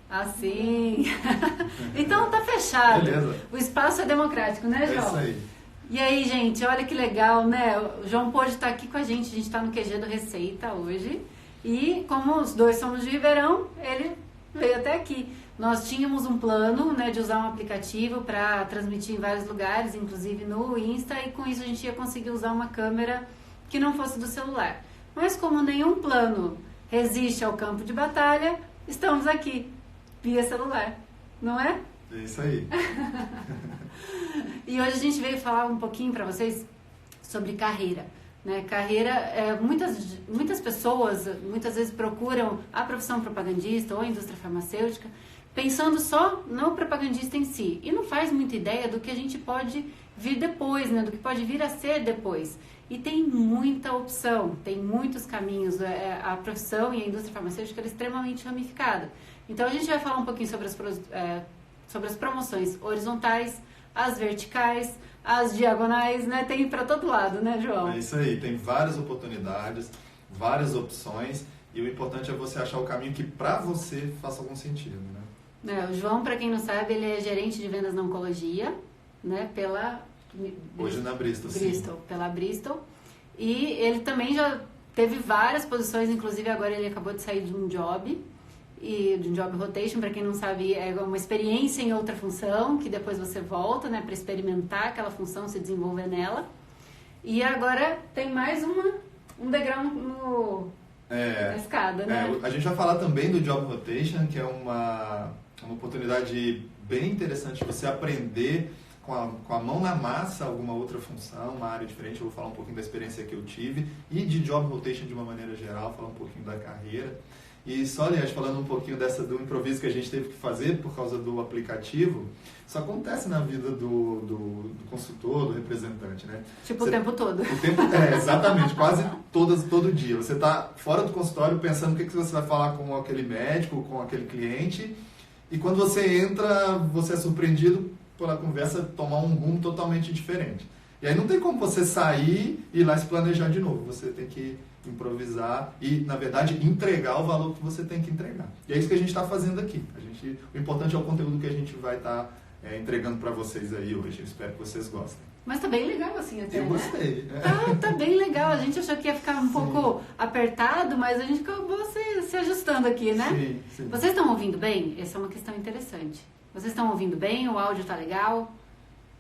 Assim. Então tá fechado. Beleza. O espaço é democrático, né, João? É isso aí. E aí, gente, olha que legal, né? O João pôde estar aqui com a gente está no QG do Receita hoje. E como os dois somos de Ribeirão, ele veio até aqui. Nós tínhamos um plano, né, de usar um aplicativo para transmitir em vários lugares, inclusive no Insta, e com isso a gente ia conseguir usar uma câmera que não fosse do celular. Mas como nenhum plano resiste ao campo de batalha, estamos aqui, via celular, não é? É isso aí. E hoje a gente veio falar um pouquinho para vocês sobre carreira. Né? Carreira, muitas pessoas muitas vezes procuram a profissão propagandista ou a indústria farmacêutica pensando só no propagandista em si e não faz muita ideia do que a gente pode vir depois, né? Do que pode vir a ser depois. E tem muita opção, tem muitos caminhos. A profissão e a indústria farmacêutica é extremamente ramificada. Então a gente vai falar um pouquinho sobre as promoções horizontais, as verticais, as diagonais, né? Tem para todo lado, né, João? É isso aí, tem várias oportunidades, várias opções e o importante é você achar o caminho que para você faça algum sentido, né? O João, para quem não sabe, ele é gerente de vendas na oncologia, né? Hoje na Bristol, Bristol, pela Bristol. E ele também já teve várias posições, inclusive agora ele acabou de sair de um job rotation, para quem não sabe, é uma experiência em outra função, que depois você volta, né, para experimentar aquela função, se desenvolver nela. E agora tem mais um degrau na escada, né? A gente vai falar também do job rotation, que é uma oportunidade bem interessante de você aprender com a mão na massa alguma outra função, uma área diferente. Eu vou falar um pouquinho da experiência que eu tive e de job rotation de uma maneira geral, falar um pouquinho da carreira. E só, aliás, falando um pouquinho do improviso que a gente teve que fazer por causa do aplicativo, isso acontece na vida do consultor, do representante, né? O tempo todo. Exatamente, quase todo dia. Você está fora do consultório pensando o que você vai falar com aquele médico, com aquele cliente, e quando você entra, você é surpreendido pela conversa tomar um rumo totalmente diferente. E aí não tem como você sair e ir lá se planejar de novo. Você tem que improvisar e, na verdade, entregar o valor que você tem que entregar. E é isso que a gente está fazendo aqui. O importante é o conteúdo que a gente vai estar entregando para vocês aí hoje. Eu espero que vocês gostem. Mas tá bem legal assim até, Eu gostei. Tá bem legal. A gente achou que ia ficar um pouco apertado, mas a gente acabou se ajustando aqui, né? Sim. Vocês estão ouvindo bem? Essa é uma questão interessante. Vocês estão ouvindo bem? O áudio tá legal?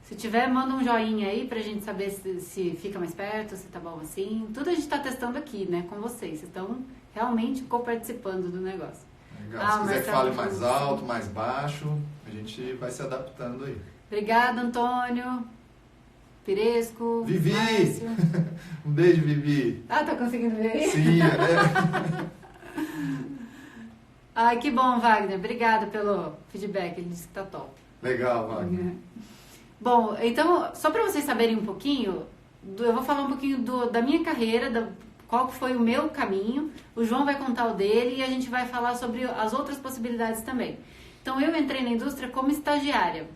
Se tiver, manda um joinha aí pra gente saber se fica mais perto, se tá bom assim. Tudo a gente tá testando aqui, né, com vocês. Vocês estão realmente co-participando do negócio. Legal. Se quiser que fale mais alto, mais baixo, a gente vai se adaptando aí. Obrigada, Antônio. Piresco. Vivi! Márcio. Um beijo, Vivi. Tá conseguindo ver aí? Sim, Ai, que bom, Wagner. Obrigada pelo feedback. Ele disse que tá top. Legal, Wagner. Bom, então, só para vocês saberem um pouquinho, eu vou falar um pouquinho da minha carreira, qual foi o meu caminho. O João vai contar o dele e a gente vai falar sobre as outras possibilidades também. Então, eu entrei na indústria como estagiária.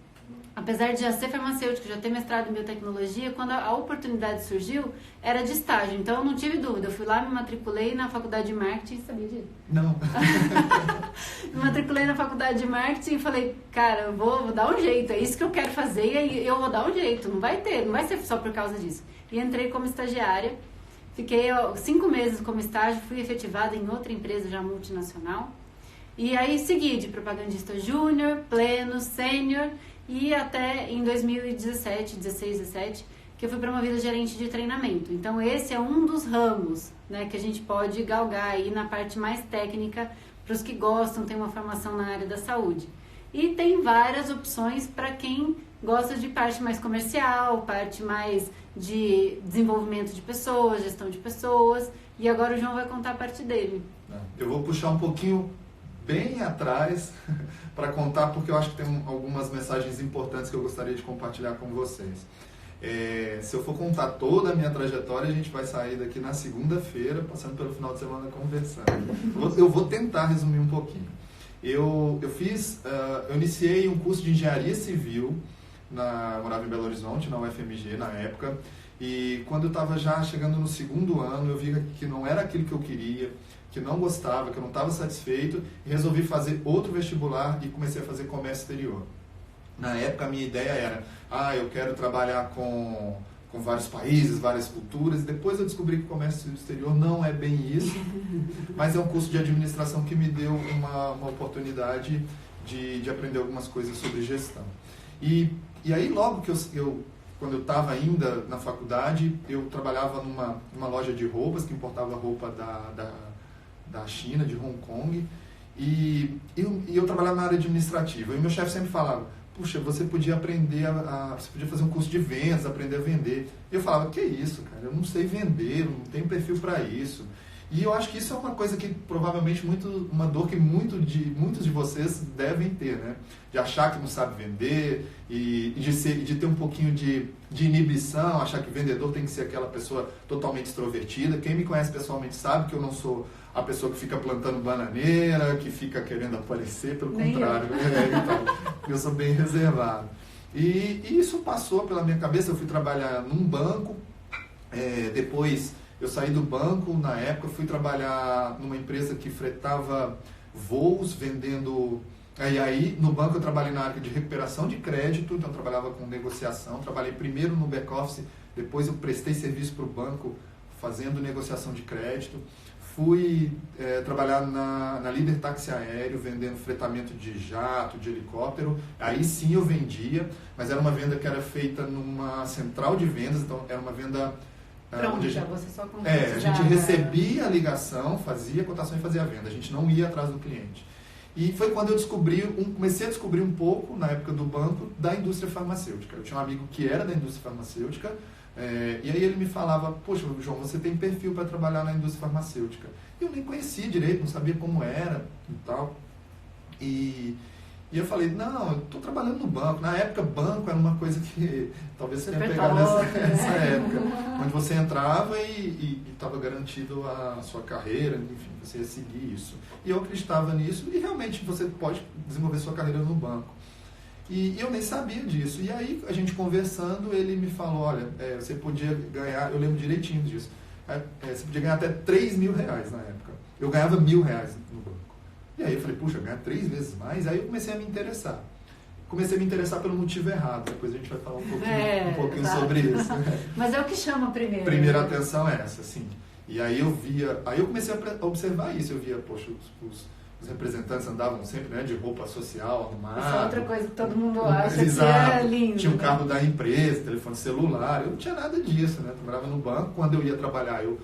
Apesar de já ser farmacêutico, já ter mestrado em biotecnologia, quando a oportunidade surgiu, era de estágio. Então, eu não tive dúvida. Eu fui lá, me matriculei na faculdade de marketing. Sabia disso? Não. Me matriculei na faculdade de marketing e falei, cara, eu vou dar um jeito. É isso que eu quero fazer e aí eu vou dar um jeito. Não vai ser só por causa disso. E entrei como estagiária. Fiquei 5 meses como estágio. Fui efetivada em outra empresa já multinacional. E aí segui de propagandista júnior, pleno, sênior. E até em 2017, 17, que eu fui promovida gerente de treinamento. Então, esse é um dos ramos, né, que a gente pode galgar aí na parte mais técnica para os que gostam, tem uma formação na área da saúde. E tem várias opções para quem gosta de parte mais comercial, parte mais de desenvolvimento de pessoas, gestão de pessoas. E agora o João vai contar a parte dele. Eu vou puxar um pouquinho bem atrás para contar, porque eu acho que tem algumas mensagens importantes que eu gostaria de compartilhar com vocês. Se eu for contar toda a minha trajetória, a gente vai sair daqui na segunda-feira, passando pelo final de semana conversando. Eu vou tentar resumir um pouquinho. Eu iniciei um curso de engenharia civil, morava em Belo Horizonte, na UFMG na época, e quando eu estava já chegando no segundo ano, eu vi que não era aquilo que eu queria. que não gostava, que eu não estava satisfeito, e resolvi fazer outro vestibular e comecei a fazer comércio exterior. Na época a minha ideia era, eu quero trabalhar com vários países, várias culturas. Depois eu descobri que o comércio exterior não é bem isso, mas é um curso de administração que me deu uma oportunidade de aprender algumas coisas sobre gestão. E aí logo que quando eu estava ainda na faculdade, eu trabalhava numa loja de roupas, que importava roupa da China, de Hong Kong, e eu trabalhava na área administrativa. E meu chefe sempre falava, puxa, você podia aprender você podia fazer um curso de vendas, aprender a vender. E eu falava, que isso, cara, eu não sei vender, eu não tenho perfil para isso. E eu acho que isso é uma coisa que provavelmente uma dor que muitos de vocês devem ter, né? De achar que não sabe vender e de ter um pouquinho de inibição, achar que vendedor tem que ser aquela pessoa totalmente extrovertida. Quem me conhece pessoalmente sabe que eu não sou a pessoa que fica plantando bananeira, que fica querendo aparecer, pelo contrário. Então, eu sou bem reservado. E isso passou pela minha cabeça. Eu fui trabalhar num banco, depois eu saí do banco, na época fui trabalhar numa empresa que fretava voos, vendendo... E aí, no banco eu trabalhei na área de recuperação de crédito, então eu trabalhava com negociação, trabalhei primeiro no back-office, depois eu prestei serviço para o banco fazendo negociação de crédito. Fui trabalhar na Líder Táxi Aéreo, vendendo fretamento de jato, de helicóptero. Aí sim eu vendia, mas era uma venda que era feita numa central de vendas, então era uma venda... Pronto, você só a gente recebia a ligação, fazia a cotação e fazia a venda. A gente não ia atrás do cliente. E foi quando eu comecei a descobrir um pouco, na época do banco, da indústria farmacêutica. Eu tinha um amigo que era da indústria farmacêutica, e aí ele me falava, poxa, João, você tem perfil para trabalhar na indústria farmacêutica. Eu nem conhecia direito, não sabia como era e tal. E eu falei, não, eu estou trabalhando no banco. Na época, banco era uma coisa que talvez você tenha pegado nessa época, onde você entrava e estava garantido a sua carreira, enfim, você ia seguir isso. E eu acreditava nisso e realmente você pode desenvolver sua carreira no banco. E eu nem sabia disso. E aí, a gente conversando, ele me falou, olha, você podia ganhar, eu lembro direitinho disso, você podia ganhar até R$3.000 na época. Eu ganhava R$1.000 no banco. E aí eu falei, puxa, ganhar 3 vezes mais. Aí eu comecei a me interessar. Comecei a me interessar pelo motivo errado. Depois a gente vai falar um pouquinho sobre isso. Mas é o que chama primeiro. Primeira atenção é essa, sim. E aí eu comecei a observar isso. Eu via, poxa, os representantes andavam sempre, né, de roupa social, arrumada. Essa é outra coisa que todo mundo acha que é lindo. Tinha um carro da empresa, telefone celular. Eu não tinha nada disso, né? Eu trabalhava no banco. Quando eu ia trabalhar, eu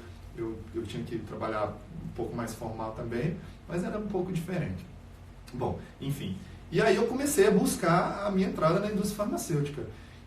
tinha que trabalhar um pouco mais formal também, mas era um pouco diferente. Bom, enfim. E aí eu comecei a buscar a minha entrada na indústria farmacêutica.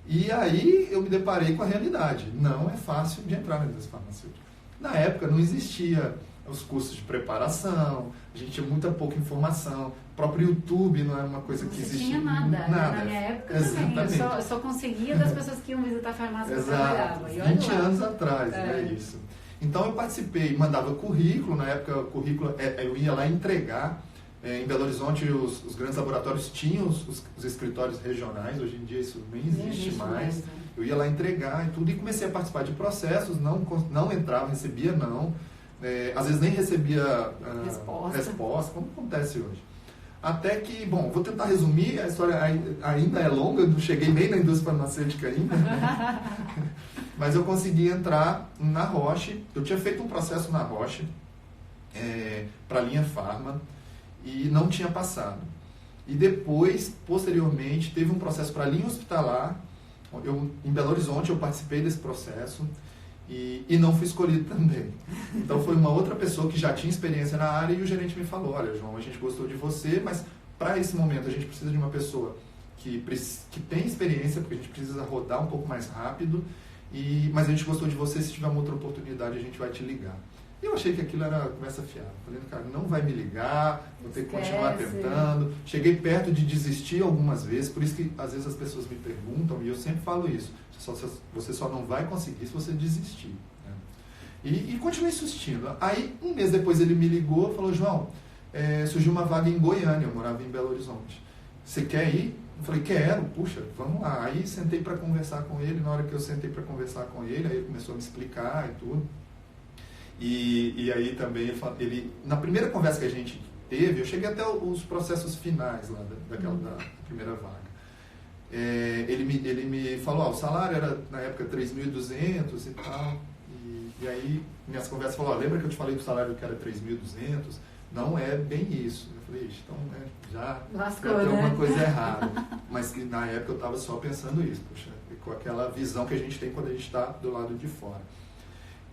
E aí eu me deparei com a realidade. Não é fácil de entrar na indústria farmacêutica. Na época não existia os cursos de preparação, a gente tinha muita pouca informação. O próprio YouTube não era uma coisa que existia. Não tinha nada. Na minha época Exatamente. também. Eu só conseguia das pessoas que iam visitar a farmácia que eu trabalhava. 20 anos atrás, né, isso. Então eu participei, mandava currículo, na época o currículo, eu ia lá entregar, em Belo Horizonte os grandes laboratórios tinham os escritórios regionais, hoje em dia isso nem existe mais. Eu ia lá entregar e tudo, e comecei a participar de processos, não entrava, recebia não, às vezes nem recebia resposta, como acontece hoje. Até que, bom, vou tentar resumir, a história ainda é longa, eu não cheguei nem na indústria farmacêutica ainda, mas eu consegui entrar na Roche. Eu tinha feito um processo na Roche para a linha Pharma e não tinha passado. E depois, posteriormente, teve um processo para a linha hospitalar. Em Belo Horizonte eu participei desse processo e não fui escolhido também. Então foi uma outra pessoa que já tinha experiência na área e o gerente me falou, olha, João, a gente gostou de você, mas para esse momento a gente precisa de uma pessoa que tem experiência, porque a gente precisa rodar um pouco mais rápido, mas a gente gostou de você, se tiver uma outra oportunidade a gente vai te ligar. E eu achei que aquilo era conversa fiada. Falei, cara, não vai me ligar, vou ter que continuar tentando. Cheguei perto de desistir algumas vezes, por isso que às vezes as pessoas me perguntam, e eu sempre falo isso, você só não vai conseguir se você desistir. Né? E continuei insistindo. Aí, um mês depois ele me ligou e falou, João, surgiu uma vaga em Goiânia, eu morava em Belo Horizonte. Você quer ir? Eu falei, quero, puxa, vamos lá. Aí sentei para conversar com ele, na hora que eu sentei para conversar com ele, aí ele começou a me explicar e tudo. E aí também, na primeira conversa que a gente teve, eu cheguei até os processos finais lá da primeira vaga. Ele me falou, o salário era na época 3.200 e tal, e aí minhas conversas falaram, lembra que eu te falei que o salário que era 3.200? Não é bem isso. Eu falei, então já lascou, tem alguma né? coisa errada. Mas que na época eu estava só pensando isso, poxa, com aquela visão que a gente tem quando a gente está do lado de fora.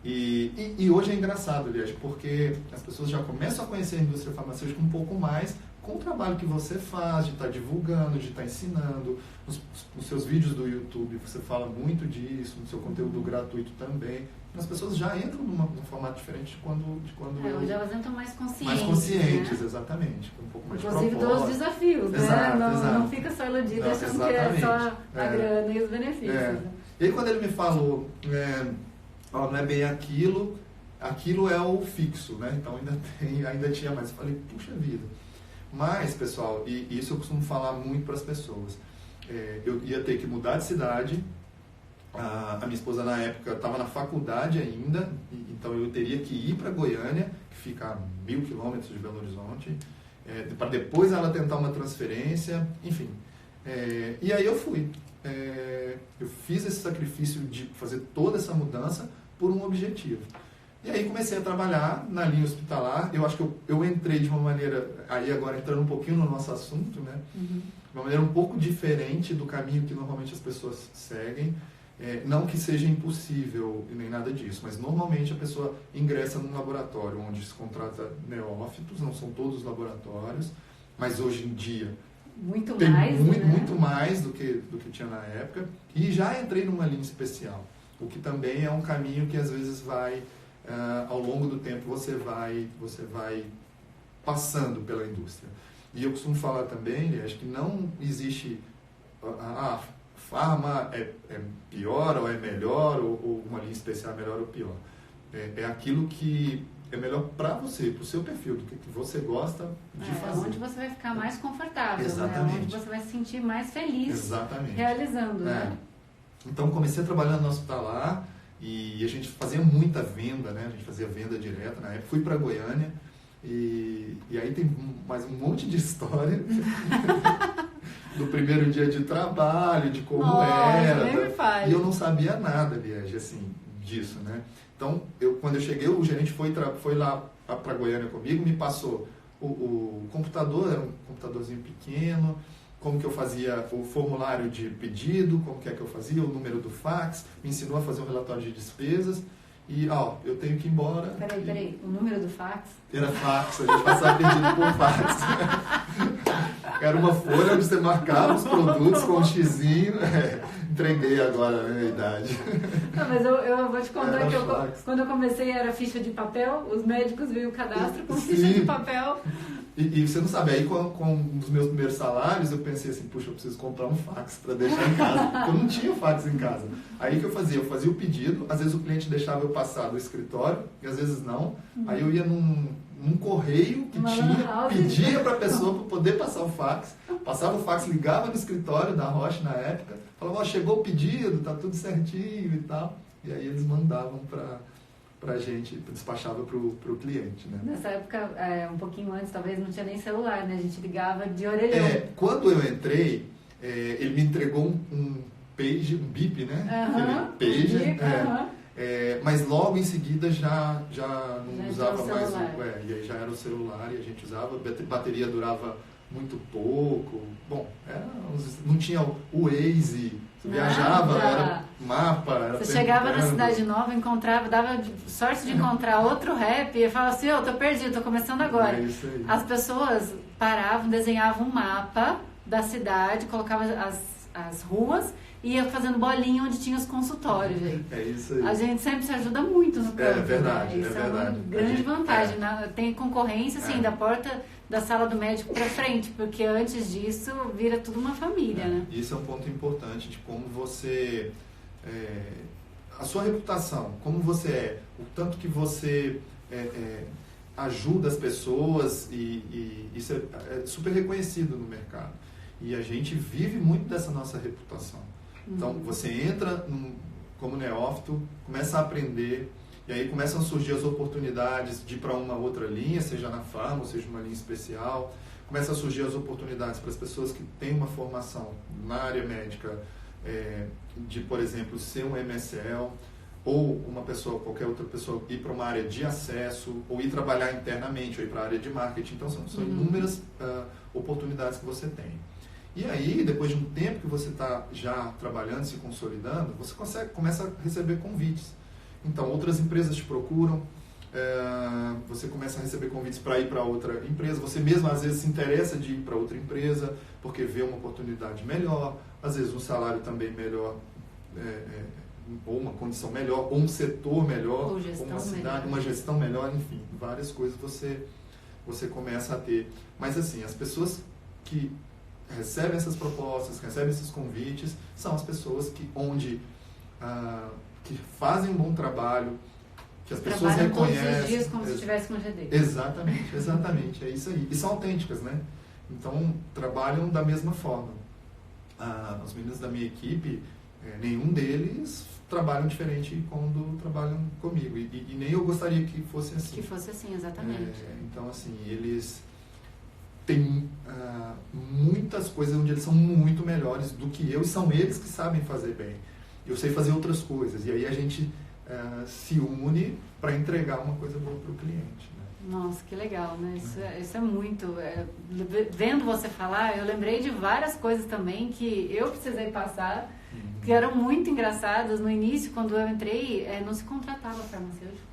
E hoje é engraçado, aliás, porque as pessoas já começam a conhecer a indústria farmacêutica um pouco mais com o trabalho que você faz, de estar divulgando, de estar ensinando. Nos seus vídeos do YouTube você fala muito disso, no seu conteúdo gratuito também. As pessoas já entram num formato diferente de quando hoje elas entram mais conscientes. Mais conscientes, né? Exatamente. Com um pouco mais inclusive de propósito. dos desafios, Exato, né? exato. Não fica só iludida Não, achando que é só a grana e os benefícios. Né? E aí quando ele me falou, não é bem aquilo é o fixo, né? Então ainda tinha mais. Eu falei, puxa vida. Mas, pessoal, e isso eu costumo falar muito para as pessoas, eu ia ter que mudar de cidade. A minha esposa na época estava na faculdade ainda, então eu teria que ir para Goiânia, que fica a 1.000 quilômetros de Belo Horizonte, para depois ela tentar uma transferência, enfim. E aí eu fui. Eu fiz esse sacrifício de fazer toda essa mudança por um objetivo. E aí comecei a trabalhar na linha hospitalar. Eu acho que eu entrei de uma maneira, aí agora entrando um pouquinho no nosso assunto, né? Uhum. De uma maneira um pouco diferente do caminho que normalmente as pessoas seguem. Não que seja impossível nem nada disso, mas normalmente a pessoa ingressa num laboratório onde se contrata neófitos, não são todos os laboratórios, mas hoje em dia muito tem mais, muito mais do que tinha na época, e já entrei numa linha especial, o que também é um caminho que às vezes vai, ao longo do tempo, você vai passando pela indústria. E eu costumo falar também, acho que não existe farma é pior ou é melhor, ou uma linha especial é melhor ou pior. É aquilo que é melhor para você, para o seu perfil, do que você gosta de fazer. Onde você vai ficar mais confortável, Exatamente. né? Onde você vai se sentir mais feliz. Exatamente. Realizando, né? Então comecei a trabalhar no hospitalar e a gente fazia muita venda, né? A gente fazia venda direta na época. Fui para Goiânia e aí tem mais um monte de história. Do primeiro dia de trabalho, de como era. E eu não sabia nada, aliás, assim, disso, né? Então, quando eu cheguei, o gerente foi lá para Goiânia comigo, me passou o computador, era um computadorzinho pequeno, como que eu fazia o formulário de pedido, como que é que eu fazia, o número do fax, me ensinou a fazer um relatório de despesas. E, eu tenho que ir embora. Peraí, o número do fax? Era fax, a gente passava pedido por fax. Era uma folha onde você marcava os produtos com um xizinho. Entreguei agora a minha idade. Não, mas eu vou te contar que quando eu comecei era ficha de papel, os médicos viam o cadastro com ficha de papel. E você não sabe, aí com os meus primeiros salários eu pensei assim, puxa, eu preciso comprar um fax para deixar em casa, porque eu não tinha fax em casa. Aí o que eu fazia? Eu fazia o pedido, às vezes o cliente deixava eu passar do escritório, e às vezes não. Aí eu ia num correio que pedia para a pessoa para poder passar o fax, passava o fax, ligava no escritório da Roche na época, falava, chegou o pedido, tá tudo certinho e tal, e aí eles mandavam pra gente, despachava pro cliente, né? Nessa época, um pouquinho antes, talvez não tinha nem celular, né? A gente ligava de orelhão. Quando eu entrei, ele me entregou um page, um bip, né? Aquele pager, mas logo em seguida já não usava mais e aí já era o celular e a gente usava, a bateria durava muito pouco. Bom, não tinha o Waze, você viajava, era mapa. Era você chegava na cidade nova, encontrava, dava sorte de encontrar outro rap e falava assim, eu tô perdido, tô começando agora. É isso aí. As pessoas paravam, desenhavam um mapa da cidade, colocavam as ruas e ia fazendo bolinha onde tinha os consultórios. É isso aí. A gente sempre se ajuda muito no campo. É verdade, né? Isso é verdade. uma grande vantagem. Tem concorrência, assim, da porta da sala do médico para frente, porque antes disso vira tudo uma família, né? Isso é um ponto importante de como você... a sua reputação, como você é, o tanto que você ajuda as pessoas e isso é super reconhecido no mercado. E a gente vive muito dessa nossa reputação. Então, você entra como neófito, começa a aprender E aí começam a surgir as oportunidades de ir para uma outra linha, seja na farma, ou seja uma linha especial. Começam a surgir as oportunidades para as pessoas que têm uma formação na área médica, de, por exemplo, ser um MSL, ou uma pessoa, qualquer outra pessoa, ir para uma área de acesso, ou ir trabalhar internamente, ou ir para a área de marketing. Então, são inúmeras oportunidades que você tem. E aí, depois de um tempo que você está já trabalhando, se consolidando, você começa a receber convites. Então, outras empresas te procuram, você começa a receber convites para ir para outra empresa, você mesmo às vezes se interessa de ir para outra empresa, porque vê uma oportunidade melhor, às vezes um salário também melhor, ou uma condição melhor, ou um setor melhor, ou uma cidade, melhor. Uma gestão melhor, enfim, várias coisas você começa a ter. Mas assim, as pessoas que recebem essas propostas, recebem esses convites, são as pessoas que fazem um bom trabalho, que as pessoas reconhecem. Todos os dias como se estivesse com GD. Exatamente, é isso aí. E são autênticas, né? Então, trabalham da mesma forma. Os meninos da minha equipe, nenhum deles trabalham diferente quando trabalham comigo. E nem eu gostaria que fosse assim. Que fosse assim, exatamente. Então, assim, eles têm muitas coisas onde eles são muito melhores do que eu, e são eles que sabem fazer bem. Eu sei fazer outras coisas. E aí a gente se une para entregar uma coisa boa para o cliente. Né? Nossa, que legal, né? Isso é muito... vendo você falar, eu lembrei de várias coisas também que eu precisei passar, que eram muito engraçadas. No início, quando eu entrei, não se contratava farmacêutico.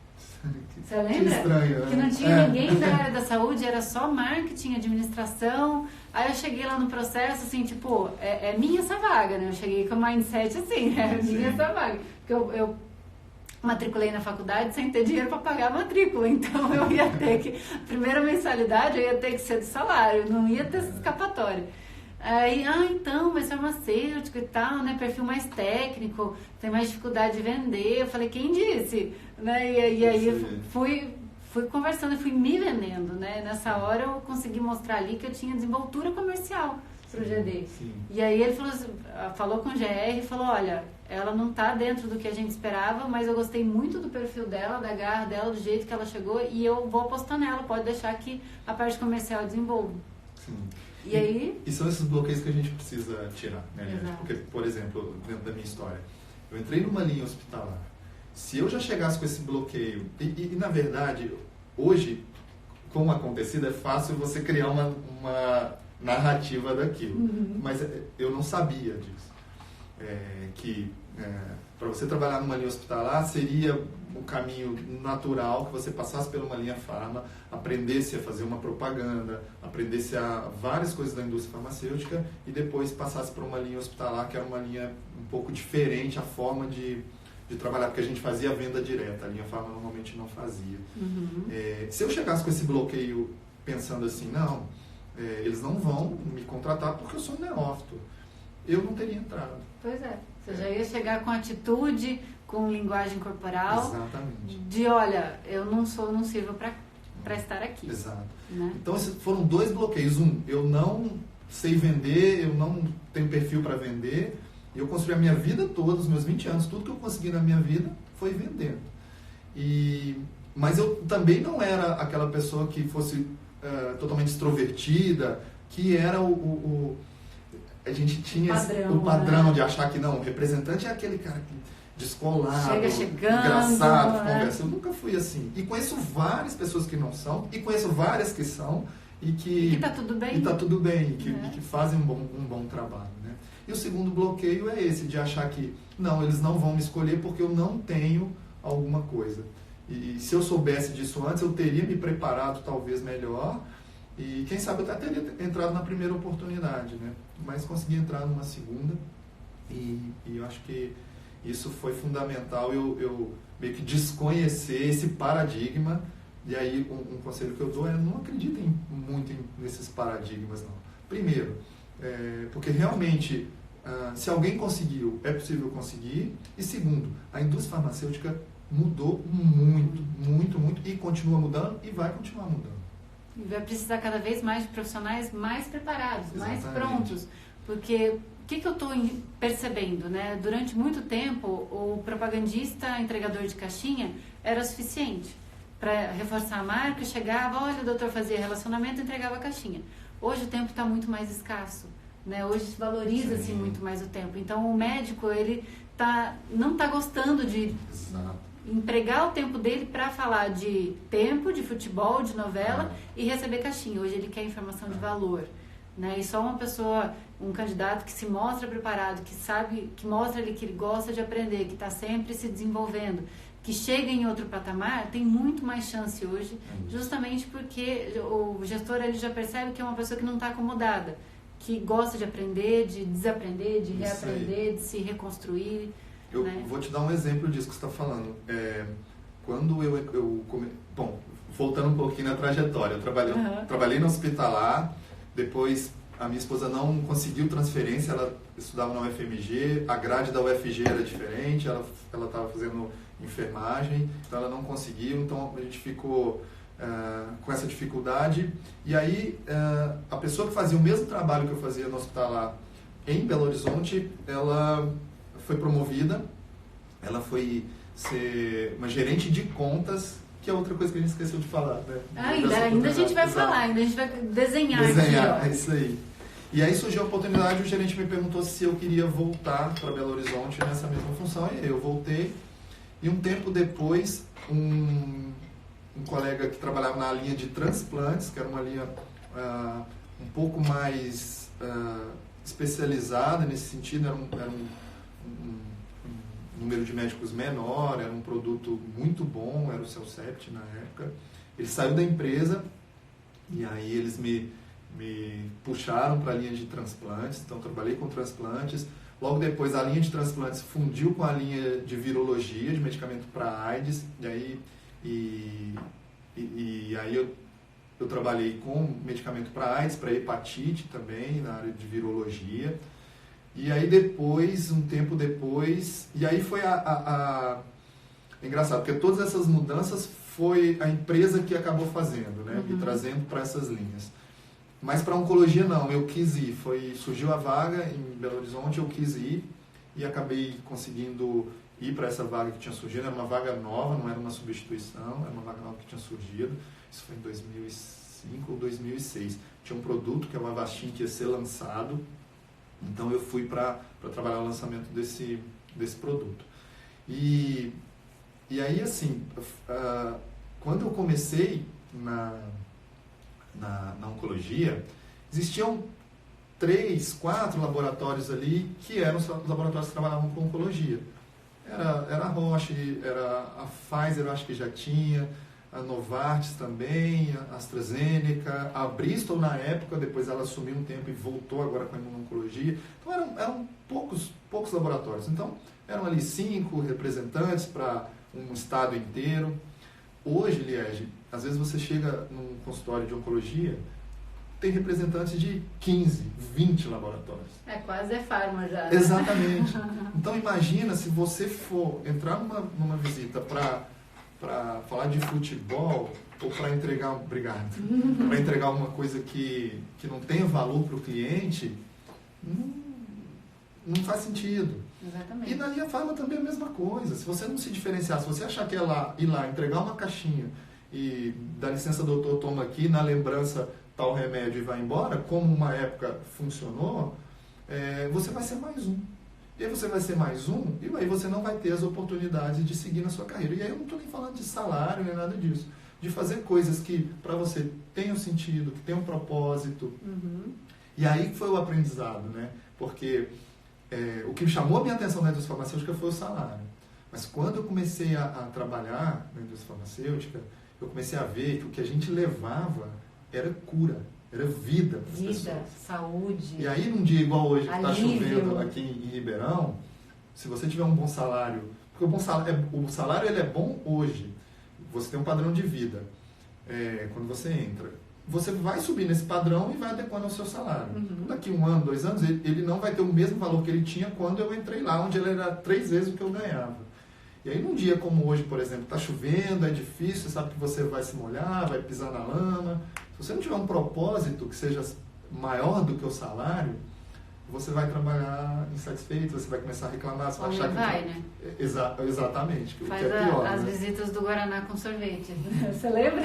Você lembra? Que estranho, né? Que não tinha ninguém da área da saúde, era só marketing, administração. Aí eu cheguei lá no processo, assim, tipo, é minha essa vaga, né? Eu cheguei com o mindset assim, minha essa vaga. Porque eu matriculei na faculdade sem ter dinheiro para pagar a matrícula, então eu ia ter que, a primeira mensalidade eu ia ter que ser do salário, não ia ter escapatória. Aí, então, mas farmacêutico e tal, né, perfil mais técnico, tem mais dificuldade de vender. Eu falei, quem disse? Né? E aí eu fui conversando e fui me vendendo, né? Nessa hora eu consegui mostrar ali que eu tinha desenvoltura comercial para o GD. Sim. E aí ele falou com o GR e falou, olha, ela não está dentro do que a gente esperava, mas eu gostei muito do perfil dela, da garra dela, do jeito que ela chegou, e eu vou apostar nela, pode deixar que a parte comercial desenvolva. Sim. E aí... E são esses bloqueios que a gente precisa tirar, né? Exato. Porque, por exemplo, dentro da minha história, eu entrei numa linha hospitalar. Se eu já chegasse com esse bloqueio, e na verdade, hoje, como acontecido, é fácil você criar uma narrativa daquilo. Mas eu não sabia disso. Para você trabalhar numa linha hospitalar, seria um caminho natural que você passasse por uma linha farma, aprendesse a fazer uma propaganda, aprendesse a várias coisas da indústria farmacêutica e depois passasse por uma linha hospitalar, que era uma linha um pouco diferente, a forma de trabalhar, porque a gente fazia a venda direta, a linha farma normalmente não fazia. Se eu chegasse com esse bloqueio pensando assim, não, eles não vão me contratar porque eu sou um neófito, eu não teria entrado. Pois é. Você já ia chegar com atitude, com linguagem corporal. Exatamente. De, olha, eu não sirvo para estar aqui. Exato. Né? Então, esses foram dois bloqueios. Eu não sei vender, eu não tenho perfil para vender. Eu construí a minha vida toda, os meus 20 anos, tudo que eu consegui na minha vida foi vendendo. Mas eu também não era aquela pessoa que fosse totalmente extrovertida, que era a gente tinha o padrão, né? De achar que não, o representante é aquele cara descolado, engraçado, conversa. Eu nunca fui assim. E conheço várias pessoas que não são, e conheço várias que são, e que tá tudo bem. E tá tudo bem, e que fazem um bom trabalho. Né? E o segundo bloqueio é esse, de achar que não, eles não vão me escolher porque eu não tenho alguma coisa. E se eu soubesse disso antes, eu teria me preparado talvez melhor, e quem sabe eu até teria entrado na primeira oportunidade, né? Mas consegui entrar numa segunda, e eu acho que isso foi fundamental, eu meio que desconhecer esse paradigma. E aí um conselho que eu dou é: não acreditem muito nesses paradigmas, não. Primeiro, porque realmente, se alguém conseguiu, é possível conseguir. E segundo, a indústria farmacêutica mudou muito, muito, muito, e continua mudando e vai continuar mudando. E vai precisar cada vez mais de profissionais mais preparados, Exatamente. mais prontos. Porque que eu estou percebendo, né? Durante muito tempo, o propagandista, entregador de caixinha, era suficiente para reforçar a marca. Chegava, olha, o doutor fazia relacionamento e entregava a caixinha. Hoje o tempo está muito mais escasso, né? Hoje se valoriza-se muito mais o tempo. Então o médico, ele não está gostando de empregar o tempo dele para falar de tempo, de futebol, de novela e receber caixinha. Hoje ele quer informação de valor, né? E só uma pessoa, um candidato que se mostra preparado, que sabe, que mostra ali que ele gosta de aprender, que está sempre se desenvolvendo, que chega em outro patamar, tem muito mais chance hoje, justamente porque o gestor ele já percebe que é uma pessoa que não está acomodada, que gosta de aprender, de desaprender, de reaprender, de se reconstruir. Eu vou te dar um exemplo disso que você está falando. Quando bom, voltando um pouquinho na trajetória, eu trabalhei no hospitalar, depois a minha esposa não conseguiu transferência, ela estudava na UFMG, a grade da UFG era diferente, ela estava fazendo enfermagem, então ela não conseguiu, então a gente ficou com essa dificuldade. E aí a pessoa que fazia o mesmo trabalho que eu fazia no hospitalar em Belo Horizonte, ela foi promovida, ela foi ser uma gerente de contas, que é outra coisa que a gente esqueceu de falar, né? Ainda a gente vai falar, ainda a gente vai desenhar aqui, é isso aí. E aí surgiu a oportunidade, o gerente me perguntou se eu queria voltar para Belo Horizonte nessa mesma função, e eu voltei. E um tempo depois, um colega que trabalhava na linha de transplantes, que era uma linha um pouco mais especializada nesse sentido, era um número de médicos menor, era um produto muito bom, era o Celcept na época. Ele saiu da empresa e aí eles me puxaram para a linha de transplantes, então trabalhei com transplantes. Logo depois a linha de transplantes fundiu com a linha de virologia, de medicamento para AIDS, e aí eu trabalhei com medicamento para AIDS, para hepatite também, na área de virologia. E aí depois, um tempo depois, e aí foi é engraçado, porque todas essas mudanças foi a empresa que acabou fazendo, né? Me trazendo para essas linhas. Mas para oncologia não, eu quis ir. Surgiu a vaga em Belo Horizonte, eu quis ir e acabei conseguindo ir para essa vaga que tinha surgido. Era uma vaga nova, não era uma substituição, era uma vaga nova que tinha surgido. Isso foi em 2005 ou 2006. Tinha um produto que é o Avastin que ia ser lançado. Então eu fui para trabalhar o lançamento desse produto. E aí, assim, quando eu comecei na oncologia, existiam 3, 4 laboratórios ali que eram os laboratórios que trabalhavam com oncologia. Era a Roche, era a Pfizer, eu acho que já tinha, a Novartis também, a AstraZeneca, a Bristol na época, depois ela sumiu um tempo e voltou agora com a imuno-oncologia. Então eram poucos laboratórios. Então eram ali 5 representantes para um estado inteiro. Hoje, Liege, às vezes você chega num consultório de oncologia, tem representantes de 15, 20 laboratórios. Quase farma já. Né? Exatamente. Então imagina se você for entrar numa visita para falar de futebol ou para entregar, para entregar uma coisa que não tenha valor para o cliente, não faz sentido. Exatamente. E na linha farma também é a mesma coisa. Se você não se diferenciar, se você achar que é ir lá entregar uma caixinha e dá licença, doutor, toma aqui, na lembrança tal remédio e vai embora, como uma época funcionou, você vai ser mais um. E aí você vai ser mais um, e aí você não vai ter as oportunidades de seguir na sua carreira. E aí eu não estou nem falando de salário, nem nada disso. De fazer coisas que para você tenham sentido, que tenham propósito. E aí foi o aprendizado, né? Porque o que chamou a minha atenção na indústria farmacêutica foi o salário. Mas quando eu comecei a trabalhar na indústria farmacêutica, eu comecei a ver que o que a gente levava era cura, era vida para as pessoas. Vida, saúde. E aí, num dia igual hoje, que está alívio. chovendo aqui em Ribeirão, se você tiver um bom salário, porque o salário ele é bom hoje, você tem um padrão de vida, quando você entra, você vai subir nesse padrão e vai adequando ao seu salário. Daqui 1 ano, 2 anos, ele não vai ter o mesmo valor que ele tinha quando eu entrei lá, onde ele era 3 vezes o que eu ganhava. E aí, num dia como hoje, por exemplo, está chovendo, é difícil, você sabe que você vai se molhar, vai pisar na lama. Se você não tiver um propósito que seja maior do que o salário, você vai trabalhar insatisfeito, você vai começar a reclamar, você vai achar que... né? Exatamente, o que Faz é pior. as visitas do Guaraná com sorvete. Você lembra?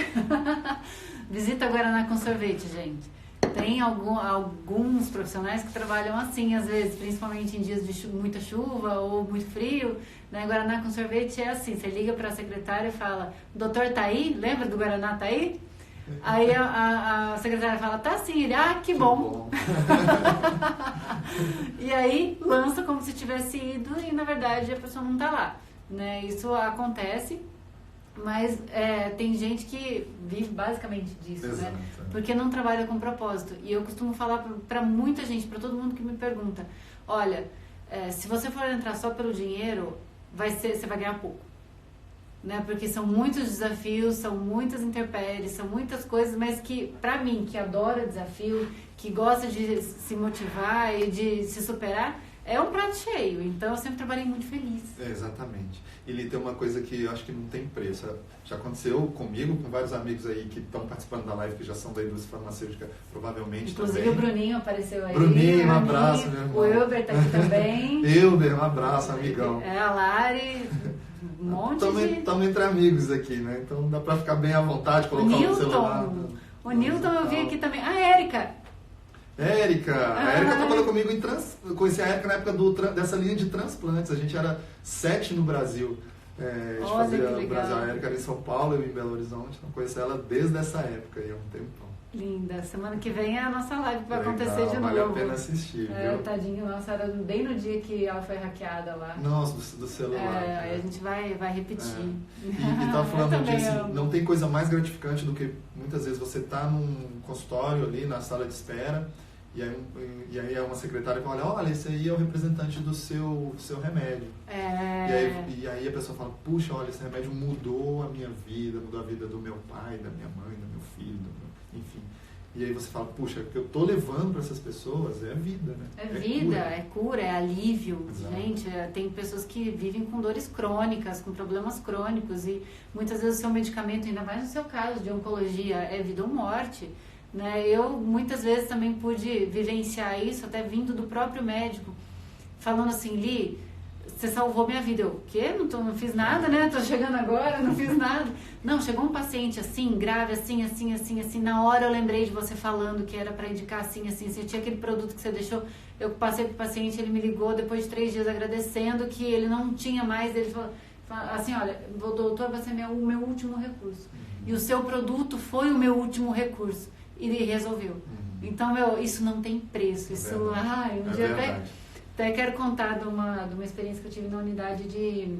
Visita Guaraná com sorvete, gente. Tem alguns profissionais que trabalham assim, às vezes, principalmente em dias de muita chuva ou muito frio, né? Guaraná com sorvete é assim, você liga para a secretária e fala, doutor tá aí? Lembra do Guaraná tá aí? Aí a secretária fala, tá sim, ele, que bom. E aí lança como se tivesse ido e na verdade a pessoa não tá lá, né? Isso acontece, mas tem gente que vive basicamente disso, exato, né? Porque não trabalha com propósito. E eu costumo falar para muita gente, para todo mundo que me pergunta, olha, se você for entrar só pelo dinheiro, você vai ganhar pouco. Né? Porque são muitos desafios, são muitas intempéries, são muitas coisas, mas que, pra mim, que adora desafio, que gosta de se motivar e de se superar, é um prato cheio. Então, eu sempre trabalhei muito feliz. Exatamente. E tem uma coisa que eu acho que não tem preço. Já aconteceu comigo, com vários amigos aí que estão participando da live, que já são da indústria farmacêutica, provavelmente. Inclusive também. O Bruninho apareceu aí. Bruninho, um abraço, meu irmão. O Elber tá aqui também. Elber, um abraço, amigão. A Lari... Um monte Estamos entre amigos aqui, né? Então dá pra ficar bem à vontade, colocar o celular. O Newton eu vi aqui também. A Érica. A Érica trabalhou comigo eu conheci a Érica na época dessa linha de transplantes. A gente era 7 no Brasil. A gente fazia o Brasil. A Érica era em São Paulo, eu em Belo Horizonte. Eu conheci ela desde essa época aí, há um tempão. Linda. Semana que vem é a nossa live que vai acontecer de novo. Vale a pena assistir, viu? Tadinho, nossa, era bem no dia que ela foi hackeada lá. Nossa, do celular. Aí a gente vai repetir. E tava falando disso, não tem coisa mais gratificante do que muitas vezes você tá num consultório ali, na sala de espera, e aí é uma secretária que olha, esse aí é o representante do seu remédio. E aí a pessoa fala, puxa, olha, esse remédio mudou a minha vida, mudou a vida do meu pai, da minha mãe, do meu filho, enfim. E aí você fala, puxa, o que eu tô levando para essas pessoas é vida, né? É vida, é cura, é alívio. Exato. Gente, tem pessoas que vivem com dores crônicas, com problemas crônicos e muitas vezes o seu medicamento, ainda mais no seu caso de oncologia, é vida ou morte. Né? Eu muitas vezes também pude vivenciar isso, até vindo do próprio médico, falando assim, Li, você salvou minha vida. Eu, o quê? Não fiz nada, né? Tô chegando agora, não fiz nada. Não, chegou um paciente assim, grave, assim. Na hora eu lembrei de você falando que era para indicar assim. Você tinha aquele produto que você deixou. Eu passei pro paciente, ele me ligou depois de 3 dias agradecendo que ele não tinha mais. Ele falou assim, olha, doutor, vai ser o meu último recurso. E o seu produto foi o meu último recurso. E ele resolveu. Então, isso não tem preço. Isso, um dia até quero contar de uma experiência que eu tive na unidade de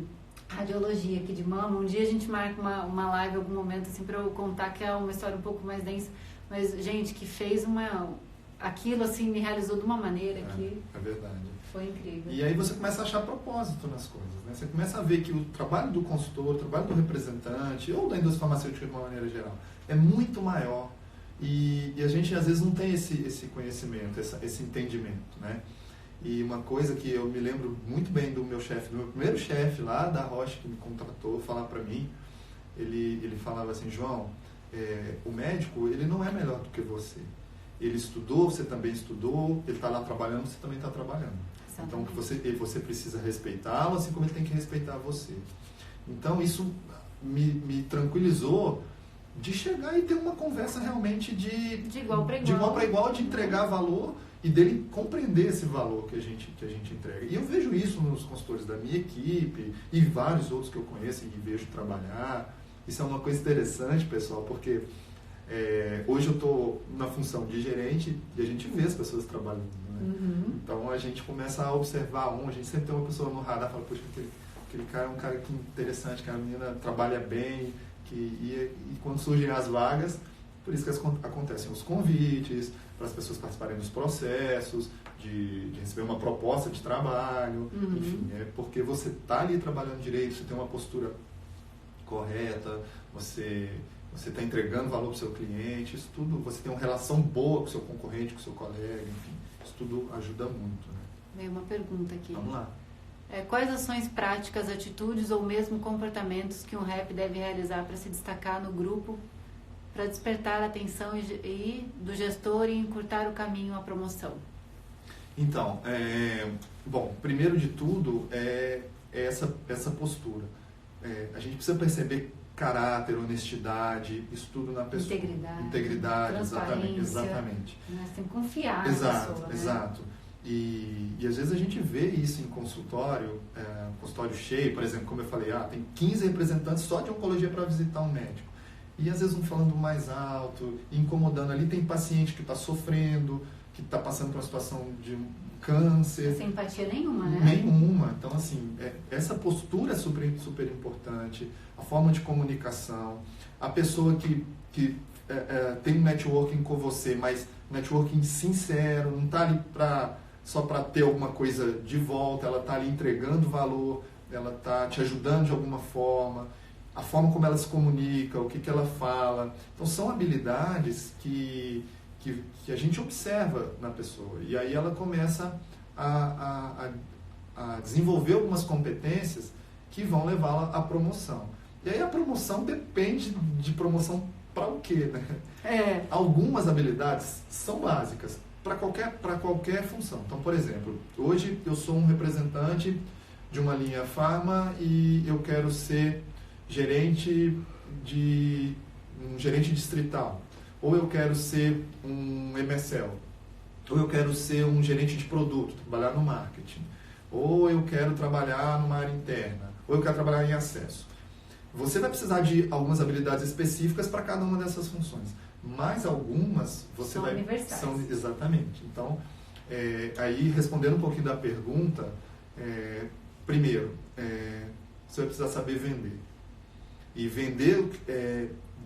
radiologia aqui de mama. Um dia a gente marca uma live em algum momento assim para eu contar, que é uma história um pouco mais densa, mas gente que fez aquilo assim me realizou de uma maneira que é verdade. Foi incrível. E aí você começa a achar propósito nas coisas, né? Você começa a ver que o trabalho do consultor, o trabalho do representante ou da indústria farmacêutica de uma maneira geral é muito maior e a gente às vezes não tem esse conhecimento, esse entendimento, né? E uma coisa que eu me lembro muito bem do meu chefe, do meu primeiro chefe lá da Roche que me contratou, falar para mim, ele falava assim, João, o médico, ele não é melhor do que você. Ele estudou, você também estudou, ele está lá trabalhando, você também está trabalhando. Exatamente. Então você precisa respeitá-lo, assim como ele tem que respeitar você. Então isso me tranquilizou de chegar e ter uma conversa realmente de igual para igual, de entregar valor e dele compreender esse valor que a gente entrega. E eu vejo isso nos consultores da minha equipe e vários outros que eu conheço e vejo trabalhar. Isso é uma coisa interessante, pessoal, porque hoje eu estou na função de gerente e a gente vê as pessoas trabalhando, né? Então a gente começa a observar a gente sempre tem uma pessoa no radar, fala, poxa, aquele cara é um cara que interessante, que a menina trabalha bem, e quando surgem as vagas, por isso que acontecem os convites para as pessoas participarem dos processos, de receber uma proposta de trabalho, enfim, porque você está ali trabalhando direito, você tem uma postura correta, você está entregando valor para o seu cliente, isso tudo, você tem uma relação boa com o seu concorrente, com o seu colega, enfim, isso tudo ajuda muito, né? Veio uma pergunta aqui. Vamos lá. Quais ações práticas, atitudes ou mesmo comportamentos que um rep deve realizar para se destacar no grupo, para despertar a atenção do gestor e encurtar o caminho à promoção? Então, bom, primeiro de tudo é essa postura. A gente precisa perceber caráter, honestidade, isso tudo na pessoa. Integridade, exatamente. Nós temos que confiar na pessoa. Exato. E às vezes a gente vê isso em consultório, consultório cheio, por exemplo, como eu falei, tem 15 representantes só de oncologia para visitar um médico. E às vezes um falando mais alto, incomodando ali, tem paciente que está sofrendo, que está passando por uma situação de câncer. Sem empatia nenhuma, né? Nenhuma. Então, assim, essa postura é super, super importante, a forma de comunicação, a pessoa que tem um networking com você, mas networking sincero, não está ali só para ter alguma coisa de volta, ela está ali entregando valor, ela está te ajudando de alguma forma, a forma como ela se comunica, o que ela fala. Então, são habilidades que a gente observa na pessoa. E aí ela começa a desenvolver algumas competências que vão levá-la à promoção. E aí a promoção depende de promoção para o quê, né? Algumas habilidades são básicas para qualquer função. Então, por exemplo, hoje eu sou um representante de uma linha farma e eu quero ser gerente distrital. Ou eu quero ser um MSL, ou eu quero ser um gerente de produto, trabalhar no marketing, ou eu quero trabalhar numa área interna, ou eu quero trabalhar em acesso. Você vai precisar de algumas habilidades específicas para cada uma dessas funções, mas algumas você vai... universais. São exatamente. Então, aí respondendo um pouquinho da pergunta, primeiro, você vai precisar saber vender. E vender...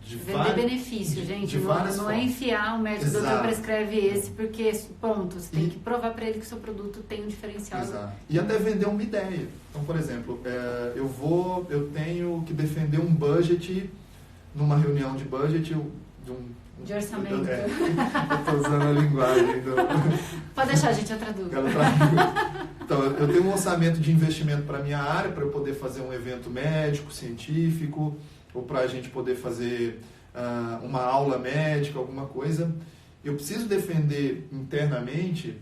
Vender benefício, gente. Não é enfiar o médico, o doutor prescreve esse, porque, ponto, você tem que provar para ele que o seu produto tem um diferencial. Exato. E até vender uma ideia. Então, por exemplo, eu tenho que defender um budget numa reunião de budget de orçamento. Eu estou usando a linguagem. Pode deixar, gente, eu traduzo. Então, eu tenho um orçamento de investimento para a minha área, para eu poder fazer um evento médico, científico, ou para a gente poder fazer uma aula médica, alguma coisa. Eu preciso defender internamente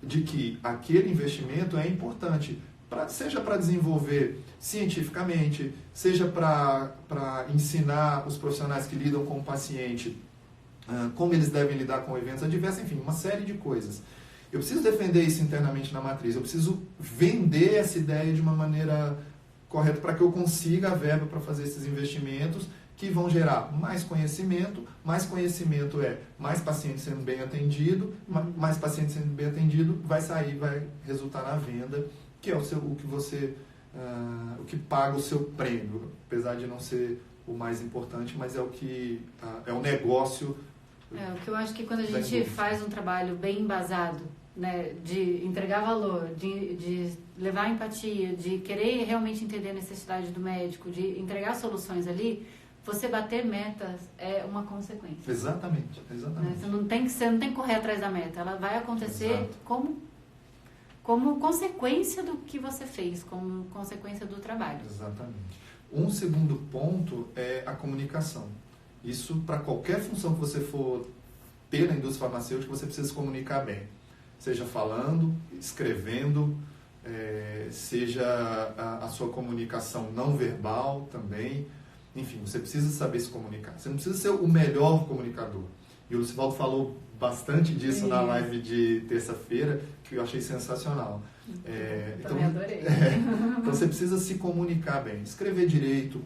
de que aquele investimento é importante, seja para desenvolver cientificamente, seja para ensinar os profissionais que lidam com o paciente como eles devem lidar com eventos adversos, enfim, uma série de coisas. Eu preciso defender isso internamente na matriz, eu preciso vender essa ideia de uma maneira correta para que eu consiga a verba para fazer esses investimentos que vão gerar mais conhecimento é mais paciente sendo bem atendido, mais paciente sendo bem atendido vai resultar na venda, que é o que paga o seu prêmio, apesar de não ser o mais importante, mas é o negócio. O que eu acho que quando a gente faz um trabalho bem embasado, né, de entregar valor, de levar empatia, de querer realmente entender a necessidade do médico, de entregar soluções ali, você bater metas é uma consequência. Exatamente. Né? Você não tem que correr atrás da meta, ela vai acontecer como consequência do que você fez, como consequência do trabalho. Exatamente. Um segundo ponto é a comunicação. Isso para qualquer função que você for ter na indústria farmacêutica, você precisa se comunicar bem. Seja falando, escrevendo, seja a sua comunicação não verbal também. Enfim, você precisa saber se comunicar. Você não precisa ser o melhor comunicador. E o Lucivaldo falou bastante disso na live de terça-feira, que eu achei sensacional. Também adorei. Então você precisa se comunicar bem. Escrever direito,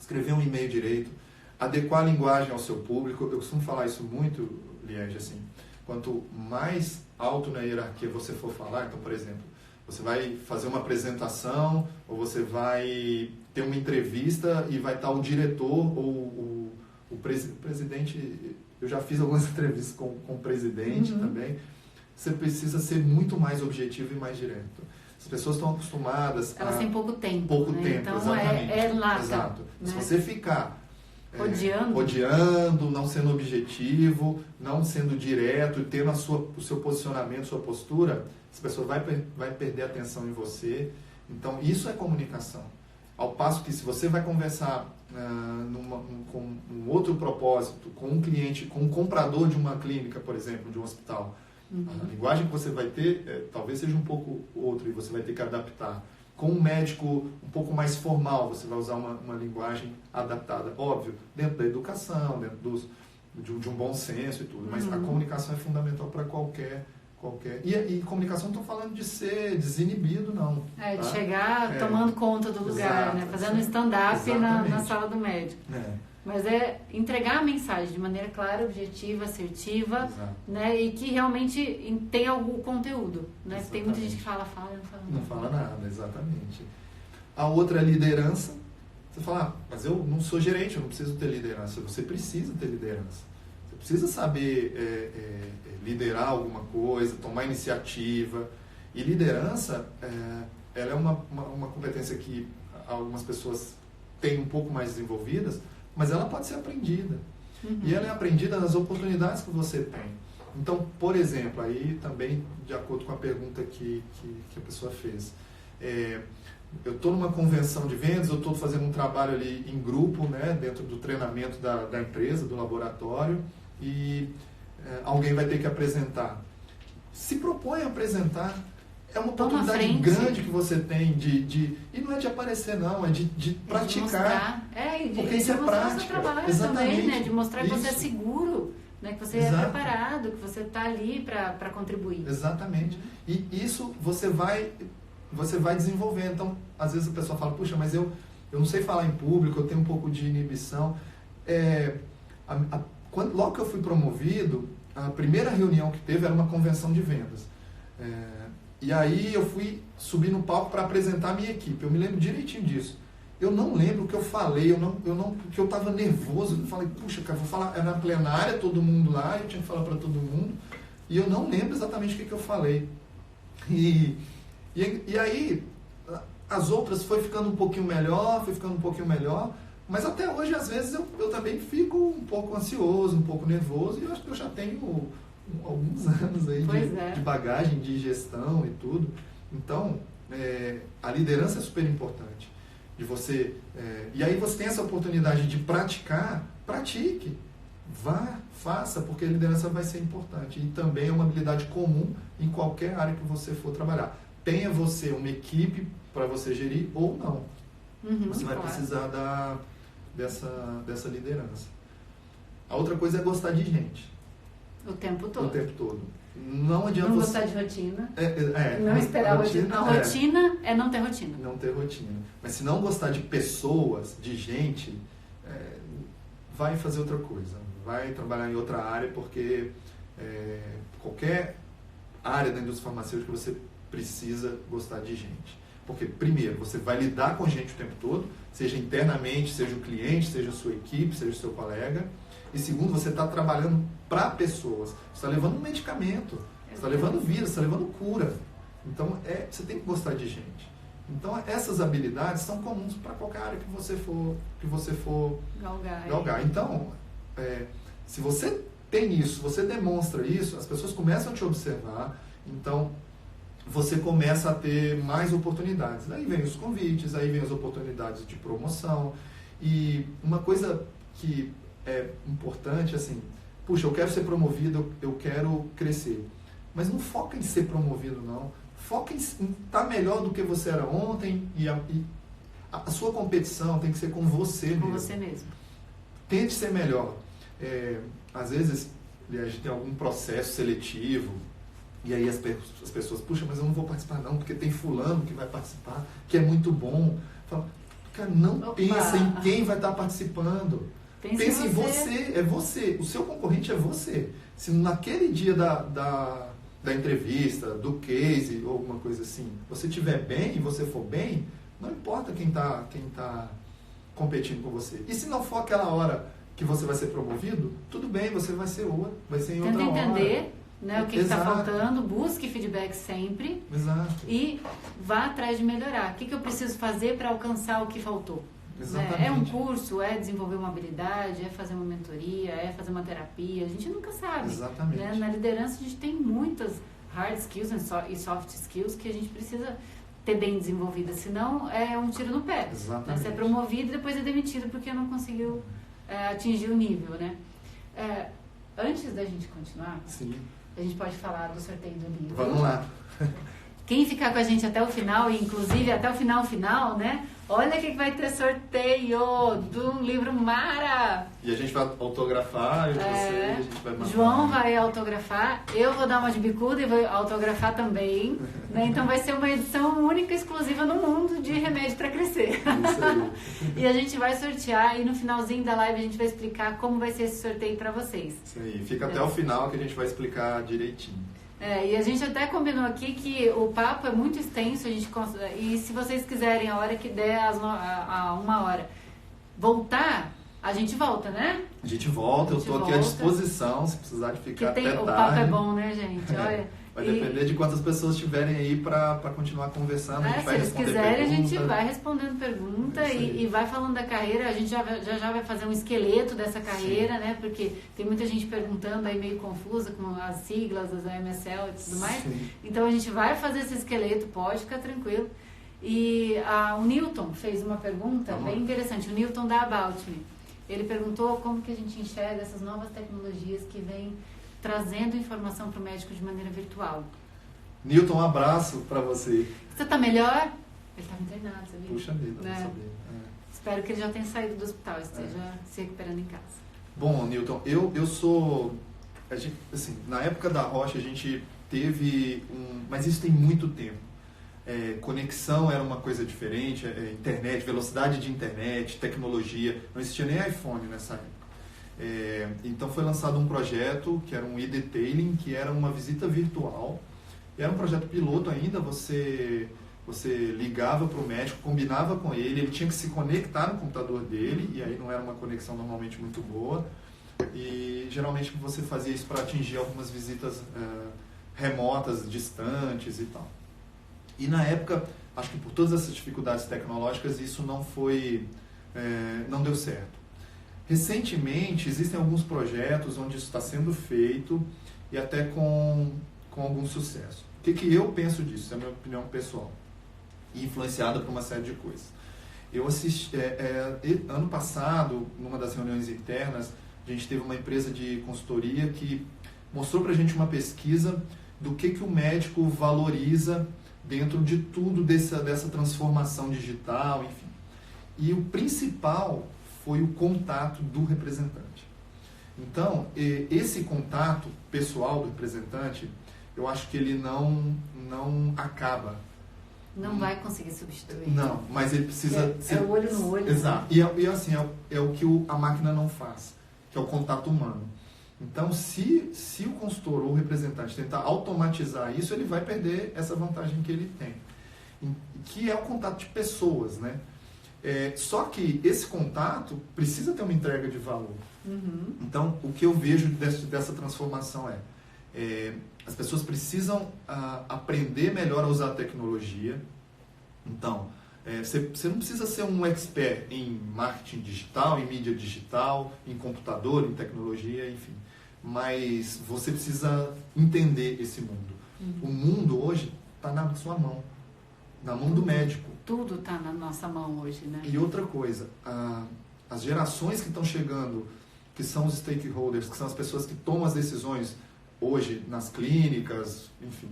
escrever um e-mail direito, adequar a linguagem ao seu público. Eu costumo falar isso muito, Liege, assim. Quanto mais alto na hierarquia você for falar, então, por exemplo, você vai fazer uma apresentação ou você vai ter uma entrevista e vai estar o diretor ou o presidente. Eu já fiz algumas entrevistas com o presidente também. Você precisa ser muito mais objetivo e mais direto. As pessoas estão acostumadas Elas têm pouco tempo. Pouco né? tempo, então exatamente. Lata. Exato. Né? Se você ficar rodeando, não sendo objetivo, não sendo direto, tendo o seu posicionamento, sua postura, essa pessoa vai perder a atenção em você. Então, isso é comunicação. Ao passo que se você vai conversar com um outro propósito, com um cliente, com um comprador de uma clínica, por exemplo, de um hospital, A linguagem que você vai ter talvez seja um pouco outra e você vai ter que adaptar. Com um médico um pouco mais formal, você vai usar uma linguagem adaptada. Óbvio, dentro da educação, dentro de um bom senso e tudo. Mas a comunicação é fundamental para qualquer... E comunicação não estou falando de ser desinibido, não. De chegar tomando conta do lugar, né? Fazendo um stand-up na sala do médico. Mas é entregar a mensagem de maneira clara, objetiva, assertiva, né? E que realmente tenha algum conteúdo, né? Tem muita gente que fala e não fala nada. Não fala nada, exatamente. A outra é liderança. Você fala, mas eu não sou gerente, eu não preciso ter liderança. Você precisa ter liderança. Você precisa saber liderar alguma coisa, tomar iniciativa. E liderança, ela é uma competência que algumas pessoas têm um pouco mais desenvolvidas, mas ela pode ser aprendida. E ela é aprendida nas oportunidades que você tem. Então, por exemplo, aí também, de acordo com a pergunta que a pessoa fez, eu estou numa convenção de vendas, eu estou fazendo um trabalho ali em grupo, né, dentro do treinamento da empresa, do laboratório, e alguém vai ter que apresentar. Se propõe a apresentar. É uma oportunidade grande que você tem e não é de aparecer, não, é de praticar. Porque isso é prática. Seu trabalho também, né? De mostrar que você é seguro, né? Que você é preparado, que você está ali para contribuir. Exatamente. E isso você vai desenvolvendo. Então, às vezes a pessoa fala, puxa, mas eu não sei falar em público, eu tenho um pouco de inibição. Logo que eu fui promovido, a primeira reunião que teve era uma convenção de vendas. E aí eu fui subir no palco para apresentar a minha equipe. Eu me lembro direitinho disso. Eu não lembro o que eu falei, porque eu estava nervoso. Eu falei, puxa, cara, vou falar. Era na plenária, todo mundo lá, eu tinha que falar para todo mundo. E eu não lembro exatamente o que eu falei. E aí, as outras foi ficando um pouquinho melhor, mas até hoje, às vezes, eu também fico um pouco ansioso, um pouco nervoso, e eu acho que eu já tenho alguns anos aí de bagagem, de gestão e tudo. Então, a liderança é super importante. E aí você tem essa oportunidade de praticar, pratique. Vá, faça, porque a liderança vai ser importante. E também é uma habilidade comum em qualquer área que você for trabalhar. Tenha você uma equipe para você gerir ou não. Você vai precisar dessa liderança. A outra coisa é gostar de gente. O tempo todo. O tempo todo. Não adianta não gostar de rotina. Não esperar rotina. A rotina é não ter rotina. Não ter rotina. Mas se não gostar de pessoas, de gente, vai fazer outra coisa. Vai trabalhar em outra área, porque qualquer área da indústria farmacêutica você precisa gostar de gente. Porque, primeiro, você vai lidar com gente o tempo todo, seja internamente, seja o cliente, seja a sua equipe, seja o seu colega. E segundo, você está trabalhando para pessoas. Você está levando um medicamento, você está levando vida, você está levando cura. Então, você tem que gostar de gente. Então, essas habilidades são comuns para qualquer área que você for galgar. Então, se você tem isso, você demonstra isso, as pessoas começam a te observar, então você começa a ter mais oportunidades. Aí vem os convites, aí vem as oportunidades de promoção. E uma coisa que é importante, assim, puxa, eu quero ser promovido, eu quero crescer. Mas não foca em ser promovido, não. Foca em estar melhor do que você era ontem, e a sua competição tem que ser com você mesmo. Com você mesmo. Tente ser melhor. Às vezes, a gente tem algum processo seletivo, e aí as pessoas, puxa, mas eu não vou participar não, porque tem fulano que vai participar, que é muito bom. Fala, cara, não pensa em quem vai estar participando. Pense em você, é você. O seu concorrente é você. Se naquele dia da entrevista, do case, ou alguma coisa assim, você estiver bem e você for bem, não importa quem tá competindo com você. E se não for aquela hora que você vai ser promovido, tudo bem, você vai ser em outra hora. Tenta entender, né, o que está faltando, busque feedback sempre. Exato. E vá atrás de melhorar. O que eu preciso fazer para alcançar o que faltou? Exatamente. É um curso, é desenvolver uma habilidade, é fazer uma mentoria, é fazer uma terapia, a gente nunca sabe. Exatamente. Né? Na liderança a gente tem muitas hard skills e soft skills que a gente precisa ter bem desenvolvidas, senão é um tiro no pé. Exatamente. Né? Você é promovido e depois é demitido porque não conseguiu atingir o nível, né? Antes da gente continuar, sim, a gente pode falar do sorteio do livro. Vamos lá. Quem ficar com a gente até o final, e inclusive até o final, né? Olha que vai ter sorteio do livro Mara. E a gente vai autografar, a gente vai mandar. João vai autografar, eu vou dar uma de bicuda e vou autografar também. Né? Então vai ser uma edição única, exclusiva no mundo de Remédio para Crescer. Isso aí. E a gente vai sortear e no finalzinho da live a gente vai explicar como vai ser esse sorteio para vocês. Isso aí. Fica até o final que a gente vai explicar direitinho. E a gente até combinou aqui que o papo é muito extenso, e se vocês quiserem, a hora que der, a 1 hora, voltar, a gente volta, né? A gente volta, eu estou aqui à disposição, se precisar de ficar até tarde. O papo é bom, né, gente? Olha. Vai depender de quantas pessoas tiverem aí para continuar conversando. A gente vai se eles quiserem, pergunta. a gente vai respondendo pergunta e vai falando da carreira. A gente já vai fazer um esqueleto dessa carreira, né? Porque tem muita gente perguntando aí meio confusa com as siglas, as AMSL e tudo mais. Sim. Então a gente vai fazer esse esqueleto, pode ficar tranquilo. E o Newton fez uma pergunta bem interessante. O Newton da About Me. Ele perguntou como que a gente enxerga essas novas tecnologias que vêm trazendo informação para o médico de maneira virtual. Newton, um abraço para você. Você está melhor? Ele está bem treinado, sabia? Puxa vida, não sabia. Espero que ele já tenha saído do hospital, esteja se recuperando em casa. Bom, Newton, eu sou... assim, na época da Roche a gente teve mas isso tem muito tempo. Conexão era uma coisa diferente, internet, velocidade de internet, tecnologia. Não existia nem iPhone nessa época. Então foi lançado um projeto que era um e-detailing, que era uma visita virtual. E era um projeto piloto ainda, você ligava para o médico, combinava com ele tinha que se conectar no computador dele, e aí não era uma conexão normalmente muito boa. E geralmente você fazia isso para atingir algumas visitas remotas, distantes e tal. E na época, acho que por todas essas dificuldades tecnológicas, isso não deu certo. Recentemente, existem alguns projetos onde isso está sendo feito e até com algum sucesso. O que eu penso disso? Essa é a minha opinião pessoal. E influenciada por uma série de coisas. Eu assisti, ano passado, numa das reuniões internas, a gente teve uma empresa de consultoria que mostrou para a gente uma pesquisa do que o médico valoriza dentro de tudo dessa transformação digital, enfim. E o principal foi o contato do representante. Então, esse contato pessoal do representante, eu acho que ele não acaba. Não vai conseguir substituir. Não, mas ele precisa... É o olho no olho. Exato. E assim, é o que a máquina não faz, que é o contato humano. Então, se o consultor ou o representante tentar automatizar isso, ele vai perder essa vantagem que ele tem, que é o contato de pessoas, né? Só que esse contato precisa ter uma entrega de valor. Uhum. Então, o que eu vejo dessa transformação as pessoas precisam aprender melhor a usar a tecnologia. Então, você não precisa ser um expert em marketing digital, em mídia digital, em computador, em tecnologia, enfim. Mas você precisa entender esse mundo. Uhum. O mundo hoje está na sua mão, na mão do médico. Tudo está na nossa mão hoje, né? E outra coisa, as gerações que estão chegando, que são os stakeholders, que são as pessoas que tomam as decisões hoje nas clínicas, enfim,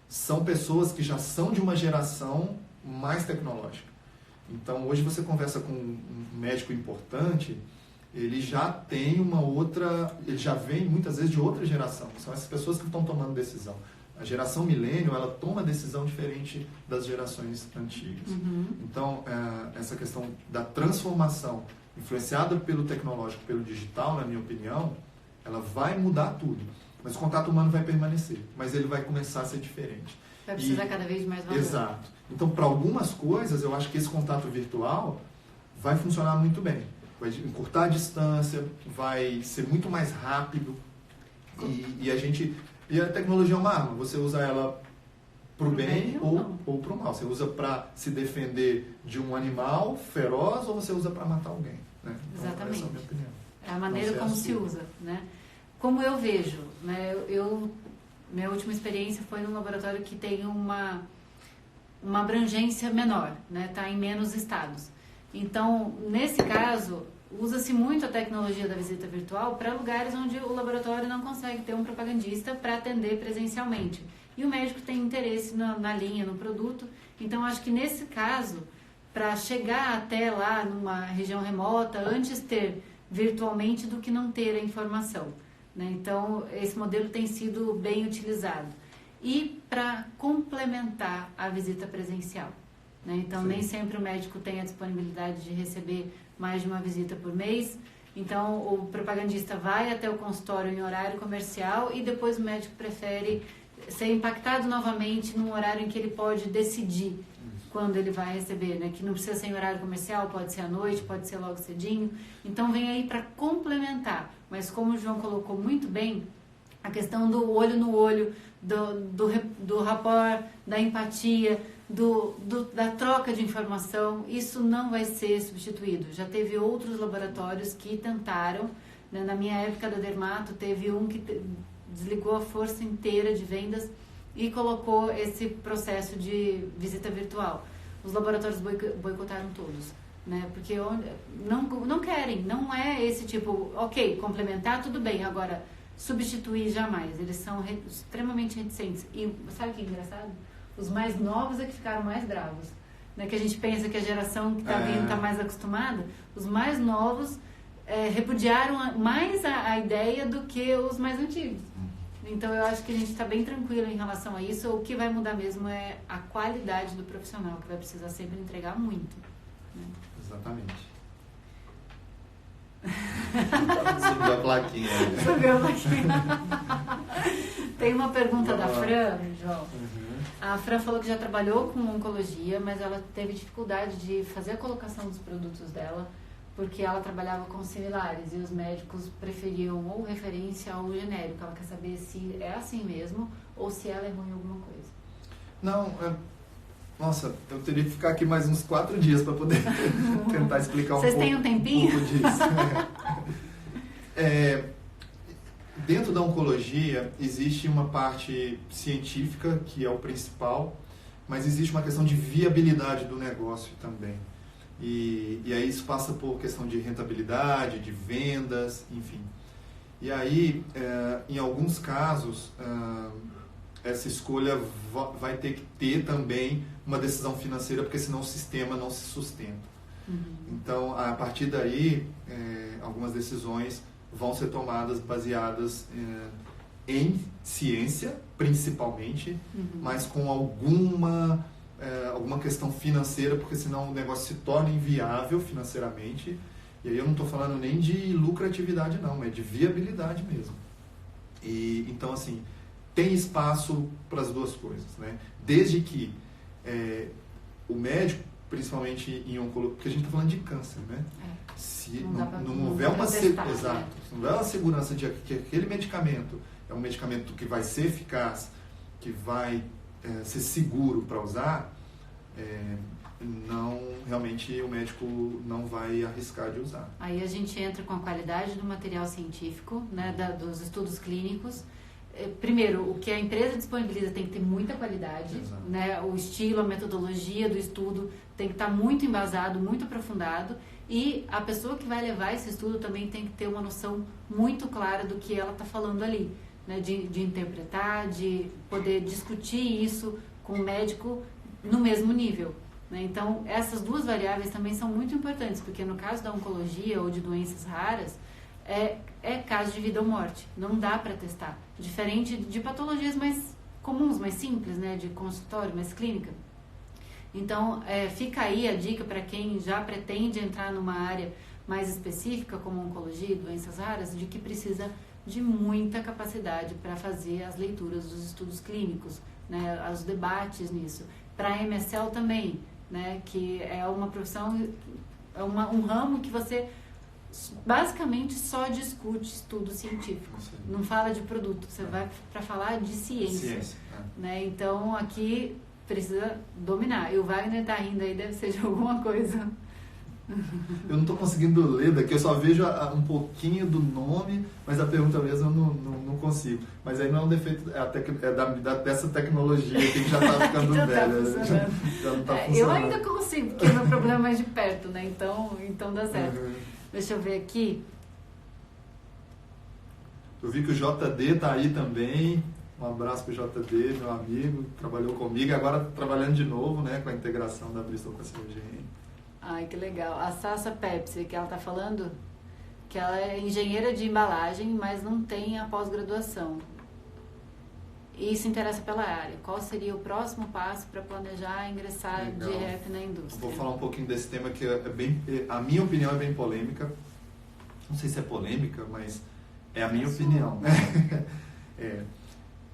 são pessoas que já são de uma geração mais tecnológica. Então, hoje você conversa com um médico importante, ele já tem ele já vem muitas vezes de outra geração, são essas pessoas que estão tomando decisão. A geração milênio, ela toma decisão diferente das gerações antigas. Uhum. Então, essa questão da transformação influenciada pelo tecnológico, pelo digital, na minha opinião, ela vai mudar tudo. Mas o contato humano vai permanecer, mas ele vai começar a ser diferente. Vai precisar cada vez mais valor. Exato. Então, para algumas coisas, eu acho que esse contato virtual vai funcionar muito bem. Vai encurtar a distância, vai ser muito mais rápido. E a tecnologia é uma arma. Você usa ela para o bem ou para o mal. Você usa para se defender de um animal feroz ou você usa para matar alguém. Né? Então, exatamente. essa é a minha opinião. É a maneira como se usa, né? Como eu vejo, né? Minha última experiência foi num laboratório que tem uma abrangência menor, né? Tá em menos estados. Então, nesse caso, usa-se muito a tecnologia da visita virtual para lugares onde o laboratório não consegue ter um propagandista para atender presencialmente. E o médico tem interesse na linha, no produto. Então, acho que nesse caso, para chegar até lá numa região remota, antes ter virtualmente do que não ter a informação, né? Então, esse modelo tem sido bem utilizado. E para complementar a visita presencial, né? Então, Sim. nem sempre o médico tem a disponibilidade de receber mais de uma visita por mês. Então, o propagandista vai até o consultório em horário comercial e depois o médico prefere ser impactado novamente num horário em que ele pode decidir quando ele vai receber, né? Que não precisa ser em horário comercial, pode ser à noite, pode ser logo cedinho. Então, vem aí para complementar. Mas como o João colocou muito bem, a questão do olho no olho, do rapport, da empatia, da troca de informação, isso não vai ser substituído. Já teve outros laboratórios que tentaram, né? Na minha época da Dermato, teve um que desligou a força inteira de vendas e colocou esse processo de visita virtual. Os laboratórios boicotaram todos, né? Porque não querem, não é esse tipo, ok, complementar, tudo bem, agora substituir jamais. Eles são extremamente reticentes. E sabe o que é engraçado? Os mais novos é que ficaram mais bravos, né? Que a gente pensa que a geração que está vindo está mais acostumada. Os mais novos repudiaram mais a ideia do que os mais antigos. Então, eu acho que a gente está bem tranquilo em relação a isso. O que vai mudar mesmo é a qualidade do profissional, que vai precisar sempre entregar muito, né? Exatamente. Subiu a plaquinha. Subiu a plaquinha. Tem uma pergunta da Fran, João. A Fran falou que já trabalhou com oncologia, mas ela teve dificuldade de fazer a colocação dos produtos dela, porque ela trabalhava com similares e os médicos preferiam ou referência ou genérico. Ela quer saber se é assim mesmo ou se ela errou em alguma coisa. Não, nossa, eu teria que ficar aqui mais uns 4 dias para poder tentar explicar Vocês têm um tempinho? pouco disso. Dentro da oncologia existe uma parte científica, que é o principal, mas existe uma questão de viabilidade do negócio também. E aí isso passa por questão de rentabilidade, de vendas, enfim. E aí, em alguns casos, essa escolha vai ter que ter também uma decisão financeira, porque senão o sistema não se sustenta. Então, a partir daí, algumas decisões vão ser tomadas baseadas em ciência, principalmente, mas com alguma questão financeira, porque senão o negócio se torna inviável financeiramente. E aí eu não estou falando nem de lucratividade não, é de viabilidade mesmo. E então, assim, tem espaço para as duas coisas, né? Desde que o médico, principalmente em oncologia, porque a gente está falando de câncer, né? Se não houver uma segurança de que aquele medicamento é um medicamento que vai ser eficaz, que vai ser seguro para usar, realmente o médico não vai arriscar de usar. Aí a gente entra com a qualidade do material científico, né, dos estudos clínicos. Primeiro, o que a empresa disponibiliza tem que ter muita qualidade, né? O estilo, a metodologia do estudo tem que estar muito embasado, muito aprofundado, e a pessoa que vai levar esse estudo também tem que ter uma noção muito clara do que ela está falando ali, né? De interpretar, de poder discutir isso com o médico no mesmo nível, né? Então, essas duas variáveis também são muito importantes, porque no caso da oncologia ou de doenças raras, é caso de vida ou morte, não dá para testar. Diferente de patologias mais comuns, mais simples, né? De consultório, mais clínica. Então, fica aí a dica para quem já pretende entrar numa área mais específica, como oncologia e doenças raras, de que precisa de muita capacidade para fazer as leituras dos estudos clínicos, né? Os debates nisso. Para a MSL também, né? Que é uma profissão, um ramo que você basicamente só discute estudo científico. Não fala de produto, você vai para falar de ciência. Né? Então, aqui precisa dominar. E o Wagner tá rindo aí, deve ser de alguma coisa. Eu não estou conseguindo ler daqui, eu só vejo um pouquinho do nome, mas a pergunta mesmo eu não consigo. Mas aí não é um defeito, dessa tecnologia aqui que já está ficando velha. Já não tá funcionando. Eu ainda consigo, porque meu problema é mais de perto, né? Então dá certo. Deixa eu ver aqui. Eu vi que o JD tá aí também. Um abraço pro JD, meu amigo, trabalhou comigo e agora trabalhando de novo, né, com a integração da Bristol com a CGM. Ai, que legal. A Sassa Pepsi, que ela tá falando que ela é engenheira de embalagem, mas não tem a pós-graduação. E se interessa pela área. Qual seria o próximo passo para planejar ingressar Legal. de rap na indústria? Vou falar um pouquinho desse tema que é bem, a minha opinião é bem polêmica. Não sei se é polêmica, mas é a minha opinião.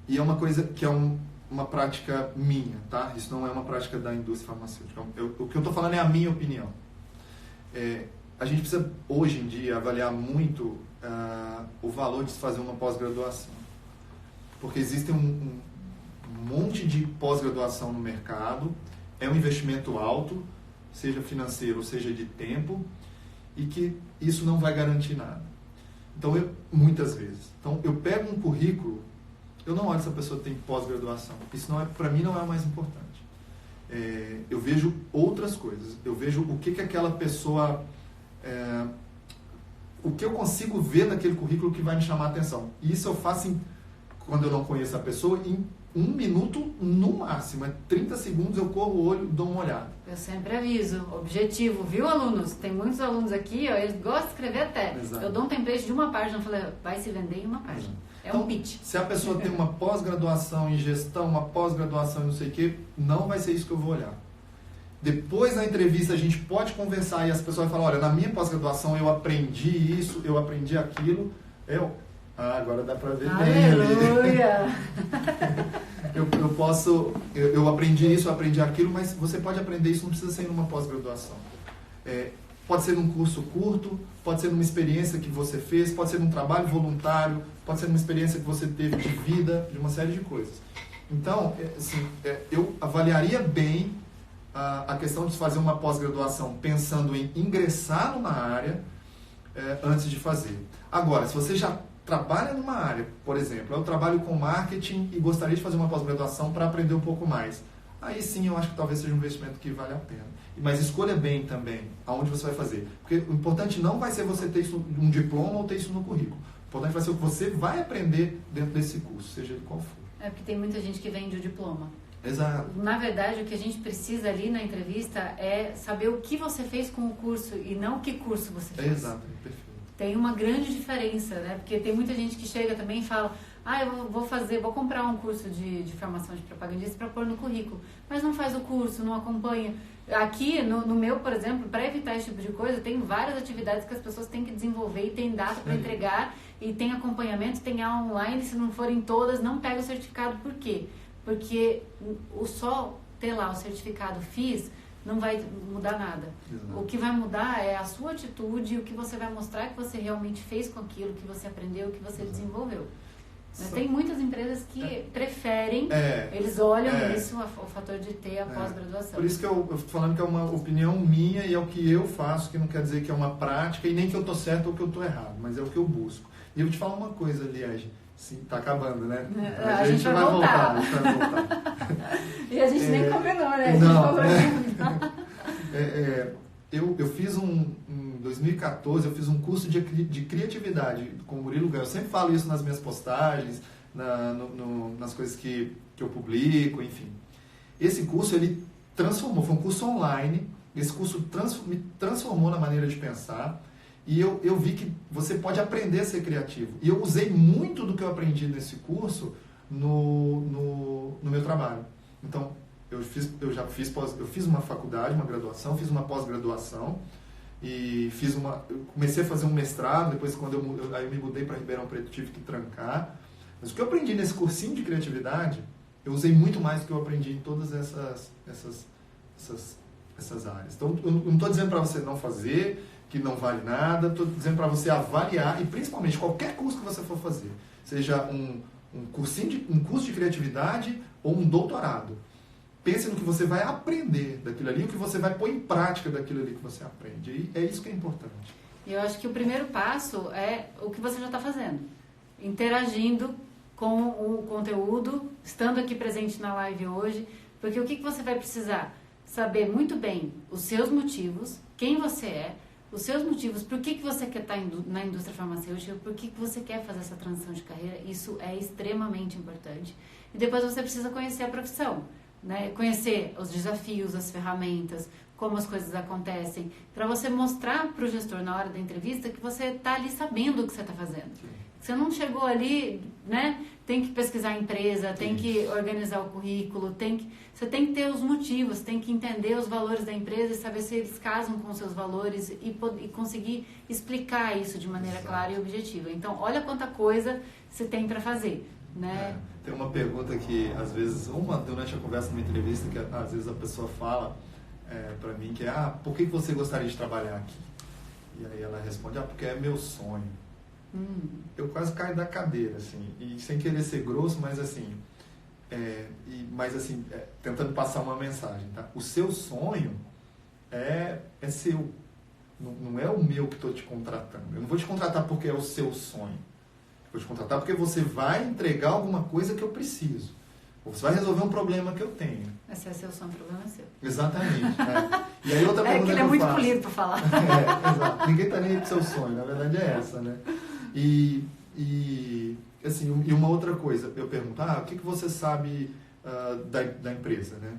E é uma coisa que é uma prática minha, tá? Isso não é uma prática da indústria farmacêutica. O que eu estou falando é a minha opinião. A gente precisa, hoje em dia, avaliar muito o valor de se fazer uma pós-graduação. Porque existe um monte de pós-graduação no mercado, é um investimento alto, seja financeiro ou seja de tempo, e que isso não vai garantir nada. Então, muitas vezes. Então, eu pego um currículo, eu não olho se a pessoa tem pós-graduação. Isso, para mim, não é o mais importante. Eu vejo outras coisas. Eu vejo o que aquela pessoa... o que eu consigo ver naquele currículo que vai me chamar a atenção. E isso eu faço quando eu não conheço a pessoa, em 1 minuto no máximo. 30 segundos eu corro o olho e dou uma olhada. Eu sempre aviso, objetivo, viu, alunos? Tem muitos alunos aqui, ó, eles gostam de escrever até. Exato. Eu dou um template de uma página, eu falei, vai se vender em uma página. É então, um pitch. Se a pessoa tem uma pós-graduação em gestão, uma pós-graduação em não sei o quê, não vai ser isso que eu vou olhar. Depois na entrevista a gente pode conversar e as pessoas vão falar, olha, na minha pós-graduação eu aprendi isso, eu aprendi aquilo. Agora dá pra ver bem ali. Aleluia! Eu aprendi isso, eu aprendi aquilo, mas você pode aprender isso, não precisa ser numa pós-graduação. Pode ser num curso curto, pode ser numa experiência que você fez, pode ser num trabalho voluntário, pode ser numa experiência que você teve de vida, de uma série de coisas. Então, assim, eu avaliaria bem a questão de fazer uma pós-graduação pensando em ingressar numa área antes de fazer. Agora, se você já trabalha numa área, por exemplo, eu trabalho com marketing e gostaria de fazer uma pós-graduação para aprender um pouco mais. Aí sim eu acho que talvez seja um investimento que vale a pena. Mas escolha bem também aonde você vai fazer. Porque o importante não vai ser você ter isso, um diploma ou ter isso no currículo. O importante vai ser o que você vai aprender dentro desse curso, seja ele qual for. Porque tem muita gente que vende o diploma. Exato. Na verdade, o que a gente precisa ali na entrevista é saber o que você fez com o curso e não que curso você fez. Exato, perfeito. Tem uma grande diferença, né? Porque tem muita gente que chega também e fala, eu vou comprar um curso de formação de propagandista para pôr no currículo, mas não faz o curso, não acompanha. Aqui, no meu, por exemplo, para evitar esse tipo de coisa, tem várias atividades que as pessoas têm que desenvolver e tem data para entregar e tem acompanhamento, tem aula online, se não forem todas, não pega o certificado. Por quê? Porque só ter lá o certificado FIS não vai mudar nada. Exato. O que vai mudar é a sua atitude, o que você vai mostrar que você realmente fez com aquilo, que você aprendeu, que você desenvolveu. Tem muitas empresas que preferem, eles olham isso, o fator de ter a pós-graduação. Por isso que eu estou falando que é uma opinião minha e é o que eu faço, que não quer dizer que é uma prática e nem que eu estou certo ou que eu estou errado, mas é o que eu busco. E eu vou te falar uma coisa, Liege. Sim, tá acabando, né? A gente vai voltar. E a gente nem combinou, né? Eu fiz em 2014, eu fiz um curso de criatividade com o Murilo Gun. Eu sempre falo isso nas minhas postagens, nas coisas que eu publico, enfim. Esse curso, ele transformou, foi um curso online, esse curso me transformou na maneira de pensar. E eu vi que você pode aprender a ser criativo. E eu usei muito do que eu aprendi nesse curso no meu trabalho. Então, eu fiz uma faculdade, uma graduação, fiz uma pós-graduação e comecei a fazer um mestrado. Depois, quando eu me mudei para Ribeirão Preto, tive que trancar. Mas o que eu aprendi nesse cursinho de criatividade, eu usei muito mais do que eu aprendi em todas essas áreas. Então, eu não estou dizendo para você não fazer, que não vale nada, estou dizendo para você avaliar, e principalmente qualquer curso que você for fazer, seja um curso de criatividade ou um doutorado, pense no que você vai aprender daquilo ali, o que você vai pôr em prática daquilo ali que você aprende, e é isso que é importante. Eu acho que o primeiro passo é o que você já está fazendo, interagindo com o conteúdo, estando aqui presente na live hoje, porque o que você vai precisar? Saber muito bem os seus motivos, quem você é, os seus motivos, por que você quer estar na indústria farmacêutica, por que você quer fazer essa transição de carreira, isso é extremamente importante. E depois você precisa conhecer a profissão, né? Conhecer os desafios, as ferramentas, como as coisas acontecem, para você mostrar para o gestor na hora da entrevista que você está ali sabendo o que você está fazendo. Sim. Você não chegou ali, né? Tem que pesquisar a empresa, tem que organizar o currículo, você tem que ter os motivos, tem que entender os valores da empresa e saber se eles casam com os seus valores e conseguir explicar isso de maneira clara e objetiva. Então, olha quanta coisa você tem para fazer, né? Tem uma pergunta que, às vezes, durante a conversa, numa entrevista, que às vezes a pessoa fala para mim, que é, por que você gostaria de trabalhar aqui? E aí ela responde, porque é meu sonho. Eu quase caio da cadeira, assim, e sem querer ser grosso, mas assim, tentando passar uma mensagem, tá? O seu sonho é seu, não é o meu que estou te contratando. Eu não vou te contratar porque é o seu sonho. Vou te contratar porque você vai entregar alguma coisa que eu preciso. Ou você vai resolver um problema que eu tenho. Esse é seu sonho, o problema é seu. Exatamente. E aí outra pergunta que ele é muito polido para falar. Exato. Ninguém está nem aí pro seu sonho, na verdade é essa, né? E uma outra coisa, eu pergunto, o que você sabe da empresa, né?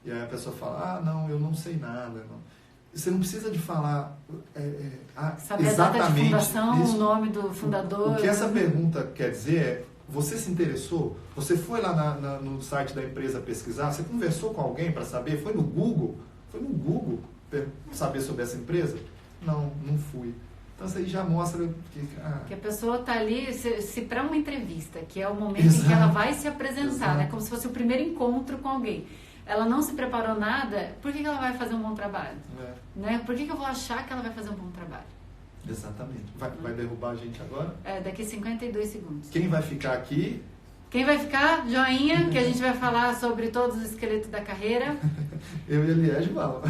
E aí a pessoa fala, não, eu não sei nada. Não. Você não precisa de falar saber exatamente a data de fundação, isso. O nome do fundador. O que essa pergunta quer dizer é, você se interessou? Você foi lá no site da empresa pesquisar? Você conversou com alguém para saber? Foi no Google? Saber sobre essa empresa? Não fui. Então isso aí já mostra que a pessoa está ali, se para uma entrevista, que é o momento em que ela vai se apresentar, né? Como se fosse o primeiro encontro com alguém. Ela não se preparou nada, por que ela vai fazer um bom trabalho? Né? Por que eu vou achar que ela vai fazer um bom trabalho? Exatamente. Vai derrubar a gente agora? Daqui 52 segundos. Quem vai ficar aqui? Quem vai ficar? Joinha, que a gente vai falar sobre todos os esqueletos da carreira. Eu e a Liege vamos.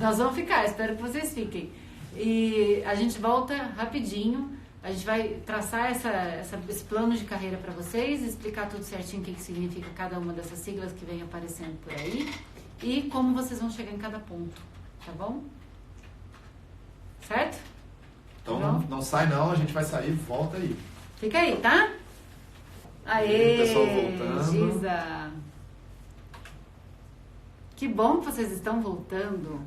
Nós vamos ficar, espero que vocês fiquem. E a gente volta rapidinho. A gente vai traçar esse plano de carreira para vocês, explicar tudo certinho o que significa cada uma dessas siglas que vem aparecendo por aí e como vocês vão chegar em cada ponto, tá bom? Certo? Então não sai não, a gente vai sair, volta aí. Fica aí, tá? Aê, pessoal voltando. Giza! Que bom que vocês estão voltando.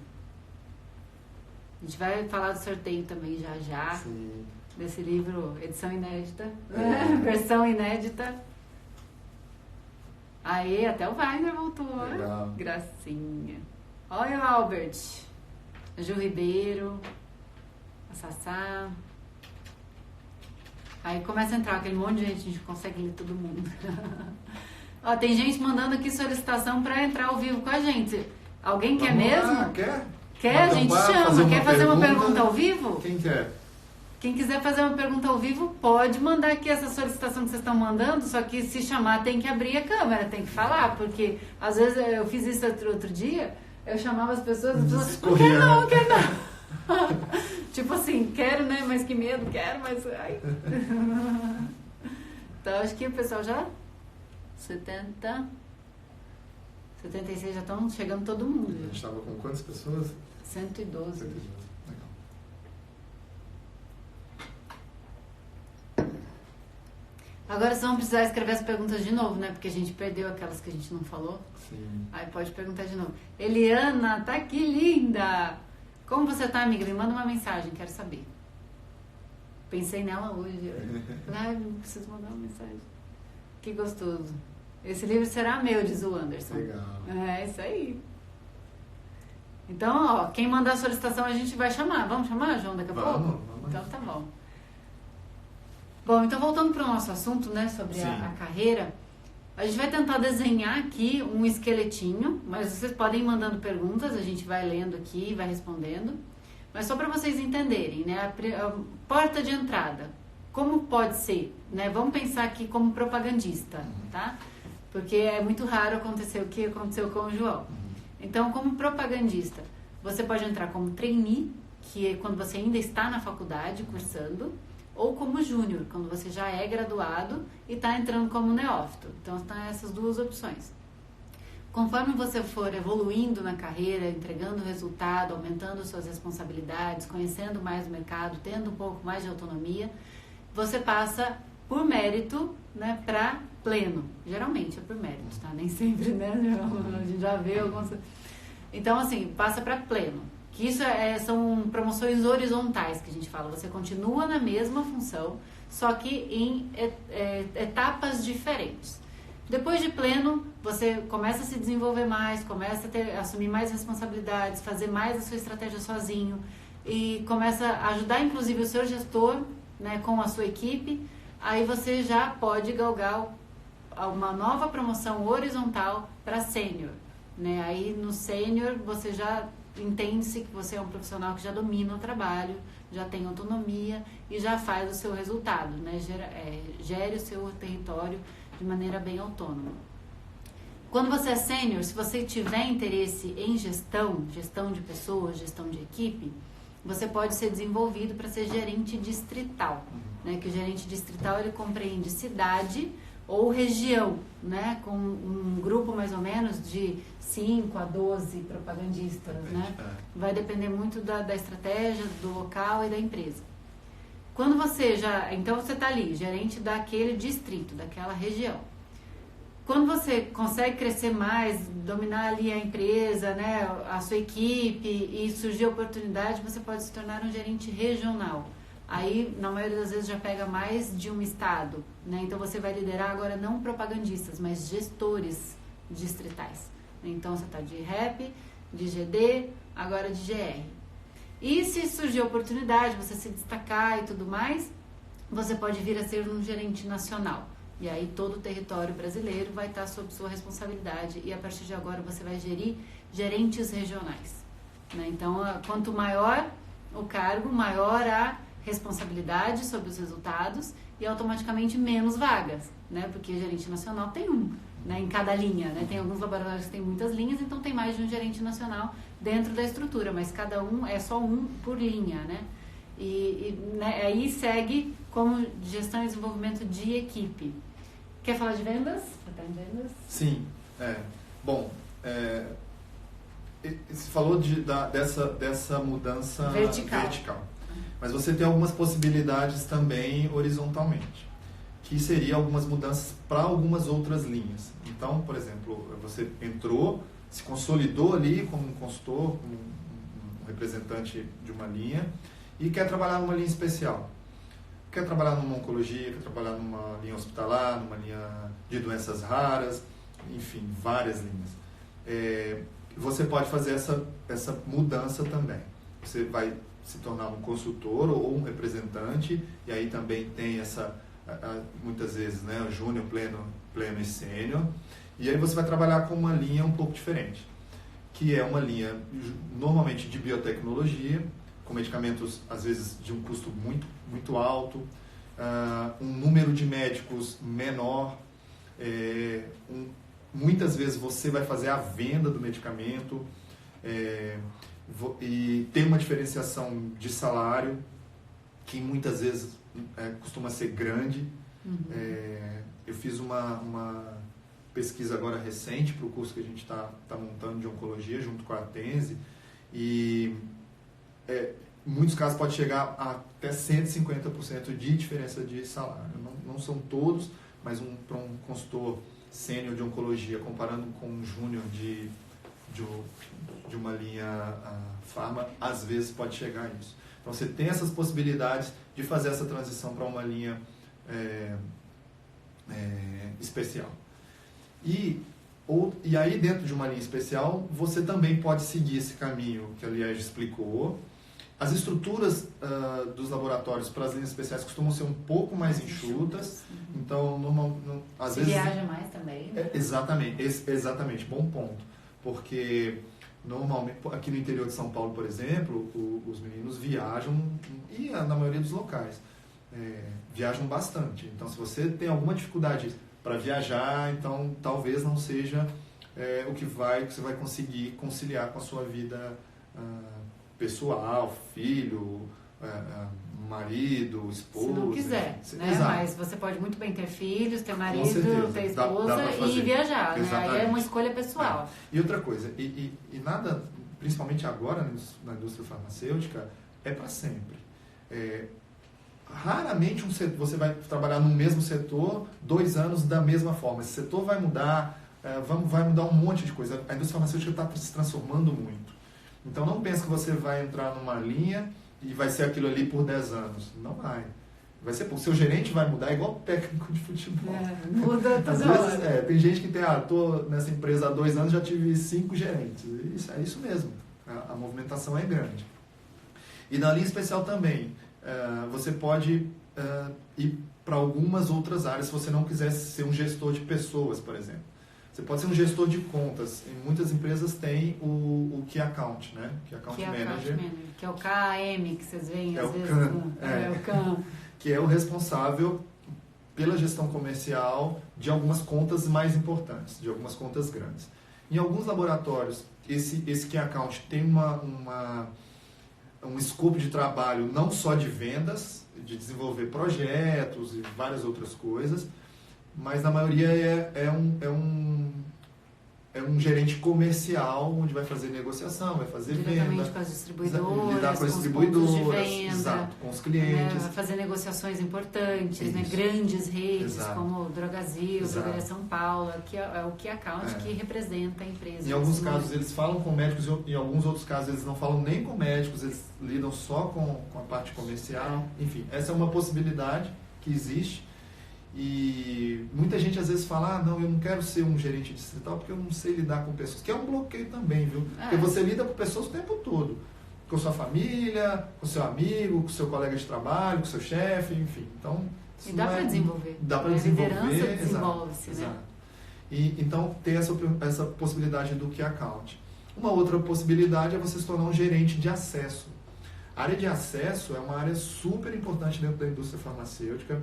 A gente vai falar do sorteio também já. Sim. Desse livro, edição inédita, versão inédita. Aê, até o Wagner voltou. Legal. Gracinha. Olha o Albert, a Ju Ribeiro, a Sassá. Aí começa a entrar aquele monte de gente, a gente consegue ler todo mundo. Ó, tem gente mandando aqui solicitação para entrar ao vivo com a gente. Alguém quer mesmo? Lá, quer? Quer? A gente chama. Quer fazer uma pergunta ao vivo? Quem quer? Quem quiser fazer uma pergunta ao vivo, pode mandar aqui essa solicitação que vocês estão mandando, só que se chamar tem que abrir a câmera, tem que falar, porque às vezes eu fiz isso outro dia, eu chamava as pessoas e as pessoas, não quer não. Tipo assim, quero, né, mas que medo, quero, mas... Ai. Então acho que o pessoal já... 70... 76 já estão chegando todo mundo. A gente estava com quantas pessoas? 112. Legal. Agora vocês vão precisar escrever as perguntas de novo, né? Porque a gente perdeu aquelas que a gente não falou. Sim. Aí pode perguntar de novo. Eliana, tá aqui linda! Como você tá, amiga? Me manda uma mensagem, quero saber. Pensei nela hoje. Eu preciso mandar uma mensagem. Que gostoso. Esse livro será meu, diz o Anderson. Legal. É, isso aí. Então, ó, quem mandar a solicitação a gente vai chamar. Vamos chamar, João, daqui a pouco? Vamos. Então tá bom. Bom, então voltando para o nosso assunto, né, sobre a carreira, a gente vai tentar desenhar aqui um esqueletinho, mas vocês podem ir mandando perguntas, a gente vai lendo aqui e vai respondendo. Mas só para vocês entenderem, né, a porta de entrada, como pode ser, né, vamos pensar aqui como propagandista, tá? Porque é muito raro acontecer o que aconteceu com o João. Então, como propagandista, você pode entrar como trainee, que é quando você ainda está na faculdade cursando, ou como júnior, quando você já é graduado e está entrando como neófito. Então, estão essas duas opções. Conforme você for evoluindo na carreira, entregando resultado, aumentando suas responsabilidades, conhecendo mais o mercado, tendo um pouco mais de autonomia, você passa por mérito, né, para pleno. Geralmente é por mérito, tá? Nem sempre, né? A gente já vê algumas... Então, assim, passa para pleno. Que isso são promoções horizontais que a gente fala. Você continua na mesma função, só que em etapas diferentes. Depois de pleno, você começa a se desenvolver mais, começa a assumir mais responsabilidades, fazer mais a sua estratégia sozinho e começa a ajudar, inclusive, o seu gestor, né, com a sua equipe. Aí você já pode galgar uma nova promoção horizontal para sênior, né? Aí no sênior você já entende-se que você é um profissional que já domina o trabalho, já tem autonomia e já faz o seu resultado, né? Gere o seu território de maneira bem autônoma. Quando você é sênior, se você tiver interesse em gestão de pessoas, gestão de equipe, você pode ser desenvolvido para ser gerente distrital, né? Que o gerente distrital ele compreende cidade ou região, né? Com um grupo mais ou menos de 5 a 12 propagandistas, né? Vai depender muito da estratégia, do local e da empresa. Quando você então você está ali, gerente daquele distrito, daquela região. Quando você consegue crescer mais, dominar ali a empresa, né, a sua equipe e surgir oportunidade, você pode se tornar um gerente regional. Aí, na maioria das vezes, já pega mais de um estado, né? Então, você vai liderar agora não propagandistas, mas gestores distritais. Então, você está de rep, de GD, agora de GR. E se surgir oportunidade, você se destacar e tudo mais, você pode vir a ser um gerente nacional. E aí todo o território brasileiro vai estar sob sua responsabilidade e a partir de agora você vai gerir gerentes regionais, né? Então, quanto maior o cargo, maior a responsabilidade sobre os resultados e automaticamente menos vagas, né? Porque gerente nacional tem um, né, em cada linha, né? Tem alguns laboratórios que tem muitas linhas, então tem mais de um gerente nacional dentro da estrutura, mas cada um é só um por linha, né? Né, aí segue como gestão e desenvolvimento de equipe. Quer falar de vendas? Sim. Bom, você falou dessa mudança vertical. Mas você tem algumas possibilidades também horizontalmente, que seria algumas mudanças para algumas outras linhas. Então, por exemplo, você entrou, se consolidou ali como um consultor, como um representante de uma linha e quer trabalhar numa linha especial. Quer trabalhar numa oncologia, quer trabalhar numa linha hospitalar, numa linha de doenças raras, enfim, várias linhas. Você pode fazer essa mudança também. Você vai se tornar um consultor ou um representante, e aí também tem muitas vezes, né, o júnior, pleno e sênior, e aí você vai trabalhar com uma linha um pouco diferente, que é uma linha normalmente de biotecnologia, com medicamentos, às vezes, de um custo muito, muito alto, um número de médicos menor, muitas vezes você vai fazer a venda do medicamento e tem uma diferenciação de salário que muitas vezes costuma ser grande. Eu fiz uma pesquisa agora recente para o curso que a gente está montando de oncologia junto com a Atense e em muitos casos pode chegar a até 150% de diferença de salário. Não são todos, mas para um consultor sênior de oncologia, comparando com um júnior de uma linha farma, às vezes pode chegar a isso. Então você tem essas possibilidades de fazer essa transição para uma linha especial. E aí dentro de uma linha especial, você também pode seguir esse caminho que a Liege explicou. As estruturas dos laboratórios para as linhas especiais costumam ser um pouco mais enxutas, então às vezes viaja mais também, né? Exatamente, bom ponto, porque normalmente aqui no interior de São Paulo, por exemplo, os meninos viajam, e na maioria dos locais viajam bastante. Então, se você tem alguma dificuldade para viajar, então talvez não seja o que você vai conseguir conciliar com a sua vida pessoal, filho, marido, esposa... Se não quiser, enfim. né? Mas você pode muito bem ter filhos, ter marido, ter esposa dá e viajar, né? Aí é uma escolha pessoal. E outra coisa, e nada, principalmente agora na indústria farmacêutica, é para sempre. Raramente você vai trabalhar no mesmo setor 2 anos da mesma forma. Esse setor vai mudar, vai mudar um monte de coisa. A indústria farmacêutica está se transformando muito. Então não pense que você vai entrar numa linha e vai ser aquilo ali por 10 anos. Não vai. Vai ser, porque o seu gerente vai mudar igual técnico de futebol. Muda às vezes, tem gente que tem, tô nessa empresa há 2 anos, já tive 5 gerentes. É isso mesmo. A movimentação é grande. E na linha especial também, você pode ir para algumas outras áreas se você não quiser ser um gestor de pessoas, por exemplo. Você pode ser um gestor de contas. Em muitas empresas tem o Key Account, né? Key Account Manager. Que é o KM, que vocês veem às vezes. O CAM. Que é o responsável pela gestão comercial de algumas contas mais importantes, de algumas contas grandes. Em alguns laboratórios, esse Key Account tem um escopo de trabalho não só de vendas, de desenvolver projetos e várias outras coisas, mas na maioria é um gerente comercial, onde vai fazer negociação, vai fazer venda, com as distribuidoras, lidar com as os distribuidoras, pontos de venda, exato, com os clientes, vai fazer negociações importantes, né, grandes redes, exato, como Drogasil, Drogaria São Paulo, que é o Key Account que representa a empresa. Em alguns casos eles falam com médicos, em alguns outros casos eles não falam nem com médicos, eles lidam só com a parte comercial. Enfim, essa é uma possibilidade que existe. E muita gente às vezes fala, não, eu não quero ser um gerente distrital porque eu não sei lidar com pessoas, que é um bloqueio também, viu? Porque você lida com pessoas o tempo todo, com sua família, com seu amigo, com seu colega de trabalho, com seu chefe, enfim. Então, e dá para desenvolver. Dá para desenvolver. A liderança desenvolve-se, né? Exato. E então tem essa possibilidade do Key Account. Uma outra possibilidade é você se tornar um gerente de acesso. A área de acesso é uma área super importante dentro da indústria farmacêutica.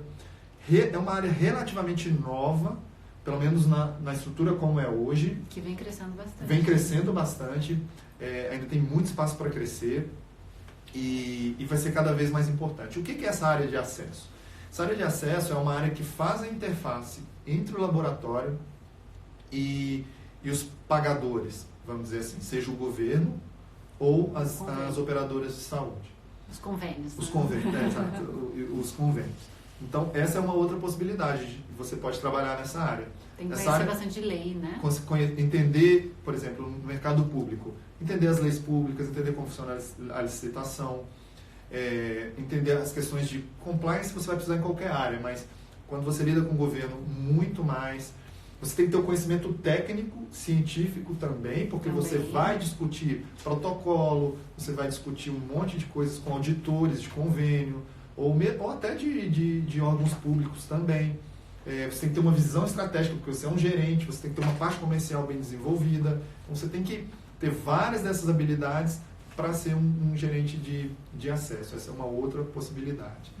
É uma área relativamente nova, pelo menos na estrutura como é hoje. Que vem crescendo bastante. Vem crescendo bastante, ainda tem muito espaço para crescer e vai ser cada vez mais importante. O que é essa área de acesso? Essa área de acesso é uma área que faz a interface entre o laboratório e os pagadores, vamos dizer assim, seja o governo ou as operadoras de saúde. Os convênios. Os convênios, exato, os convênios. Então, essa é uma outra possibilidade. Você pode trabalhar nessa área. Tem que conhecer bastante lei, né? Entender, por exemplo, no mercado público, entender as leis públicas, entender como funciona a licitação, entender as questões de compliance, você vai precisar em qualquer área, mas quando você lida com o governo, muito mais. Você tem que ter o conhecimento técnico, científico também, porque você vai discutir protocolo, você vai discutir um monte de coisas com auditores de convênio, ou até de órgãos públicos também. Você tem que ter uma visão estratégica, porque você é um gerente, você tem que ter uma parte comercial bem desenvolvida. Então, você tem que ter várias dessas habilidades para ser um gerente de acesso. Essa é uma outra possibilidade.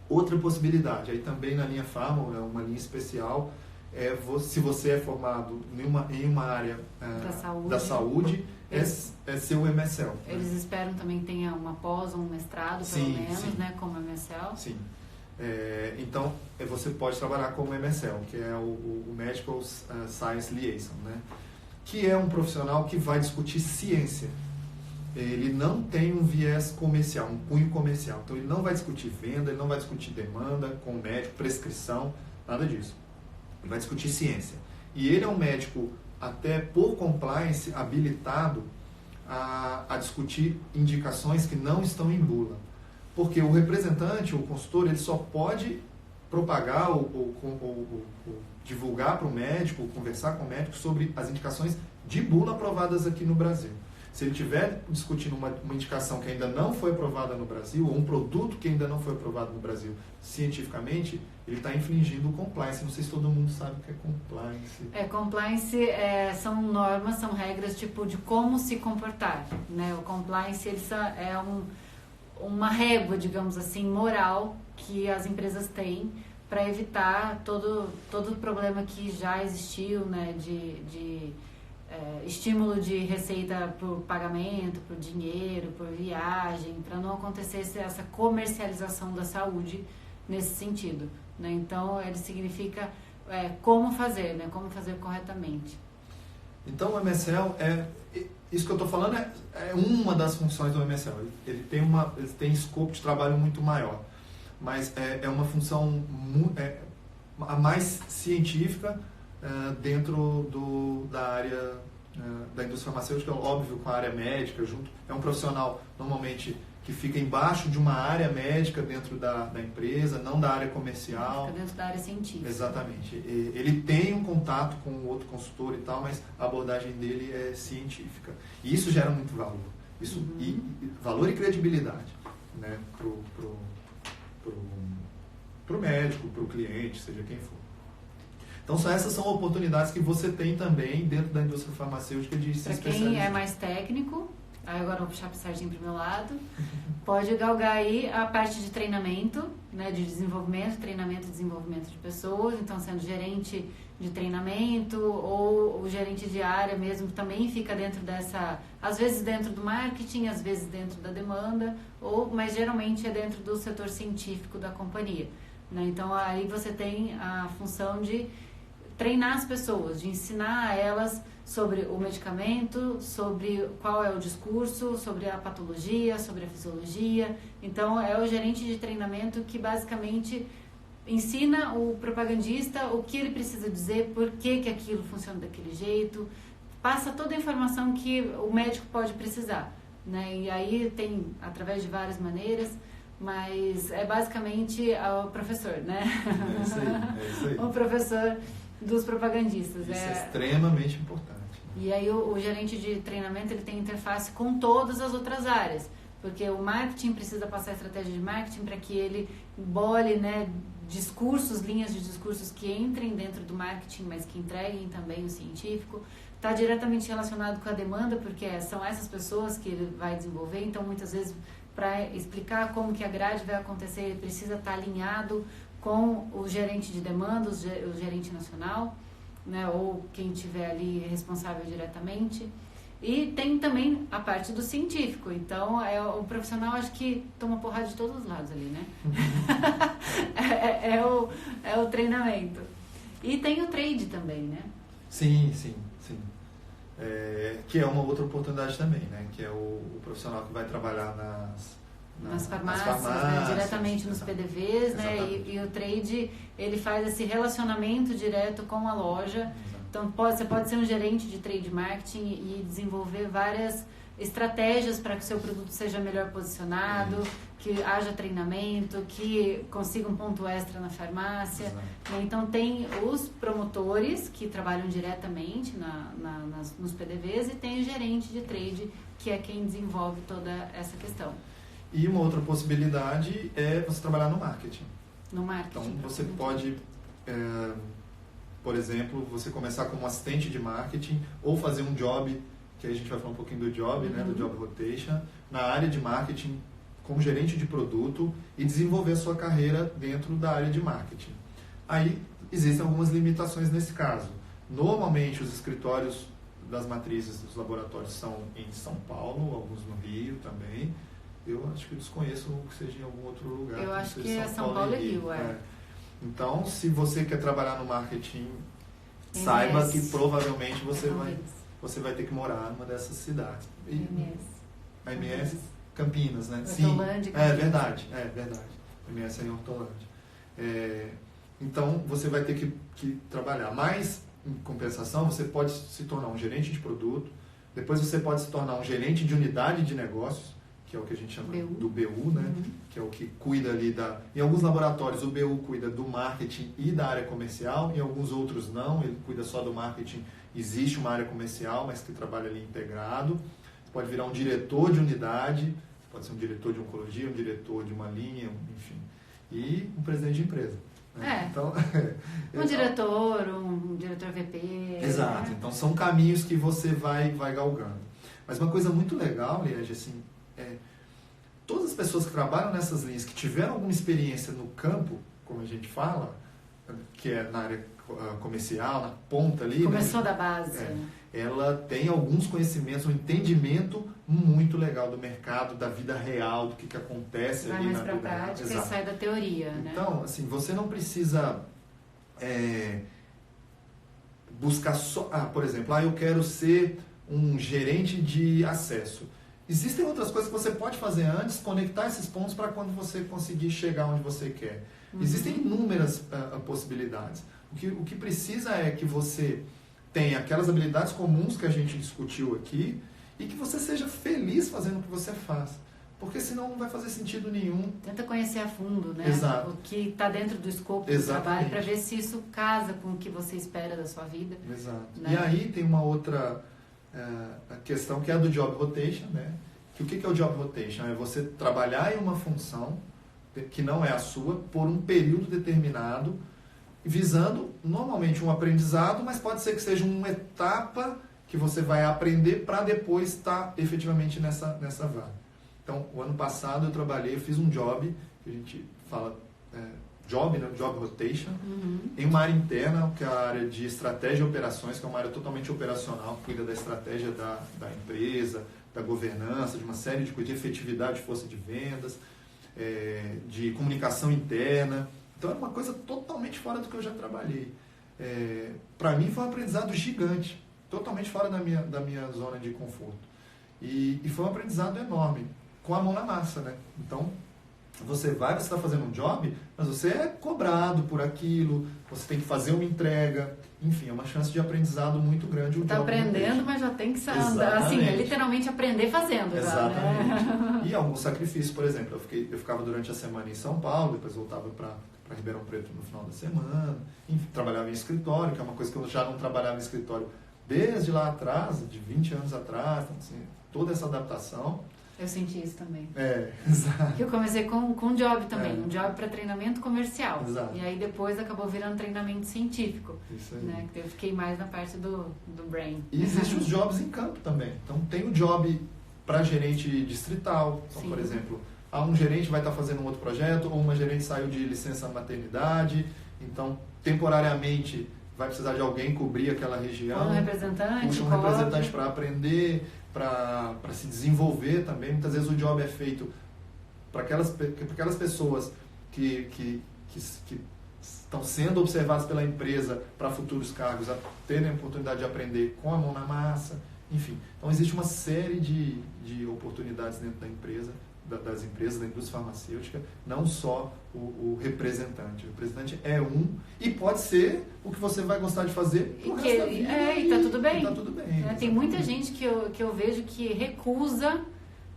Outra possibilidade, aí também na linha Pharma, é uma linha especial, se você é formado em uma área da saúde, é ser o MSL. Eles esperam também que tenha uma pós ou um mestrado, pelo menos, né, como MSL? Sim. Então, você pode trabalhar como MSL, que é o Medical Science Liaison, né? Que é um profissional que vai discutir ciência. Ele não tem um viés comercial, um cunho comercial. Então, ele não vai discutir venda, ele não vai discutir demanda com o médico, prescrição, nada disso. Ele vai discutir ciência. E ele é um médico, até por compliance, habilitado a discutir indicações que não estão em bula. Porque o representante, o consultor, ele só pode propagar ou divulgar para o médico, ou conversar com o médico sobre as indicações de bula aprovadas aqui no Brasil. Se ele estiver discutindo uma indicação que ainda não foi aprovada no Brasil, ou um produto que ainda não foi aprovado no Brasil cientificamente, ele está infringindo o compliance. Não sei se todo mundo sabe o que é compliance. Compliance são normas, são regras tipo de como se comportar, né? O compliance é uma régua, digamos assim, moral que as empresas têm para evitar todo o problema que já existiu, né? De estímulo de receita por pagamento, por dinheiro, por viagem, para não acontecer essa comercialização da saúde nesse sentido, né? Então, ele significa como fazer, né? Como fazer corretamente. Então, o MSL isso que eu estou falando é uma das funções do MSL. Ele tem escopo de trabalho muito maior, mas é uma função a mais científica dentro da área da indústria farmacêutica, óbvio, com a área médica junto. É um profissional, normalmente, que fica embaixo de uma área médica dentro da empresa, não da área comercial. Fica dentro da área científica. Exatamente. Ele tem um contato com o outro consultor e tal, mas a abordagem dele é científica. E isso gera muito valor. Valor e credibilidade, né, pro médico, pro cliente, seja quem for. Então, essas são oportunidades que você tem também dentro da indústria farmacêutica de se especializar. Para quem é mais técnico, agora eu vou puxar para o Serginho para o meu lado, pode galgar aí a parte de treinamento, né, de desenvolvimento, treinamento e desenvolvimento de pessoas, então sendo gerente de treinamento ou o gerente de área mesmo, também fica dentro dessa, às vezes dentro do marketing, às vezes dentro da demanda, mas geralmente é dentro do setor científico da companhia, né? Então aí você tem a função de treinar as pessoas, de ensinar a elas sobre o medicamento, sobre qual é o discurso, sobre a patologia, sobre a fisiologia. Então, é o gerente de treinamento que basicamente ensina o propagandista o que ele precisa dizer, por que aquilo funciona daquele jeito, passa toda a informação que o médico pode precisar, né? E aí tem, através de várias maneiras, mas é basicamente o professor, né? É isso aí. O professor dos propagandistas. Isso é extremamente importante. E aí o gerente de treinamento ele tem interface com todas as outras áreas, porque o marketing precisa passar a estratégia de marketing para que ele bole, né, discursos, linhas de discursos que entrem dentro do marketing, mas que entreguem também o científico. Está diretamente relacionado com a demanda, porque são essas pessoas que ele vai desenvolver, então muitas vezes para explicar como que a grade vai acontecer, ele precisa estar alinhado com o gerente de demanda, o gerente nacional, né, ou quem estiver ali responsável diretamente. E tem também a parte do científico, então o profissional acho que toma porrada de todos os lados ali, né? é o treinamento. E tem o trade também, né? Sim. Que é uma outra oportunidade também, né? Que é o profissional que vai trabalhar nas farmácias, né? Diretamente nos PDVs, né? E o trade, ele faz esse relacionamento direto com a loja. Exato. Então, você pode ser um gerente de trade marketing e desenvolver várias estratégias para que o seu produto seja melhor posicionado, que haja treinamento, que consiga um ponto extra na farmácia. Né? Então, tem os promotores que trabalham diretamente nos PDVs e tem o gerente de trade, que é quem desenvolve toda essa questão. E uma outra possibilidade é você trabalhar no marketing. No marketing. Então, você pode, por exemplo, você começar como assistente de marketing ou fazer um job, que aí a gente vai falar um pouquinho do job, né, do job rotation, na área de marketing como gerente de produto e desenvolver a sua carreira dentro da área de marketing. Aí, existem algumas limitações nesse caso. Normalmente, os escritórios das matrizes dos laboratórios são em São Paulo, alguns no Rio também. Eu acho que desconheço que seja em algum outro lugar. Eu acho que é São Paulo e Rio, Então, se você quer trabalhar no marketing, saiba que provavelmente você vai ter que morar numa dessas cidades. A MS Campinas, né? Sim, é verdade. A MS é em Hortolândia. Então, você vai ter que trabalhar. Mas, em compensação, você pode se tornar um gerente de produto, depois você pode se tornar um gerente de unidade de negócios, que é o que a gente chama do BU, né? Que é o que cuida ali Em alguns laboratórios, o BU cuida do marketing e da área comercial, em alguns outros não, ele cuida só do marketing. Existe uma área comercial, mas que trabalha ali integrado. Você pode virar um diretor de unidade, pode ser um diretor de oncologia, um diretor de uma linha, enfim. E um presidente de empresa. Né? Então, um diretor VP. Exato. Então, são caminhos que você vai galgando. Mas uma coisa muito legal, Liege, assim, todas as pessoas que trabalham nessas linhas, que tiveram alguma experiência no campo, como a gente fala, que é na área comercial, na ponta ali, começou né? da base. Ela tem alguns conhecimentos, um entendimento muito legal do mercado, da vida real, do que acontece vai ali mais na pra vida real. prática e sai da teoria, né? Então, assim, você não precisa buscar só... por exemplo, eu quero ser um gerente de acesso. Existem outras coisas que você pode fazer antes, conectar esses pontos para quando você conseguir chegar onde você quer. Existem inúmeras possibilidades. O que precisa é que você tenha aquelas habilidades comuns que a gente discutiu aqui e que você seja feliz fazendo o que você faz. Porque senão não vai fazer sentido nenhum. Tenta conhecer a fundo, né? Exato. O que está dentro do escopo do trabalho para ver se isso casa com o que você espera da sua vida. Exato. Né? E aí tem uma outra questão que é a do job rotation, né? Que o que é o job rotation? É você trabalhar em uma função que não é a sua por um período determinado, visando normalmente um aprendizado, mas pode ser que seja uma etapa que você vai aprender para depois estar efetivamente nessa vaga. Então, o ano passado eu fiz um job, que a gente fala job, né? Job rotation, em uma área interna, que é a área de estratégia e operações, que é uma área totalmente operacional, que cuida da estratégia da empresa, da governança, de uma série de coisas, de efetividade de força de vendas, de comunicação interna. Então, era uma coisa totalmente fora do que eu já trabalhei. Para mim, foi um aprendizado gigante, totalmente fora da minha zona de conforto. E foi um aprendizado enorme, com a mão na massa, né? Então, você está fazendo um job, mas você é cobrado por aquilo, você tem que fazer uma entrega, enfim, é uma chance de aprendado muito grande. Está aprendendo, mas já tem que andar, assim, literalmente aprender fazendo. Exatamente. Já, né? E alguns sacrifícios, por exemplo, eu ficava durante a semana em São Paulo, depois voltava para Ribeirão Preto no final da semana, enfim, trabalhava em escritório, que é uma coisa que eu já não trabalhava em escritório desde lá atrás, de 20 anos atrás, então, assim, toda essa adaptação. Eu senti isso também. Exato. Eu comecei com um job também, um job para treinamento comercial. Exato. E aí depois acabou virando treinamento científico. Isso aí. Né? Eu fiquei mais na parte do brain. E existem os jobs em campo também. Então tem o job para gerente distrital. Então, por exemplo, um gerente vai estar fazendo um outro projeto, ou uma gerente saiu de licença maternidade, então temporariamente vai precisar de alguém cobrir aquela região. Ou um representante. Puxa um representante para aprender, para se desenvolver também. Muitas vezes o job é feito para aquelas pessoas que estão sendo observadas pela empresa para futuros cargos, a terem a oportunidade de aprender com a mão na massa. Enfim, então existe uma série de oportunidades dentro da empresa, das empresas, da indústria farmacêutica, não só o representante. O representante é e pode ser o que você vai gostar de fazer pro resto da vida. E tá tudo bem. E tá tudo bem. Tem muita gente que eu vejo que recusa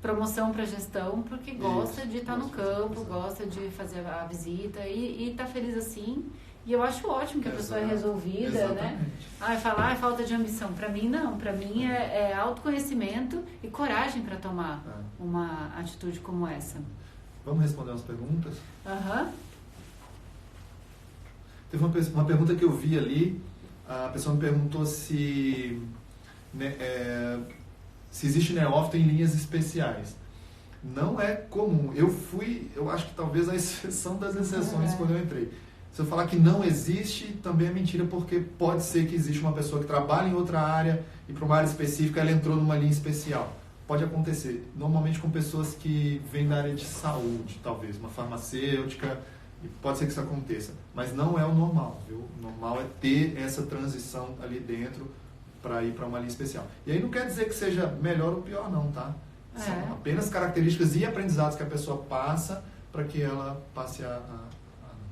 promoção para gestão porque gosta de estar no campo, gosta de fazer a visita e tá feliz assim. E eu acho ótimo que a pessoa é resolvida, né? Falar falta de ambição. Para mim, não. Para mim é autoconhecimento e coragem para tomar uma atitude como essa. Vamos responder umas perguntas? Aham. Teve uma pergunta que eu vi ali. A pessoa me perguntou se existe neófito em linhas especiais. Não é comum. Eu acho que talvez a exceção das exceções quando eu entrei. Se eu falar que não existe, também é mentira, porque pode ser que existe uma pessoa que trabalha em outra área e para uma área específica ela entrou numa linha especial. Pode acontecer, normalmente com pessoas que vêm da área de saúde, talvez, uma farmacêutica, e pode ser que isso aconteça, mas não é o normal, viu? O normal é ter essa transição ali dentro para ir para uma linha especial. E aí não quer dizer que seja melhor ou pior não, tá? São apenas características e aprendizados que a pessoa passa para que ela passe a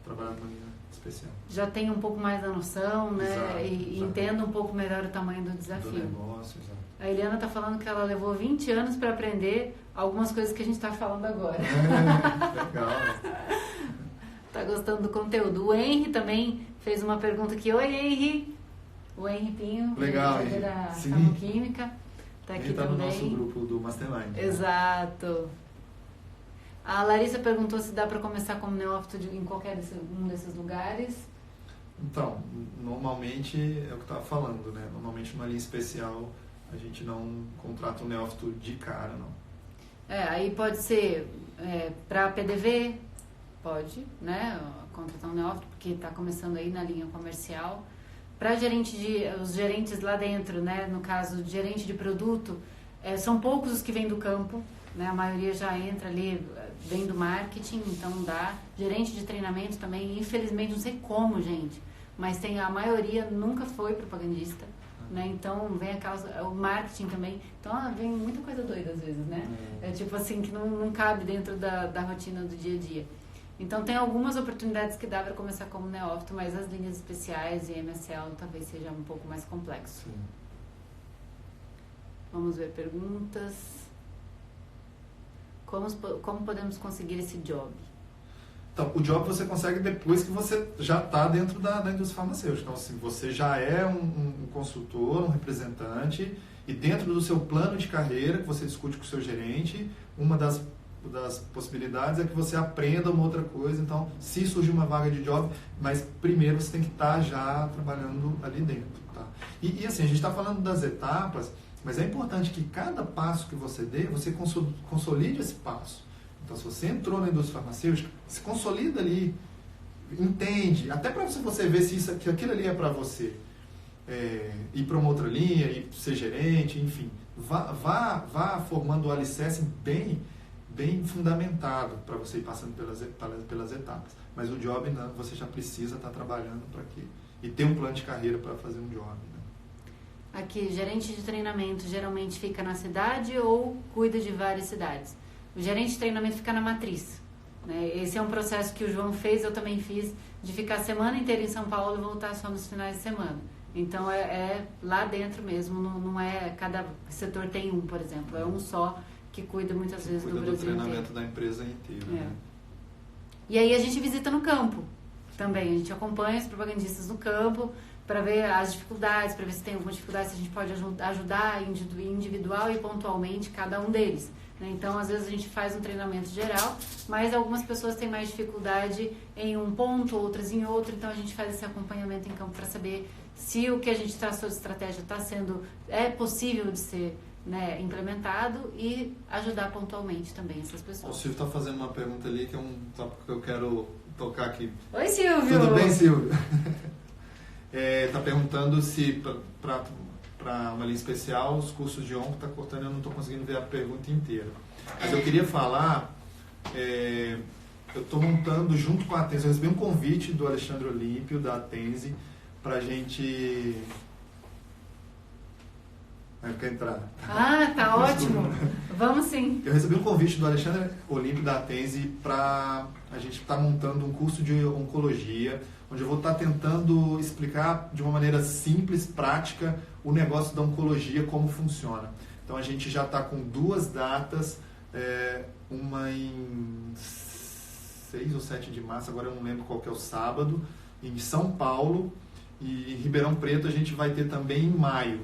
trabalhar numa linha especial. Já tem um pouco mais da noção, né? Exato, e entenda um pouco melhor o tamanho do desafio. Do negócio, exato. A Eliana está falando que ela levou 20 anos para aprender algumas coisas que a gente está falando agora. Legal. Tá gostando do conteúdo. O Henry também fez uma pergunta aqui. Oi, Henry. O Henry Pinho. Legal, Henry. Da Farmoquímica. Tá aqui tá também. No nosso grupo do Mastermind. Exato. A Larissa perguntou se dá para começar como neófito em qualquer um desses lugares. Então, normalmente é o que eu estava falando, né? Normalmente numa linha especial a gente não contrata um neófito de cara, não. Aí pode ser para PDV, pode, né, contratar um neófito, porque está começando aí na linha comercial. Para os gerentes lá dentro, né, no caso, gerente de produto, são poucos os que vêm do campo, né, a maioria já entra ali, vem do marketing, então dá. Gerente de treinamento também, infelizmente, não sei como, gente, mas a maioria nunca foi propagandista, né, então vem o marketing também, então vem muita coisa doida às vezes, né, tipo assim, que não cabe dentro da rotina do dia a dia. Então tem algumas oportunidades que dá para começar como neófito, mas as linhas especiais e MSL talvez seja um pouco mais complexo. Sim. Vamos ver perguntas. Como podemos conseguir esse job? Então, o job você consegue depois que você já está dentro da indústria farmacêutica. Então, assim, você já é um consultor, um representante, e dentro do seu plano de carreira, que você discute com o seu gerente, uma das possibilidades é que você aprenda uma outra coisa. Então, se surgir uma vaga de job, mas primeiro você tem que estar já trabalhando ali dentro. Tá? E assim, a gente está falando das etapas, mas é importante que cada passo que você dê, você consolide esse passo. Então, se você entrou na indústria farmacêutica, se consolida ali, entende, até para você ver que aquilo ali é para você. Ir para uma outra linha, ir ser gerente, enfim. Vá formando o alicerce bem fundamentado para você ir passando pelas etapas. Mas o job, não, você já precisa estar trabalhando para quê? E ter um plano de carreira para fazer um job. Né? Aqui, gerente de treinamento geralmente fica na cidade ou cuida de várias cidades? O gerente de treinamento fica na matriz. Né? Esse é um processo que o João fez, eu também fiz, de ficar a semana inteira em São Paulo e voltar só nos finais de semana. Então é lá dentro mesmo, não é cada setor tem um, por exemplo, é um só que cuida muitas vezes do Brasil inteiro. Cuida do treinamento da empresa inteira. Né? E aí a gente visita no campo também, a gente acompanha os propagandistas no campo para ver as dificuldades, para ver se tem alguma dificuldade, se a gente pode ajudar individual e pontualmente cada um deles. Né? Então, às vezes a gente faz um treinamento geral, mas algumas pessoas têm mais dificuldade em um ponto, outras em outro, então a gente faz esse acompanhamento em campo para saber se o que a gente traçou de estratégia é possível de ser, né, implementado e ajudar pontualmente também essas pessoas. O Silvio está fazendo uma pergunta ali que é um tópico que eu quero tocar aqui. Oi, Silvio! Tudo bem, Silvio? Está perguntando se para uma linha especial os cursos de onco está cortando, eu não estou conseguindo ver a pergunta inteira. Mas eu queria falar, eu estou montando junto com a Atense, eu recebi um convite do Alexandre Olímpio, da Atense, para a gente... Quer entrar? Ah, tá ótimo. Vamos sim. Eu recebi um convite do Alexandre Olímpio da Atense para a gente estar montando um curso de oncologia, onde eu vou estar tentando explicar de uma maneira simples, prática, o negócio da oncologia, como funciona. Então a gente já está com 2 datas, uma em 6 ou 7 de março, agora eu não lembro qual que é o sábado, em São Paulo, e em Ribeirão Preto a gente vai ter também em maio.